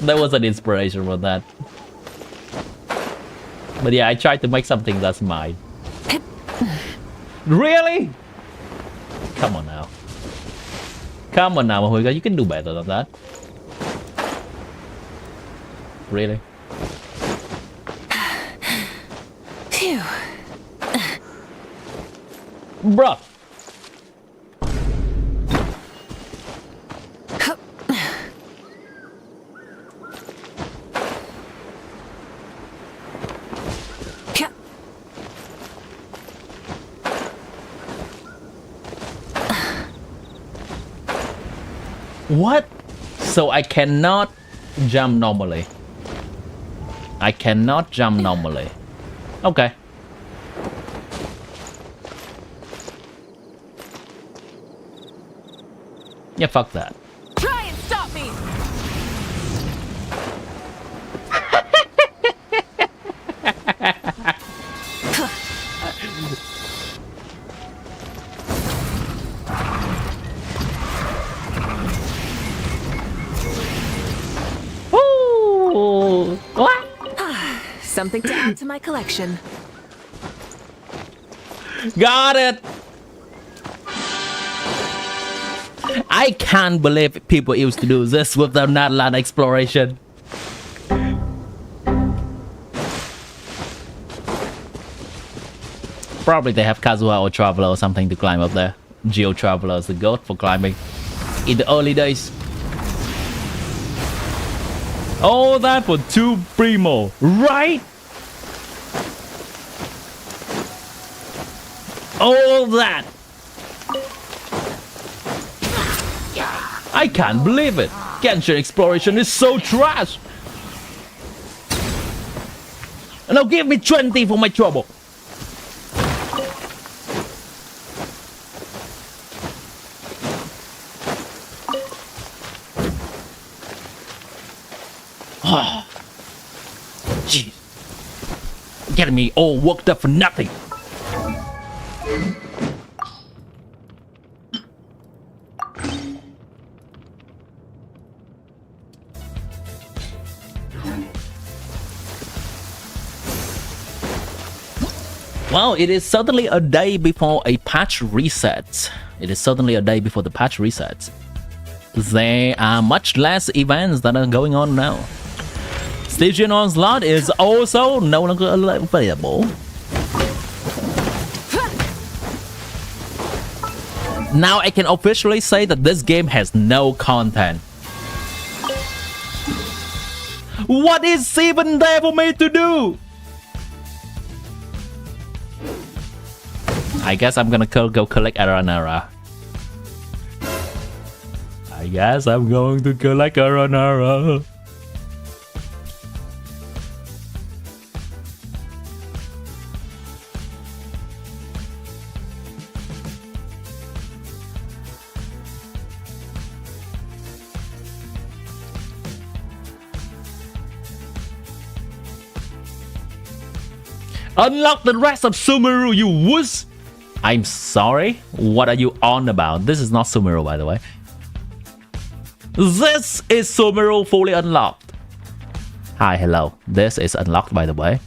There was an inspiration from that. But yeah, I tried to make something that's mine. Really? Come on now. Come on now, Mahuiga, you can do better than that. Really? Phew. Bruh. What? So I cannot jump normally. I cannot jump normally. Okay. Yeah, fuck that. Try and stop me. Ooh, what? Something to add to my collection. Got it. I can't believe people used to do this with the natlan exploration. Probably they have Kazuha or Traveler or something to climb up there. Geo Traveler is the goat for climbing in the early days. All that for 2 primo, right? All that. I can't believe it. Genshin exploration is so trash. And now give me 20 for my trouble. Jeez. Getting me all worked up for nothing. Well, it is certainly a day before a patch reset. It is certainly a day before the patch resets. There are much less events that are going on now. Stygian Onslaught is also no longer available. Now I can officially say that this game has no content. What is even there for me to do? I guess I'm gonna go collect Aranara. I guess I'm going to collect Aranara. Unlock the rest of Sumeru, you wuss! I'm sorry? What are you on about? This is not Sumeru, by the way. This is Sumeru fully unlocked. Hi, hello. This is unlocked, by the way.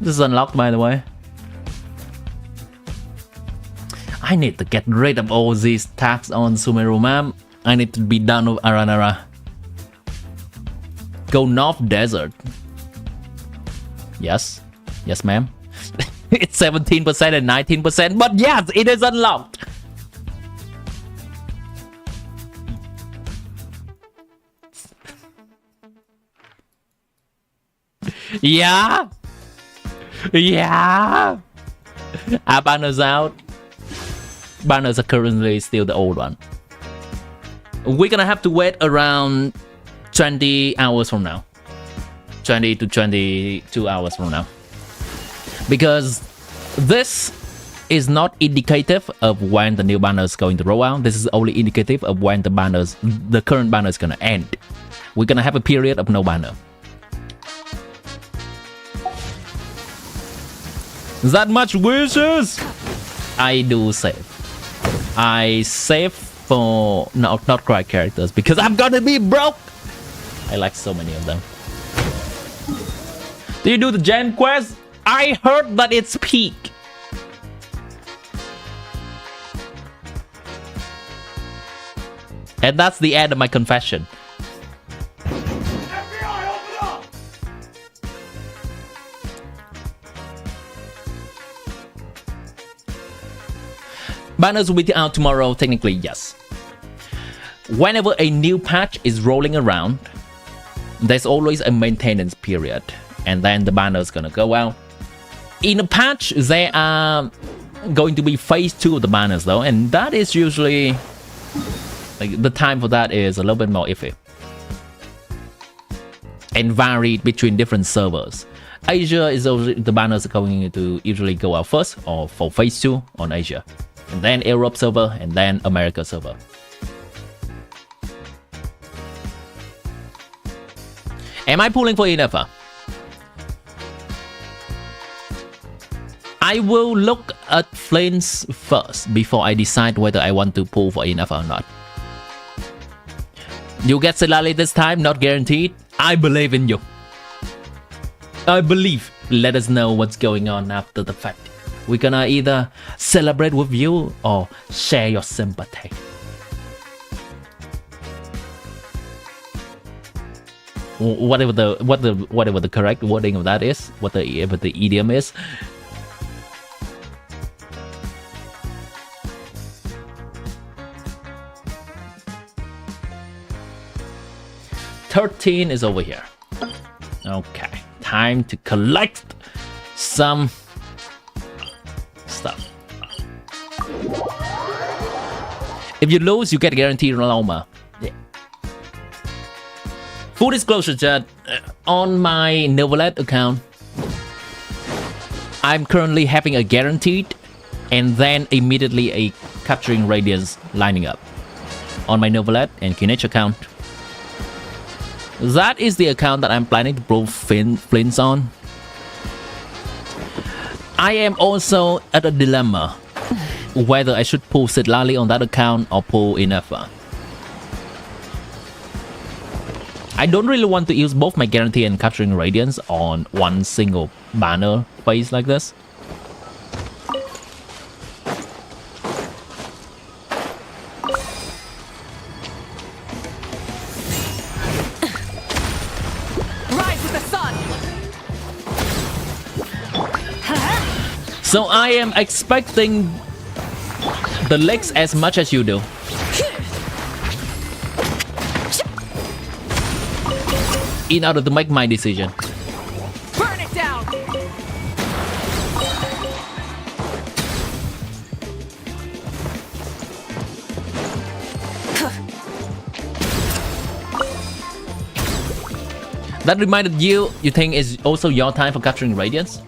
This is unlocked, by the way. I need to get rid of all these tags on Sumeru map. I need to be done with Aranara. Go North Desert. Yes. Yes, ma'am. It's 17% and 19%, but yes, it is unlocked. Yeah. Yeah. Are banners out? Banners are currently still the old one. We're gonna have to wait around 20 hours from now. 20 to 22 hours from now. Because this is not indicative of when the new banner is going to roll out. This is only indicative of when the current banner is gonna end. We're gonna have a period of no banner. That much wishes? I do save. I save for nod-krai characters because I'm gonna be broke. I like so many of them. Do you do the gen quest? I heard that it's peak. And that's the end of my confession. Banners will be out tomorrow, technically, yes. Whenever a new patch is rolling around, there's always a maintenance period, and then the banner is gonna go out. In a patch, there are going to be phase 2 of the banners though, and that is usually like the time for that is a little bit more iffy and varied between different servers. Asia is also, the banners are going to usually go out first, or for phase 2 on Asia, and then Europe server, and then America server. Am I pulling for INEFFA? I will look at Flames first before I decide whether I want to pull for INEFFA or not. You get CITLALI this time, not guaranteed. I believe in you. I believe. Let us know what's going on after the fact. We're gonna either celebrate with you or share your sympathy. Whatever the correct wording of that is, whatever the idiom is. $13 is over here. Okay, time to collect some stuff. If you lose, you get guaranteed Loma. Yeah. Full disclosure, chat. On my Novelet account, I'm currently having a guaranteed and then immediately a capturing radius lining up on my Novelet and Kinech account. That is the account that I'm planning to pull Flints on. I am also at a dilemma whether I should pull CITLALI on that account or pull INEFFA. I don't really want to use both my guarantee and capturing radiance on one single banner phase like this. So I am expecting the legs as much as you do. In order to make my decision. Burn it down. That reminded you think is also your time for capturing radiance?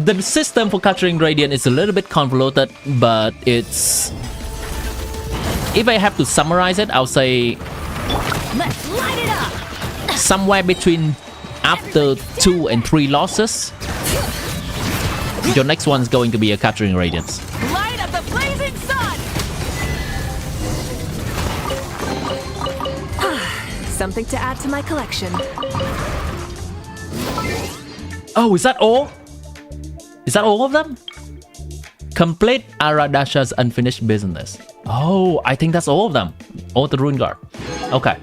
The system for capturing Radiant is a little bit convoluted, but it's... If I have to summarize it, I'll say... Let's light it up! Somewhere between after 2 and 3 losses, your next one's going to be a capturing Radiance. Light up the blazing sun! Something to add to my collection. Oh, is that all? Is that all of them? Complete Aradasha's unfinished business. Oh, I think that's all of them. All the rune guard. Okay.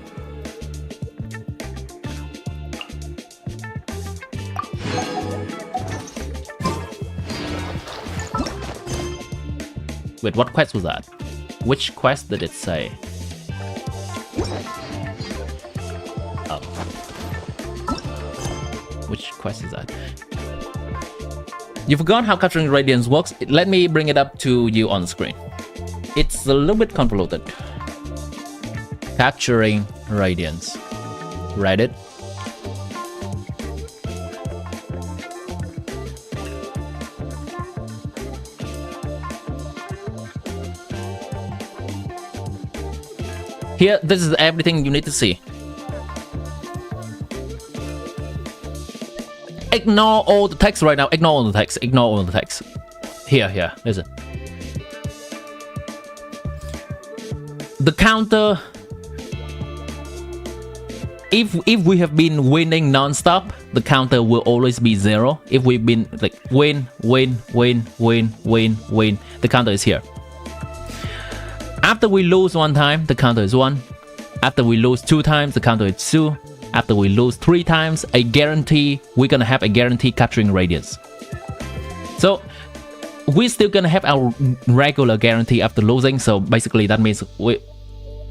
Wait, what quest was that? Which quest did it say? Oh. Which quest is that? You forgot how capturing radiance works? Let me bring it up to you on screen. It's a little bit convoluted. Capturing radiance. Read it. Here, this is everything you need to see. Ignore all the text right now. Ignore all the text. Ignore all the text. Here, listen. The counter. If we have been winning non-stop, the counter will always be 0. If we've been like win, the counter is here. After we lose 1 time, the counter is 1. After we lose 2 times, the counter is 2. After we lose 3 times, we're gonna have a guarantee capturing radiance. So we're still gonna have our regular guarantee after losing. So basically that means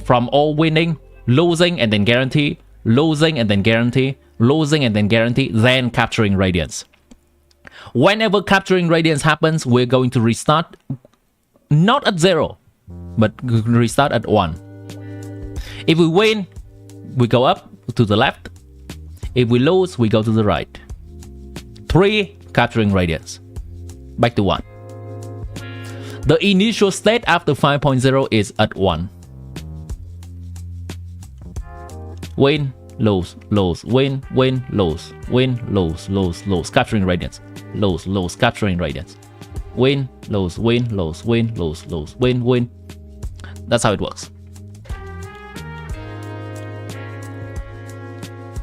from all winning, losing and then guarantee, losing and then guarantee, losing and then guarantee, then capturing radiance. Whenever capturing radiance happens, we're going to restart, not at 0, but restart at 1. If we win, we go up to the left. If we lose, we go to the right. 3, capturing radiance. Back to 1. The initial state after 5.0 is at 1. Win, lose, lose, win, win, lose, win, lose, lose, lose, capturing radiance. Lose, lose, capturing radiance. Win, lose, win, lose, win, lose, lose, win, win. That's how it works.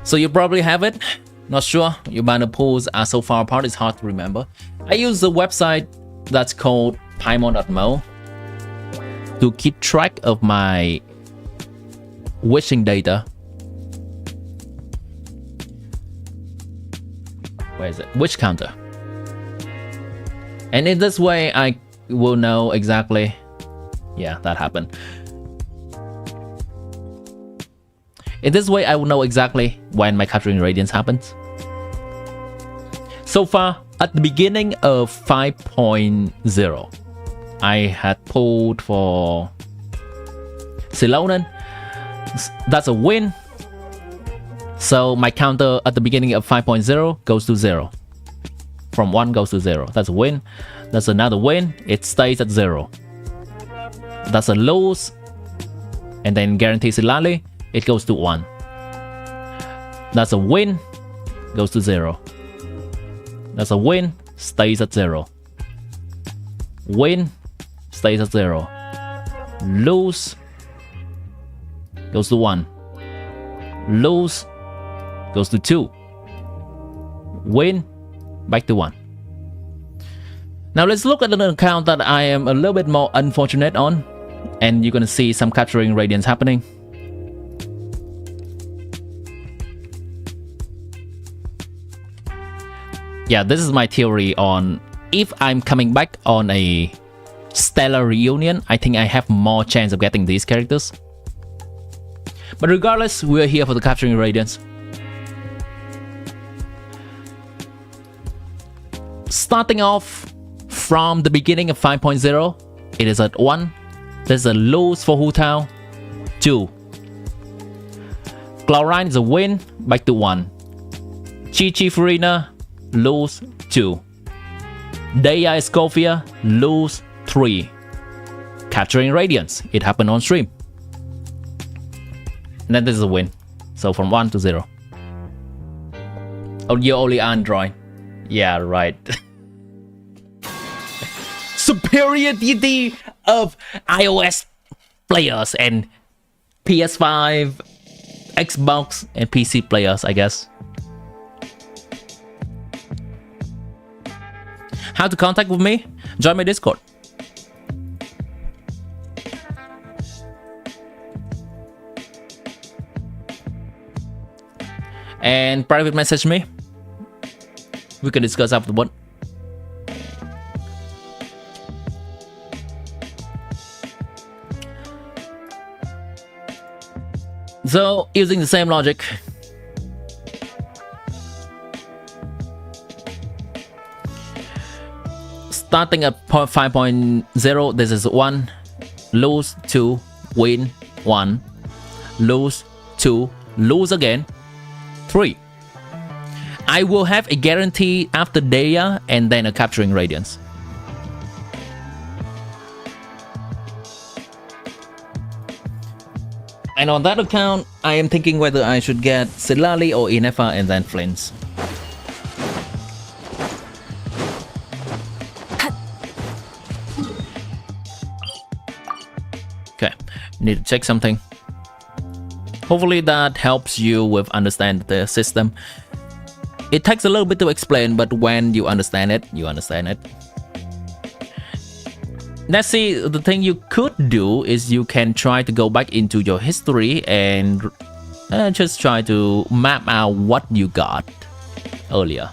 So you probably have it. Not sure. Your mana pools are so far apart, it's hard to remember. I use a website that's called paimon.mo to keep track of my wishing data. Where is it? Wish counter. And in this way, I will know exactly. Yeah, that happened. In this way, I will know exactly when my capturing radiance happens. So far, at the beginning of 5.0, I had pulled for Silonan. That's a win. So my counter at the beginning of 5.0 goes to 0. From 1 goes to 0. That's a win. That's another win. It stays at 0. That's a lose. And then guarantee CITLALI, it goes to 1. That's a win, goes to 0. That's a win, stays at 0. Win, stays at 0. Lose, goes to 1. Lose, goes to 2. Win, back to 1. Now let's look at an account that I am a little bit more unfortunate on. And you're gonna see some capturing radiance happening. Yeah, this is my theory on if I'm coming back on a stellar reunion, I think I have more chance of getting these characters. But regardless, we're here for the capturing radiance. Starting off from the beginning of 5.0, it is at 1. There's a lose for Hu Tao, 2. Chlorine is a win, back to 1. Chi Farina, lose 2. Deia Escofia, lose 3. Capturing radiance, it happened on stream. And then this is a win. So from 1 to 0. Oh, you're only Android. Yeah, right. Superiority of iOS players and PS5 Xbox and PC players, I guess. How to contact with me? Join my Discord. And private message me. We can discuss afterward. So, using the same logic, starting at 5.0, this is 1, lose 2, win 1, lose 2, lose again 3. I will have a guarantee after Daya and then a capturing radiance. And on that account, I am thinking whether I should get CITLALI or INEFFA and then Flints. Okay, need to check something. Hopefully that helps you with understand the system. It takes a little bit to explain, but when you understand it, you understand it. Let's see, the thing you could do is you can try to go back into your history and just try to map out what you got earlier.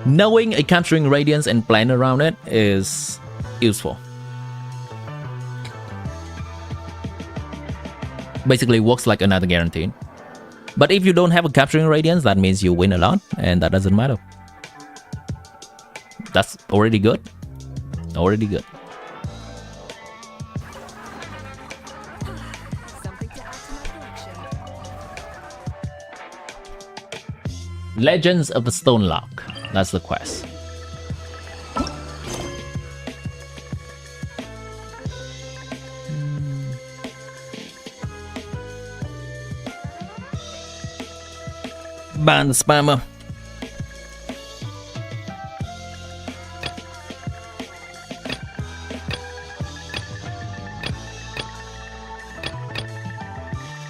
Knowing a capturing radiance and plan around it is useful. Basically works like another guarantee. But if you don't have a capturing radiance, that means you win a lot, and that doesn't matter. That's already good. Already good. Legends of the Stone Lock. That's the quest. Ban the spammer.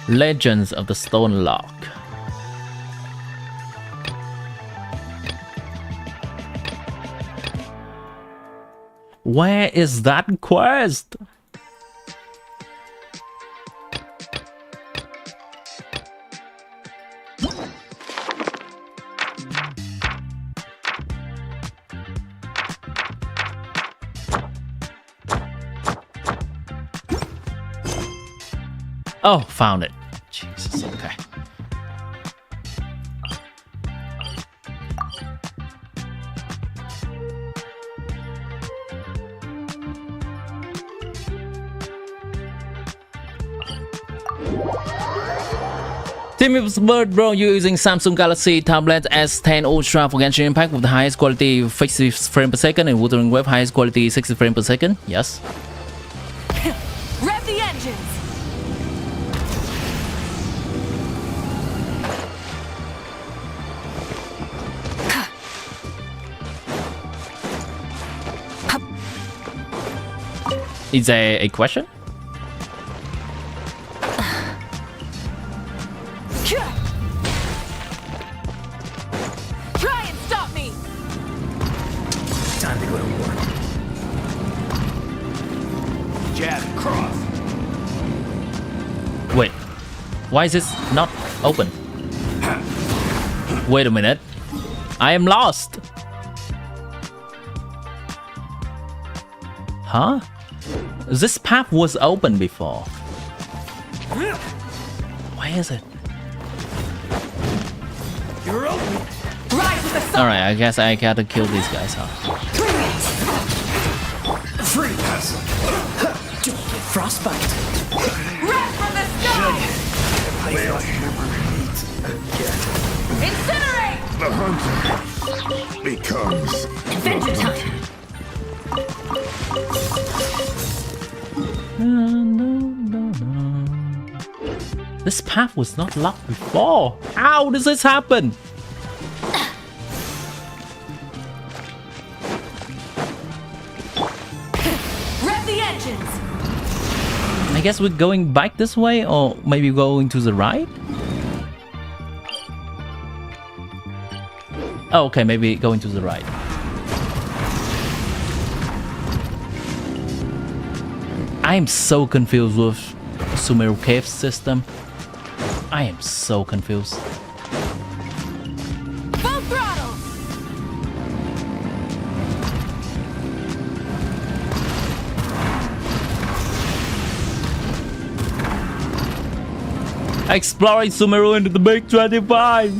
Legends of the Stone Lock. Where is that quest? Oh, found it. Jesus, okay. Team Bird, bro, you're using Samsung Galaxy tablet S10 Ultra for Genshin Impact with the highest quality 50 frames per second and Wuthering Wave highest quality 60 frames per second. Yes. Rev the engines! Is there a question? Try and stop me! Time to go to work. Jab, cross. Wait, why is this not open? Wait a minute. I am lost. Huh? This path was open before. Why is it? You're open. Rise with the sun! Alright, I guess I gotta kill these guys, huh? Free pass. Don't get frostbite. Red from the sky! They'll never meet again. Incinerate! The hunter becomes Adventure time. This path was not locked before. How does this happen? Rev the engines! I guess we're going back this way, or maybe going to the right? Oh, okay, maybe going to the right. I am so confused with Sumeru cave system. I am so confused. Full throttle! Exploring Sumeru into the big 25.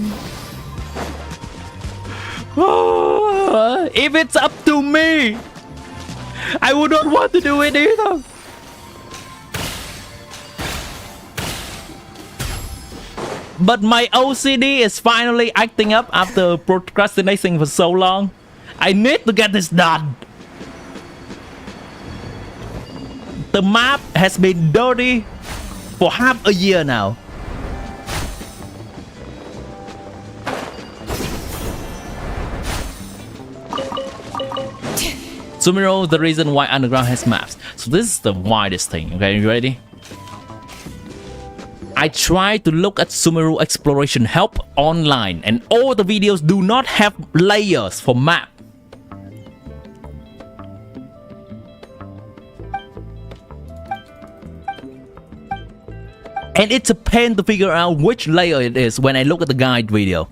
If it's up to me, I would not want to do it either. But my OCD is finally acting up after procrastinating for so long. I need to get this done. The map has been dirty for half a year now. Sumeru, the reason why underground has maps. So this is the widest thing. Okay, you ready? I tried to look at Sumeru exploration help online, and all the videos do not have layers for map. And it's a pain to figure out which layer it is when I look at the guide video.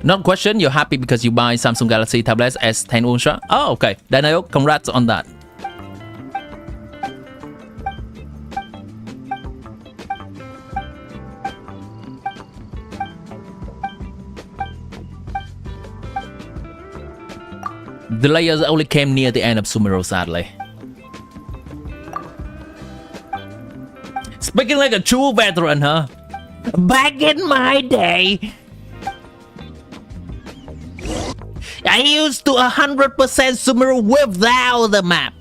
Not question, you're happy because you buy Samsung Galaxy tablets S10 Ultra? Oh, okay. Daniel, congrats on that. The layers only came near the end of Sumeru, sadly. Speaking like a true veteran, huh? Back in my day, I used to 100% Sumeru without the map.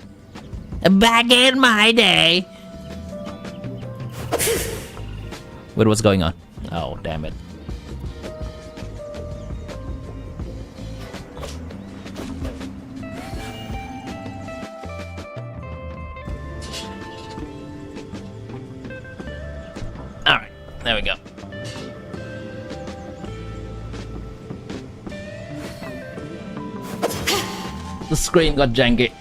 Back in my day. Wait, what's going on? Oh, damn it. Alright, there we go. The screen got janky.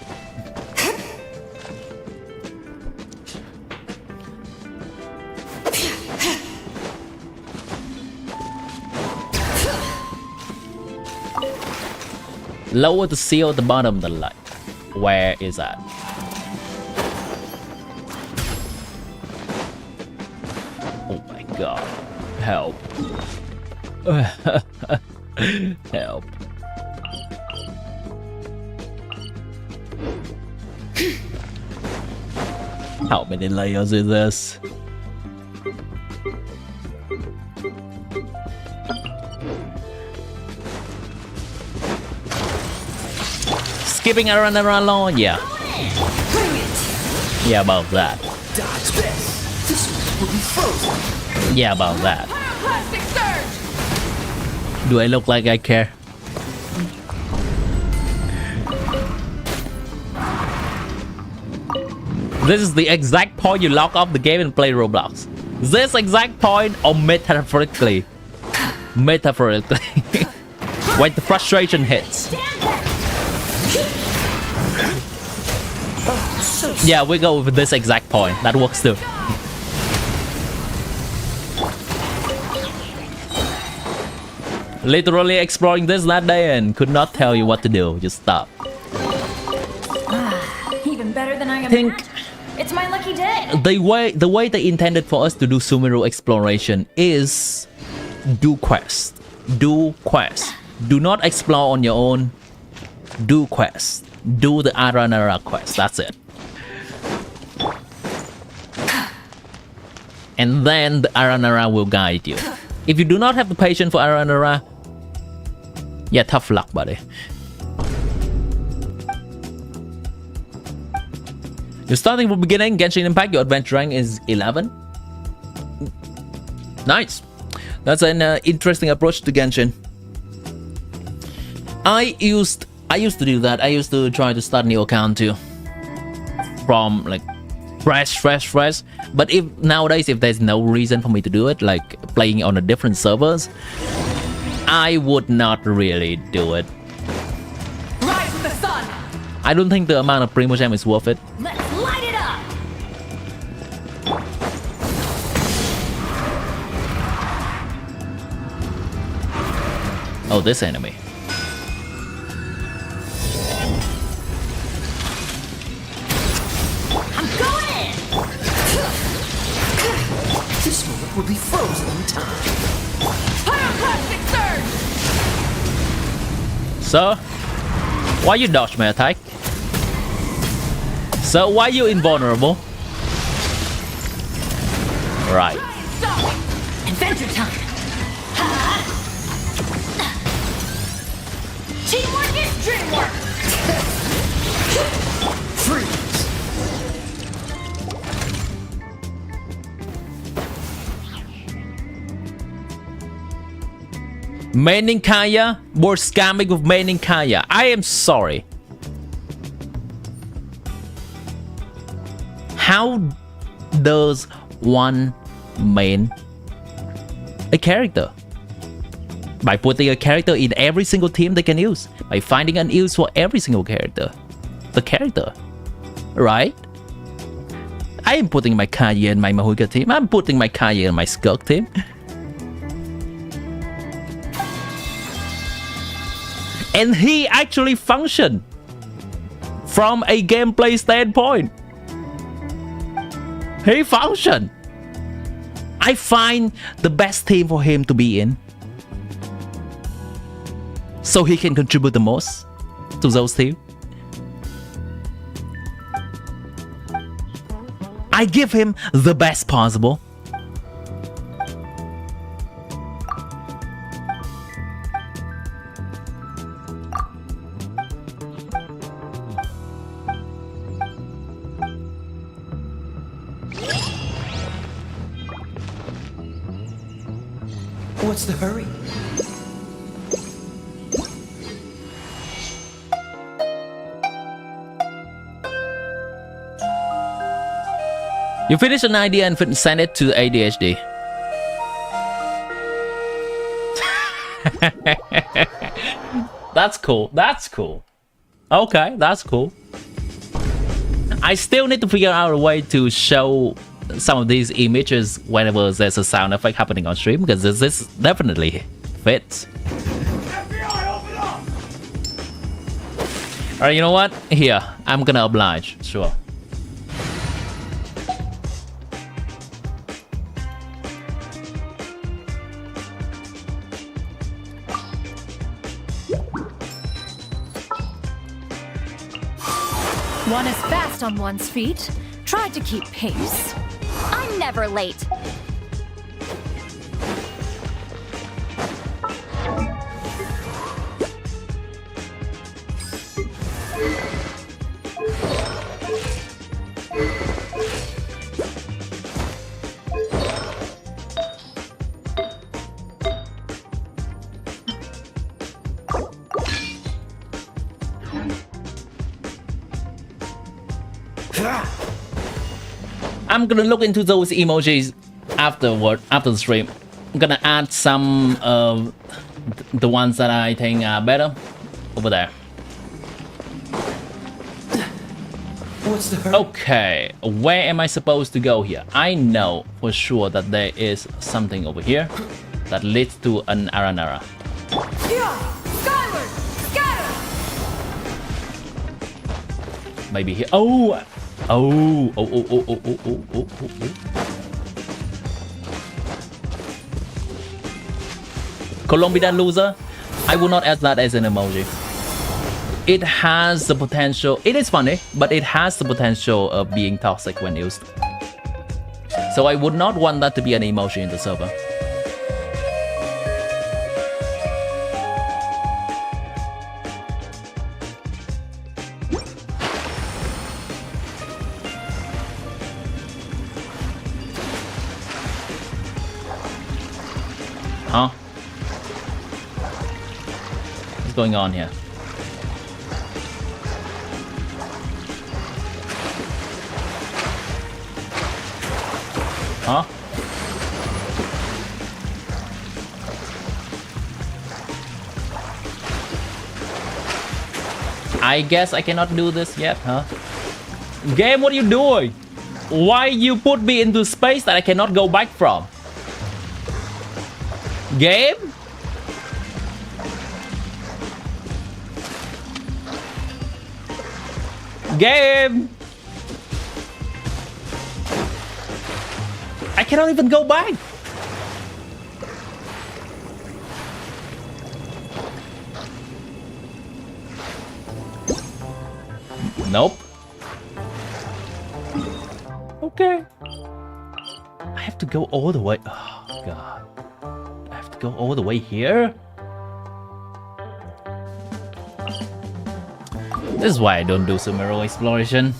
Lower the seal at the bottom of the light. Where is that? Oh my god. Help. Help. How many layers is this? Skipping around long, yeah. Yeah, about that. Dodge this. This will be frozen. Yeah, about that. Do I look like I care? This is the exact point you lock off the game and play Roblox. This exact point, or metaphorically. Metaphorically. When the frustration hits. Yeah, we go with this exact point. That works too. Literally exploring this that day and could not tell you what to do. Just stop. Even better than I Think imagined. It's my lucky day. the way they intended for us to do Sumeru exploration is do quest. Do quest. Do not explore on your own. Do quest. Do the Aranara quest. That's it. And then the Aranara will guide you. If you do not have the patience for Aranara, yeah, tough luck, buddy. You're starting from the beginning, Genshin Impact, your adventure rank is 11. Nice. That's an interesting approach to Genshin. I I used to do that. I used to try to start a new account too. From like fresh. But if nowadays, if there's no reason for me to do it, like playing on a different servers, I would not really do it. Rise with the sun! I don't think the amount of Primogem is worth it. Let's light it up! Oh, this enemy. I'm going in! This moment will be frozen in time. Pyroclastic surge! So, why you dodge my attack? So, why you invulnerable? Right. Adventure time! Teamwork is dreamwork! Freeze! Meaning-Kaya, more scamming with Meaning-Kaya. I am sorry. How does one main a character? By putting a character in every single team they can use. By finding an use for every single character. The character. Right? I am putting my Kaya in my Mahuika team. I'm putting my Kaya in my Skirk team. And he actually functioned from a gameplay standpoint. He functioned. I find the best team for him to be in, so he can contribute the most to those teams. I give him the best possible. What's the hurry? You finish an idea and send it to ADHD. That's cool. That's cool. Okay, that's cool. I still need to figure out a way to show some of these images whenever there's a sound effect happening on stream, because this definitely fits. Alright, you know what? Here, I'm gonna oblige. Sure. One is fast on one's feet. Try to keep pace. I'm never late. I'm gonna look into those emojis after the stream. I'm gonna add some of the ones that I think are better over there. What's the hurry? Okay, where am I supposed to go here? I know for sure that there is something over here that leads to an Aranara. Skyward! Scatter! Maybe here. Oh! Oh! Oh! Oh! Oh! Oh! Oh! Oh! Oh! Oh! Colombia loser. I will not add that as an emoji. It has the potential. It is funny, but it has the potential of being toxic when used. So I would not want that to be an emoji in the server. Huh? What's going on here? Huh? I guess I cannot do this yet, huh? Game, what are you doing? Why you put me into space that I cannot go back from? Game? Game! I cannot even go back! Nope. Okay. I have to go all the way. Oh, God. I have to go all the way here? This is why I don't do submarine exploration.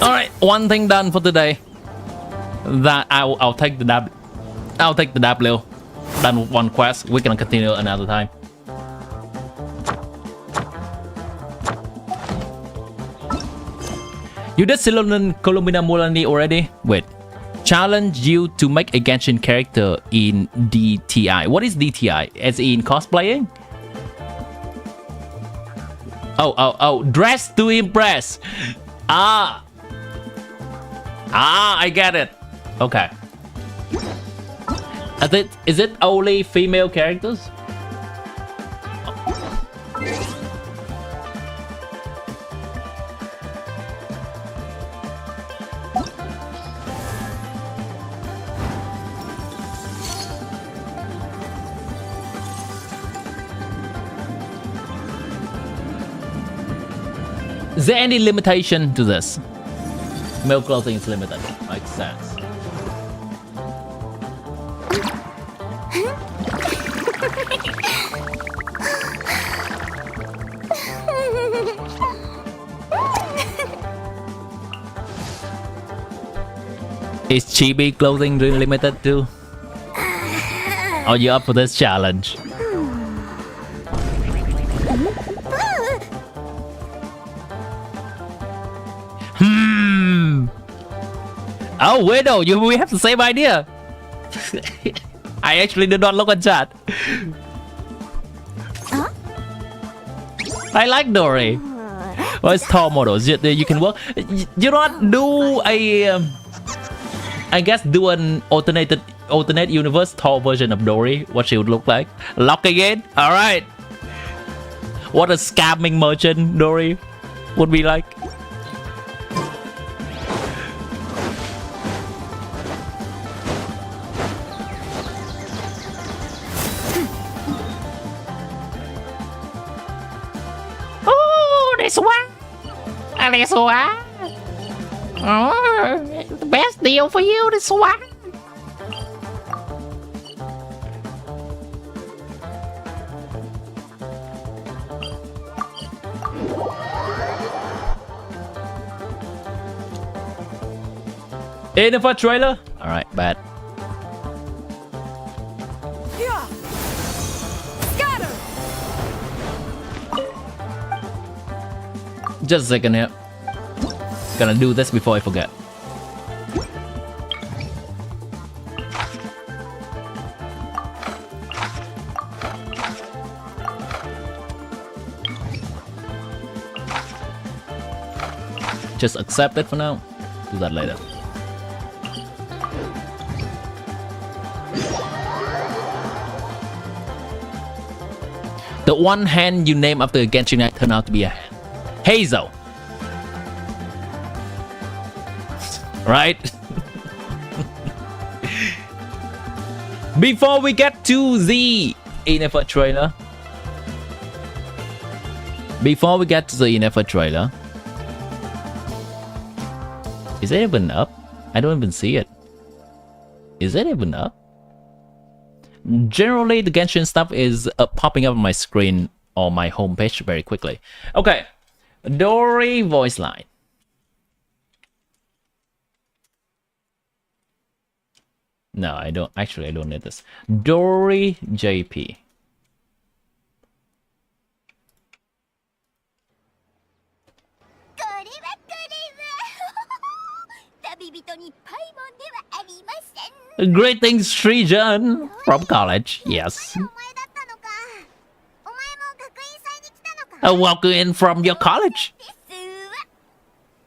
Alright, one thing done for today. That I'll take the W. I'll take the W. Done one quest. We can continue another time. You did Columbina Mulani already? Wait. Challenge you to make a Genshin character in DTI. What is DTI? As in cosplaying? Oh. Dress to impress. Ah, I get it. Okay. Is it only female characters? Is there any limitation to this? Male clothing is limited. Makes sense. Is chibi clothing really limited too? Are you up for this challenge? Oh, Widow, we have the same idea. I actually did not look at chat. Huh? I like Dory. Well, it's tall models. You can work. You not do a. I guess do an alternate universe tall version of Dory. What she would look like. Lock again. All right. What a scamming merchant Dory would be like. This one. This one. Oh, the best deal for you, this one. INEFFA trailer? Alright, bad. Yeah. Scatter. Just a second here. Gonna do this before I forget. Just accept it for now. Do that later. The one hand you name after a Genshin Impact turned out to be a hand. Hazel. Right? Before we get to the INEFFA trailer. Is it even up? I don't even see it. Is it even up? Generally, the Genshin stuff is popping up on my screen or my homepage very quickly. Okay. Dory voice line. No, I don't. Actually, I don't need this. Dory JP. Greetings, STYGIAN from college. Yes. Welcome in from your college.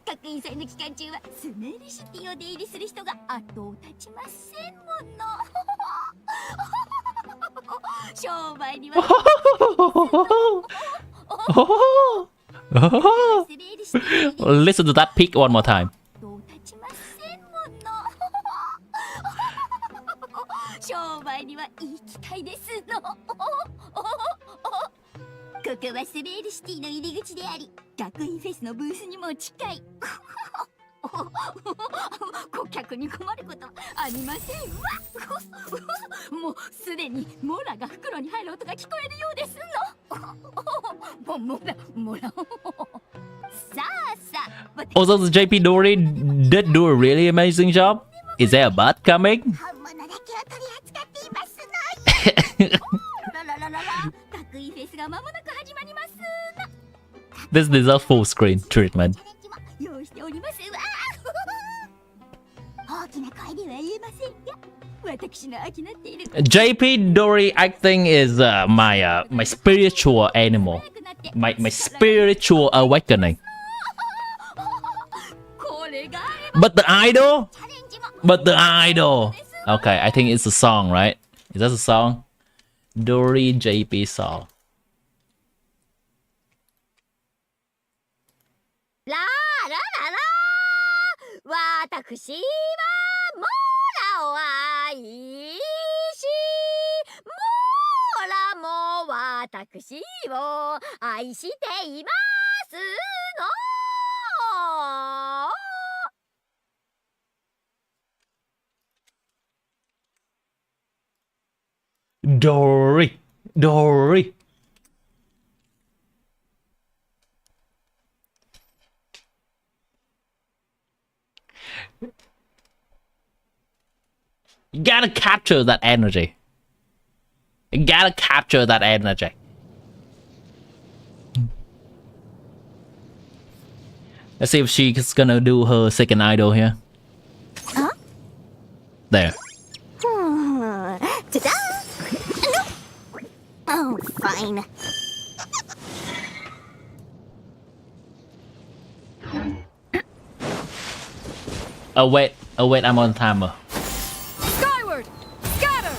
学院祭の期間中はスネールシティを出入りする人が後を絶ちませんもの。商売には Listen to that peak one more time. 後を絶ちませんもの。商売には言いきたいですの。ここはスベールシティの入り口であり、学院フェスのブースにも近い。顧客に困ることありませんわ。もうすでにモラが袋に入る音が聞こえるようですの。モラ。さあさあ。Also, the JP Dory did do a really amazing job. Is there a butt coming? 本物だけを取り扱っていますの。学院フェスが間もなく始まりますの。 This deserves full screen treatment. 用意しておりますわ。大きな声では言えませんが、私の気になっている JP Dory acting is my spiritual animal. My spiritual awakening. これが But the idol? チャレンジも But the idol. Okay, I think it's a song, right? Is that a song? Dory JP song. ララララ私はモラを愛しモラも私を愛していますの。 Dory. You gotta capture that energy. You gotta capture that energy. Let's see if she's gonna do her second idol here. Huh? There. Ta-da! Oh, fine. Oh wait, I'm on timer. Skyward! Scatter!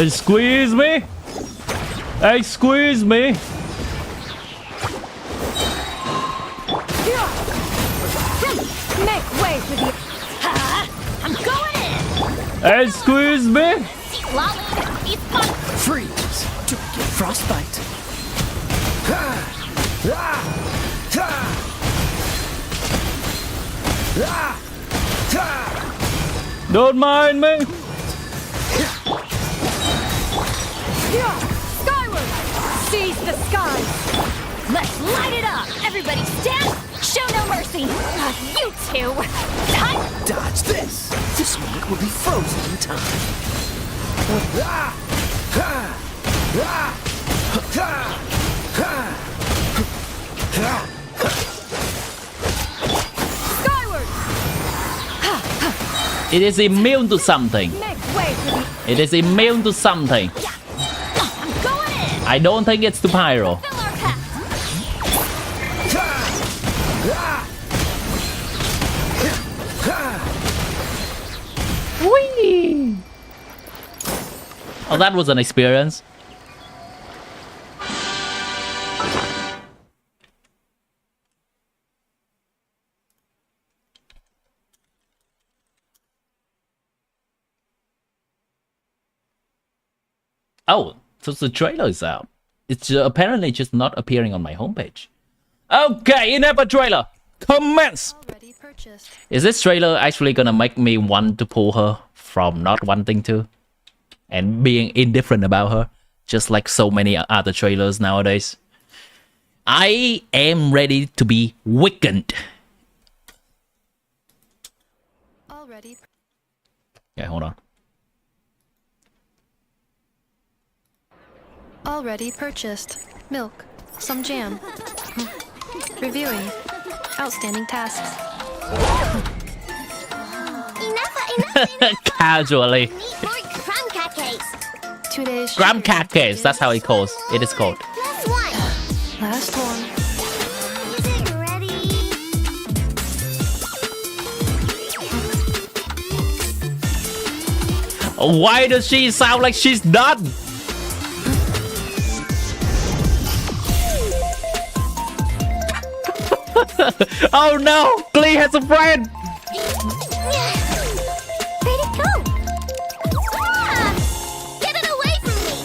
Excuse me? Excuse me? Make way for the... I'm going in! Excuse me? CITLALI, it's fun! Freeze! Don't get frostbite. Don't mind me. Skyward! Seize the skies! Let's light it up! Everybody stand! Show no mercy! You two! Time! Dodge this! This moment will be frozen in time. Skyward! It is immune to something. Make way for the... It is immune to something. I'm going in! I don't think it's to pyro. Fill our cup! Whee! Oh, that was an experience. Oh, so the trailer is out. It's apparently just not appearing on my homepage. Okay, INEFFA trailer. Commence. Already purchased. Is this trailer actually gonna make me want to pull her from not wanting to and being indifferent about her, just like so many other trailers nowadays? I am ready to be weakened. Already... Okay, hold on. Already purchased. Milk. Some jam. Reviewing. Outstanding tasks. Enough. Casually. Need more crumb cupcakes. 2 days. Graham cupcakes, that's how it calls. It is called. Last one. Last one. Is it ready? Why does she sound like she's done? Oh no! Glee has a friend! Where'd it go? Ah! Get it away from me!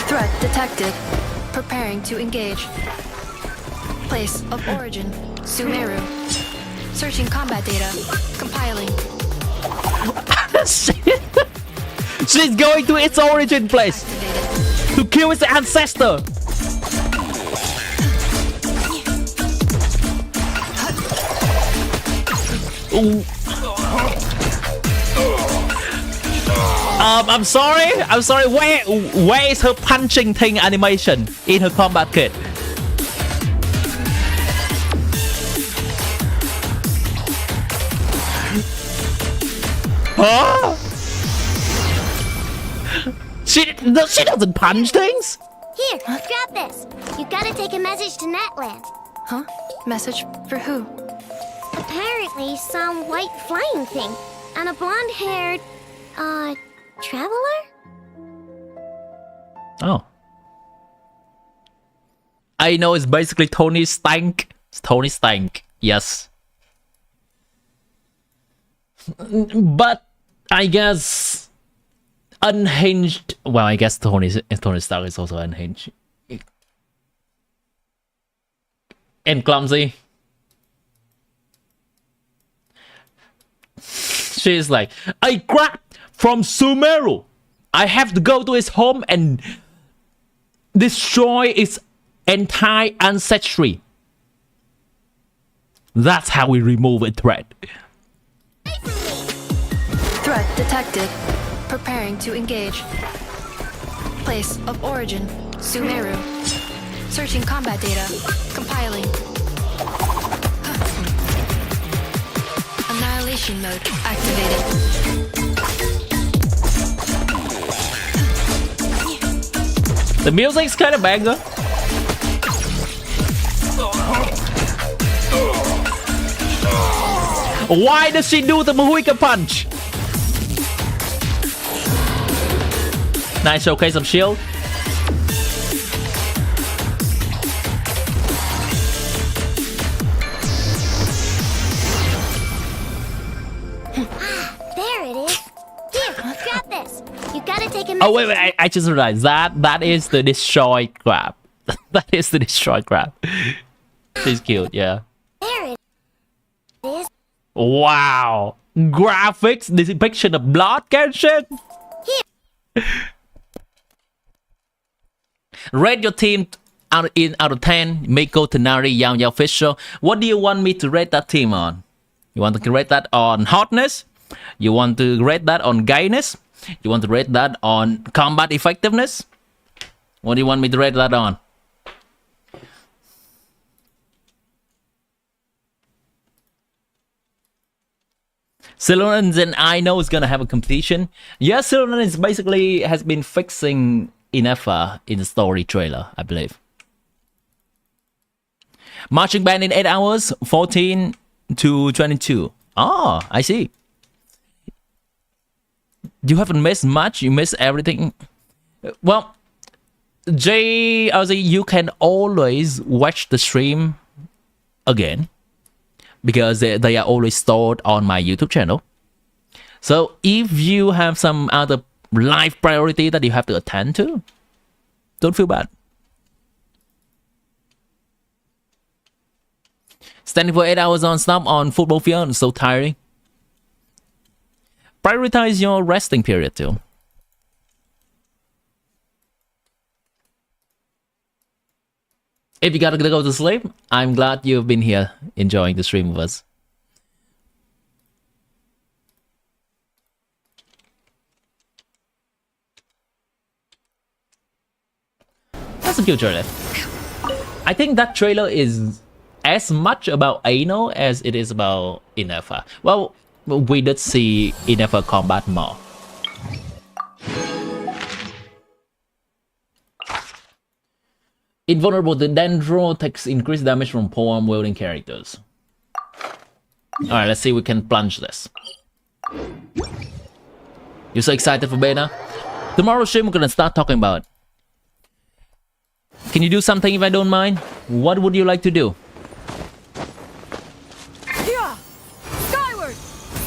Threat detected. Preparing to engage. Place of origin. Sumeru. Searching combat data. Compiling. She's going to its origin place to kill its ancestor. Ooh. I'm sorry. Where is her punching thing animation in her combat kit? Huh? She doesn't punch things. Here, grab this. You gotta take a message to Natlan. Huh? Message for who? Apparently, some white flying thing. And a blonde-haired, traveler? Oh. I know it's basically Tony Stank. It's Tony Stank. Yes. But I guess unhinged. Well, I guess Tony Stark is also unhinged. And clumsy. She's like, I grabbed from Sumeru. I have to go to his home and destroy its entire ancestry. That's how we remove a threat. Threat detected. Preparing to engage. Place of origin. Sumeru. Searching combat data. Compiling. Annihilation mode activated. The music's kind of banger. Why does she do the Mahuika punch? Nice showcase of shield. There it is. Here, grab this. You gotta take a message. Oh wait, I just realized that is the destroy crab. That is the destroy crab. She's cute, yeah. There it is. Wow, graphics, the depiction of blood, Genshin. Rate your team out of 10. Mako, Tenari, Yao Yao Fisher. What do you want me to rate that team on? You want to rate that on hotness? You want to rate that on gayness? You want to rate that on combat effectiveness? What do you want me to rate that on? Silonan and I know is gonna have a competition. Yeah, Silonan is basically has been fixing INEFFA in the story trailer, I believe. Marching band in 8 hours, 14 to 22. Oh, I see. You haven't missed much. You missed everything. Well, Jay, I was like, you can always watch the stream again because they are always stored on my YouTube channel. So if you have some other life priority that you have to attend to, don't feel bad. Standing for 8 hours on stop on football field is so tiring. Prioritize your resting period too. If you gotta go to sleep, I'm glad you've been here enjoying the stream with us. That's a cute trailer. I think that trailer is as much about Aino as it is about INEFFA. Well, we did see INEFFA combat more. Invulnerable to Dendro takes increased damage from poem wielding characters. Alright, let's see if we can plunge this. You so excited for beta? Tomorrow's stream we're gonna start talking about. Can you do something if I don't mind? What would you like to do? Yeah! Skyward!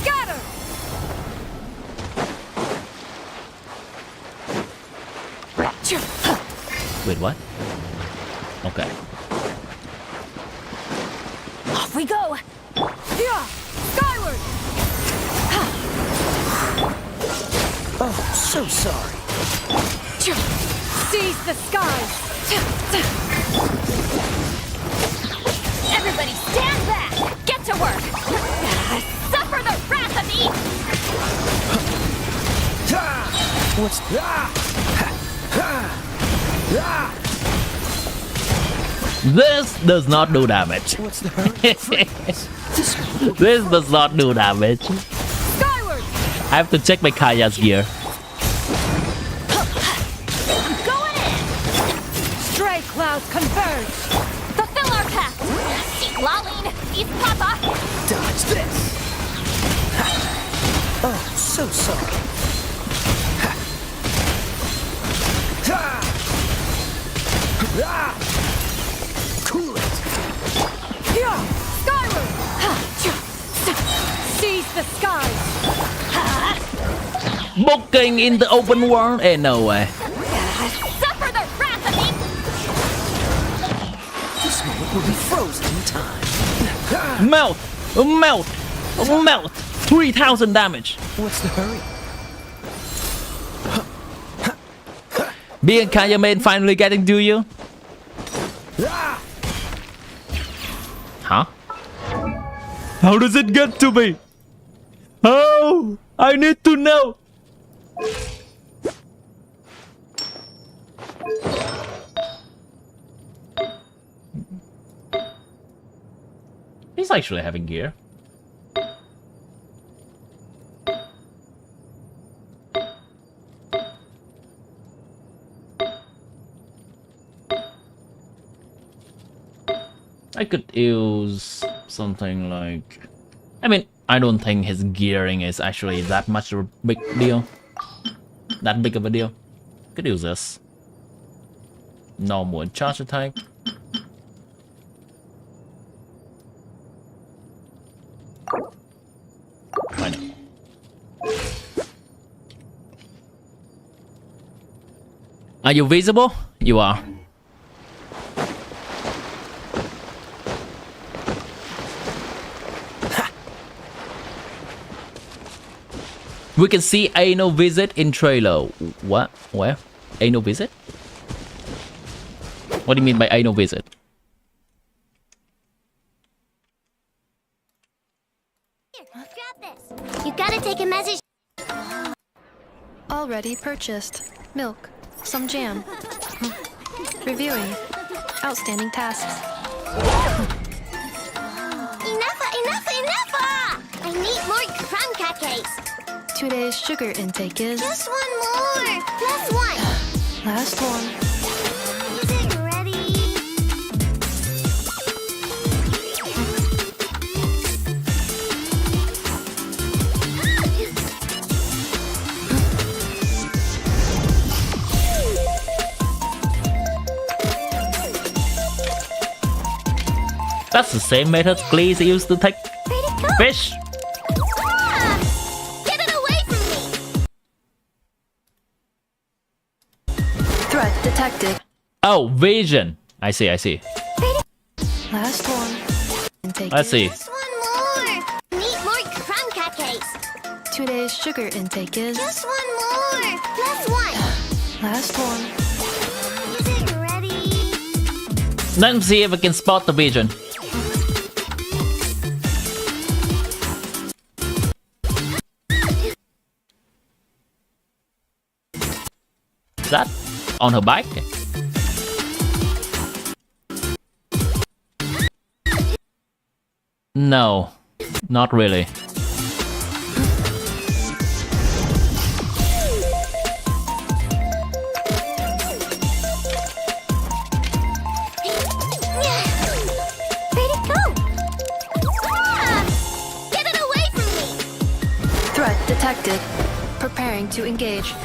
Scatter! Wait, what? Okay. Off we go! Yeah! Skyward! Oh, so sorry. Seize the skies! Everybody stand back! Get to work! Suffer the wrath of Eve! What's This does not do damage. what's the hurry? This does not do damage. Skyward! I have to check my Kaya's gear. I'm going in! Stray clouds converge! Fulfill our pact! CITLALI, East Papa! Dodge this. Oh, so sorry. Cool it. Yeah! Skyward! Seize the skies! Booking in the open world? Eh, no way. Suffer the wrath of Eve! This moment will be frozen in time. Melt! Melt! Melt! 3,000 damage. What's the hurry? Being Kaya main finally getting to you? Huh? How does it get to me? Oh, I need to know. He's actually having gear. I could use something like... I mean, I don't think his gearing is actually that much of a big deal. That big of a deal. Could use this. Normal charge attack. Why not? Are you visible? You are. We can see Aino visit in trailer. What? Where? Aino visit? What do you mean by Aino visit? Here, grab this. You gotta take a message. Already purchased. Milk. Some jam. Reviewing. Outstanding tasks. Enough! I need more crumb cupcakes. Today's sugar intake is... Just one more. Last one. Last one. Music ready. That's the same method Glees used to take fish. Get it away from me. Threat detected. Oh, vision. I see. Last one. Intake Let's see. Just one more. Need more crumb cupcakes. Today's sugar intake is... Just one more. Last one. Last one. Music ready. Let's see if I can spot the vision. That on her bike? No, not really. Where'd it go? Ah! Get it away from me! Threat detected. Preparing to engage.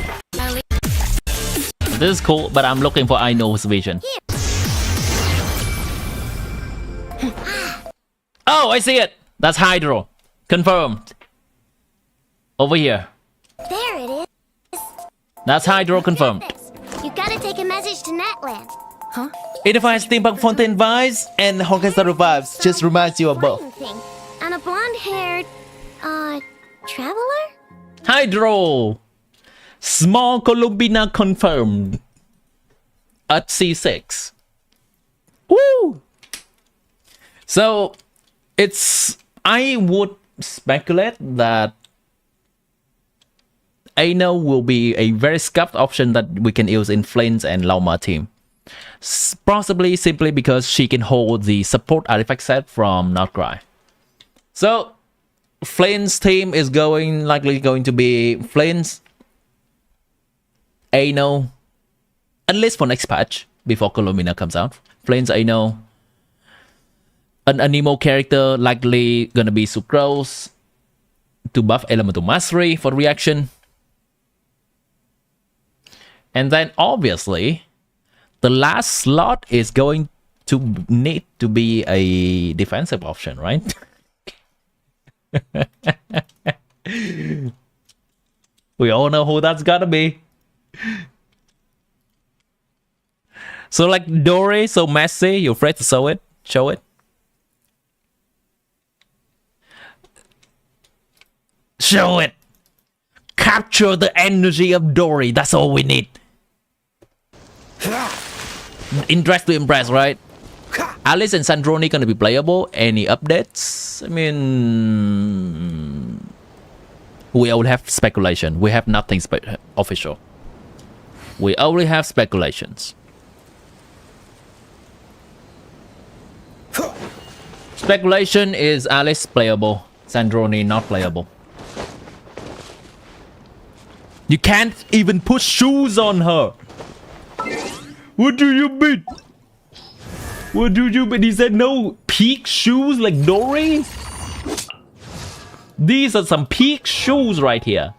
This is cool, but I'm looking for Aino's vision. Oh, I see it. That's Hydro. Confirmed. Over here. There it is. That's Hydro confirmed. You gotta take a message to Natlan. INEFFA Steampunk Fontaine vibes and Orchestra vibes. Just reminds you of both. Thing. And a blonde-haired, traveler? Hydro. Small Columbina confirmed. At C6. Woo! So, I would speculate that Aino will be a very scuffed option that we can use in Flames and Lauma team. Possibly simply because she can hold the support artifact set from nod-krai. So, Flames team is likely going to be Flames, Aino, at least for next patch before Columbina comes out. Flames, Aino. An Anemo character likely gonna be Sucrose to buff Elemental Mastery for reaction. And then obviously, the last slot is going to need to be a defensive option, right? We all know who that's gotta be. So like Dory, so messy, you're afraid to show it? Show it? Show it! Capture the energy of Dory, that's all we need. Interest to impress, right? Alice and Sandroni gonna be playable. Any updates? I mean, we only have speculation. We have nothing official. We only have speculations. Speculation is Alice playable, Sandroni not playable. You can't even put shoes on her. What do you mean? What do you mean? He said no peak shoes like Dory? These are some peak shoes right here.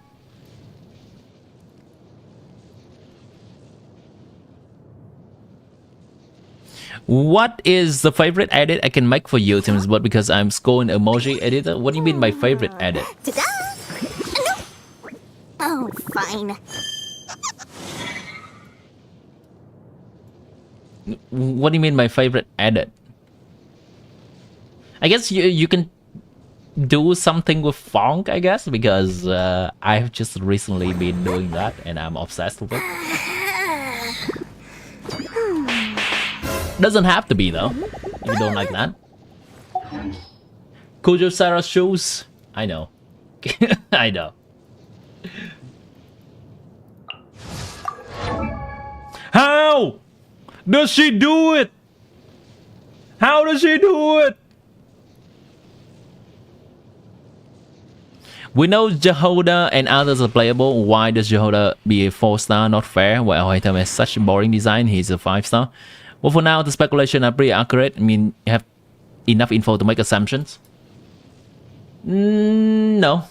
What is the favorite edit I can make for you, Tim? But because I'm scoring emoji editor. What do you mean by favorite edit? Ta-da! Oh, fine. What do you mean by favorite edit? I guess you can do something with funk, I guess, because I've just recently been doing that and I'm obsessed with it. Doesn't have to be though, if you don't like that. Kujo Sarah's shoes? I know. I know. How does she do it? How does she do it? We know Jehoda and others are playable. Why does Jehoda be a 4-star? Not fair. Well, item has such a boring design. He's a 5-star. Well, for now, the speculation are pretty accurate. I mean, you have enough info to make assumptions. No.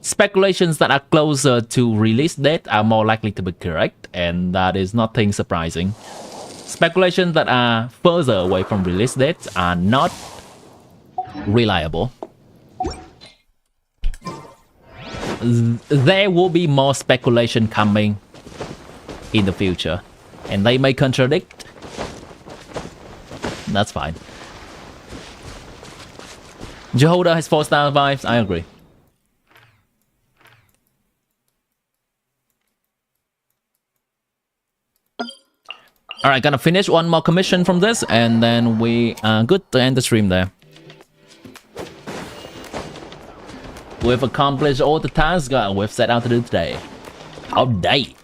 Speculations that are closer to release date are more likely to be correct, and that is nothing surprising. Speculations that are further away from release date are not reliable. There will be more speculation coming in the future, and they may contradict. That's fine. Jehoda has 4-star vibes, I agree. Alright, gonna finish one more commission from this, and then we are good to end the stream there. We've accomplished all the tasks we've set out to do today. All day.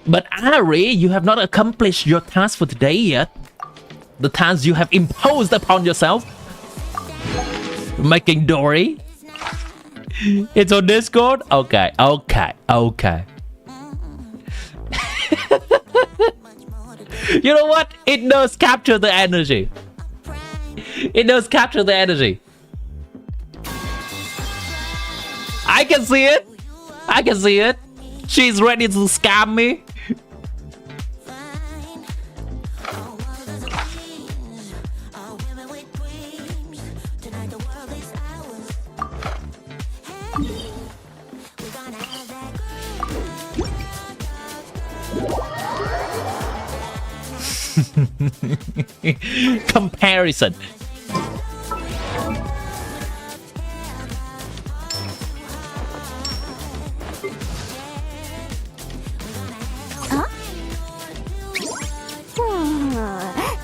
But Ari, you have not accomplished your task for today yet. the task you have imposed upon yourself. Making Dory. It's on Discord? Okay. You know what? It does capture the energy. I can see it. She's ready to scam me. Comparison.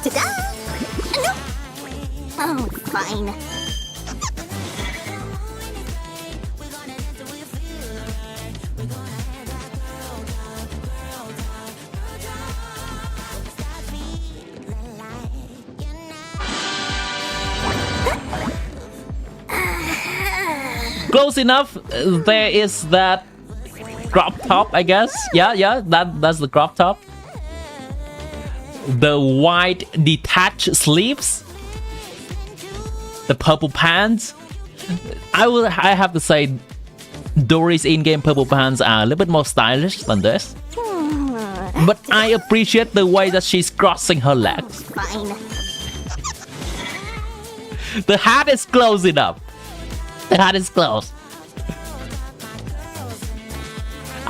Ta-da! No! Oh, fine. Close enough. There is that crop top, I guess. Yeah, that's the crop top. The white detached sleeves. The purple pants. I have to say, Dory's in-game purple pants are a little bit more stylish than this. But I appreciate the way that she's crossing her legs. Fine. The hat is close enough.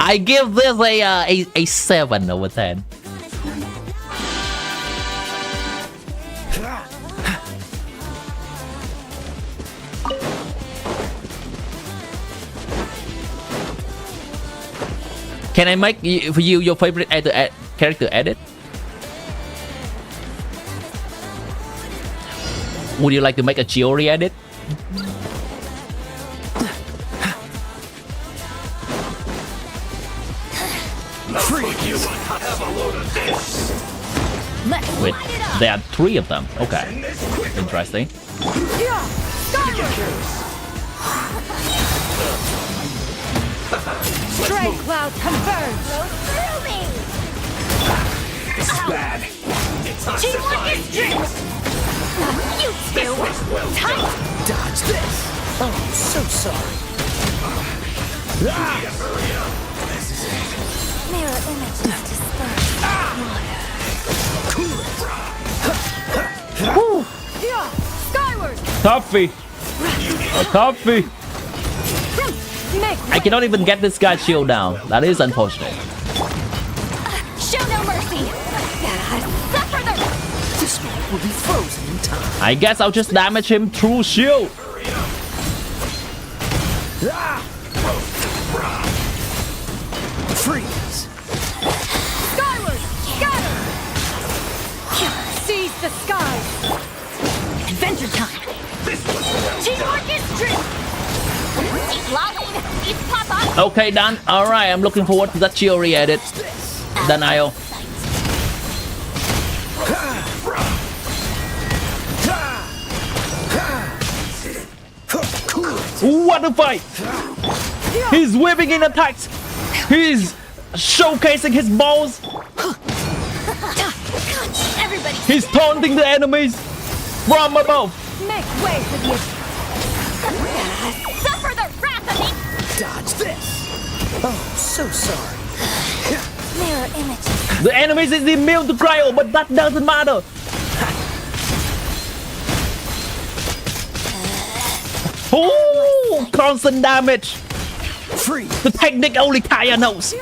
I give this a 7 over 10. Can I make for you your favorite character edit? Would you like to make a Chiori edit? Wait, there are 3 of them. Okay, interesting. Stray cloud converge! Go through me! This is bad. It's not Teamwork is strength! You two! Tight! Dodge this. Oh, so sorry. Mirror images dispersed. Skyward! Toffee! Toffee! I cannot even get this guy's shield down. That is unfortunate. Show no mercy! Suffer the... This one will be frozen in time. I guess I'll just damage him through shield. Freeze. Skyward! Scatter! Seize the skies! Adventure time! Teamwork is strength! CITLALI! It's Papa! Okay, done. Alright, I'm looking forward to that Chiori edit. Done, Io. What a fight! He's whipping in attacks! He's showcasing his balls! Everybody! He's taunting the enemies from above! Make way for the... Suffer the wrath of me! Dodge this. Oh, so sorry. Mirror images. The enemies is immune to cryo, but that doesn't matter! Oh, constant damage! Freeze. The technique only Kaya knows!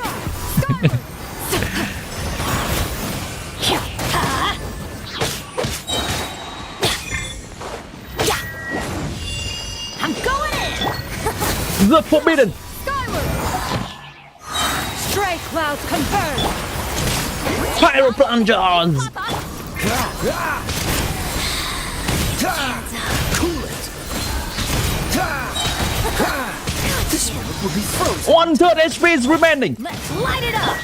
I'm going in! The forbidden! Skyward! Stray clouds converge! Pyro plungers! Cool it. This one will be frozen. 1/3 HP is remaining! Let's light it up!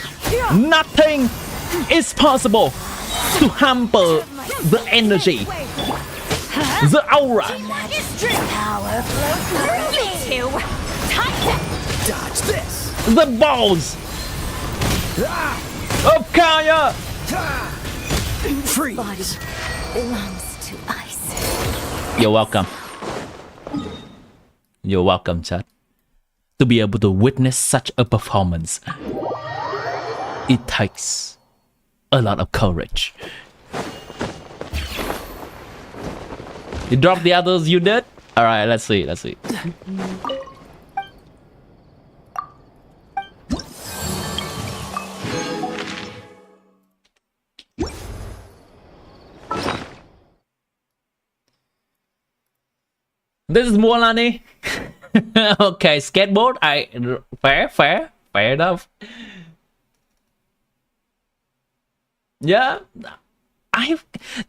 Nothing is possible to hamper the energy, the aura. Magic power flows through me. Too tight. Dodge this. The balls of Kaya. Freeze. Body belongs to ice. You're welcome. You're welcome, chat. To be able to witness such a performance, it takes a lot of courage. You dropped the others you did? Alright, let's see, let's see. This is Mualani. Okay, skateboard. Fair enough. Yeah,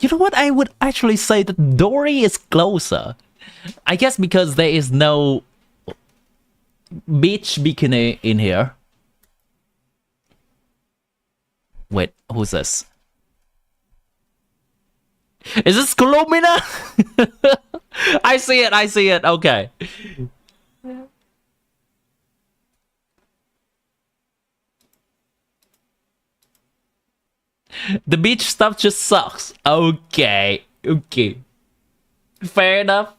you know what? I would actually say that Dory is closer. I guess because there is no beach bikini in here. Wait, who's this? Is this Colomina? I see it, okay. The beach stuff just sucks. Okay. Fair enough.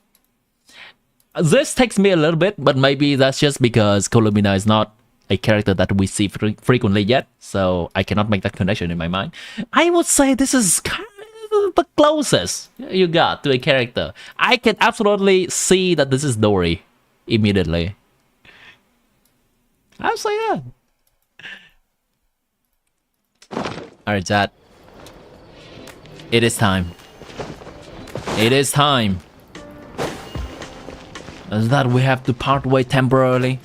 This takes me a little bit, but maybe that's just because Colomina is not a character that we see frequently yet, so I cannot make that connection in my mind. I would say this is kind of the closest you got to a character. I can absolutely see that this is Dory immediately. I'll say that. Alright, chat. It is time. It is time. Is that we have to part way temporarily?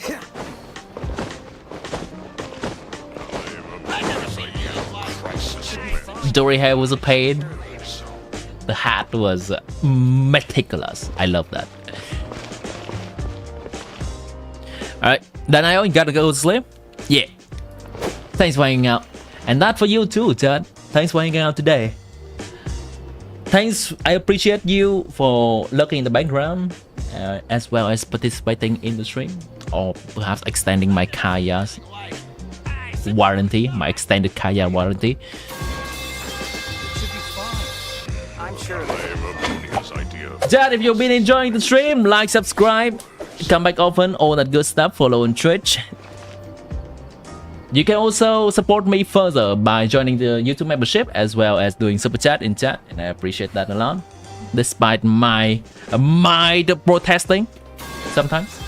Dory hair was a pain. The hat was meticulous. I love that. Alright, then I only gotta go to sleep. Yeah. Thanks for hanging out. And that for you too, Chad. Thanks for hanging out today. Thanks, I appreciate you for lurking in the background, as well as participating in the stream, or perhaps extending my Kaya's warranty, my extended Kaya warranty. I'm sure. Chad, if you've been enjoying the stream, like, subscribe, come back often, all that good stuff, follow on Twitch. You can also support me further by joining the YouTube membership, as well as doing super chat in chat, and I appreciate that a lot, despite my protesting sometimes.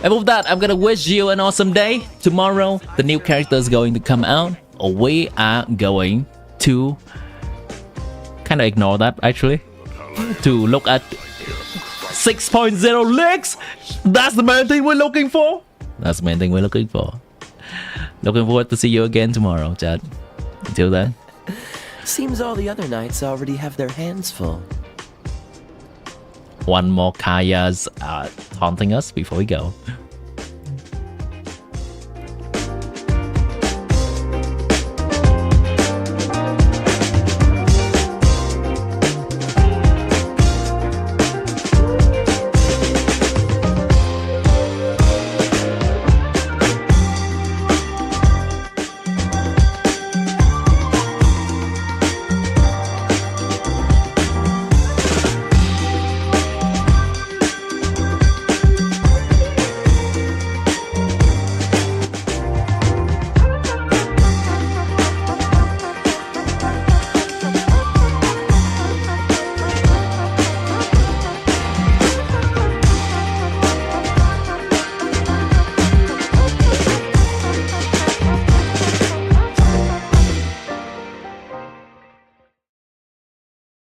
And with that, I'm gonna wish you an awesome day. Tomorrow, the new character is going to come out, or we are going to kind of ignore that actually, to look at 6.0 leaks. That's the main thing we're looking for. That's the main thing we're looking for. Looking forward to see you again tomorrow, Chad. Until then. Seems all the other knights already have their hands full. One more Kaya's taunting us before we go.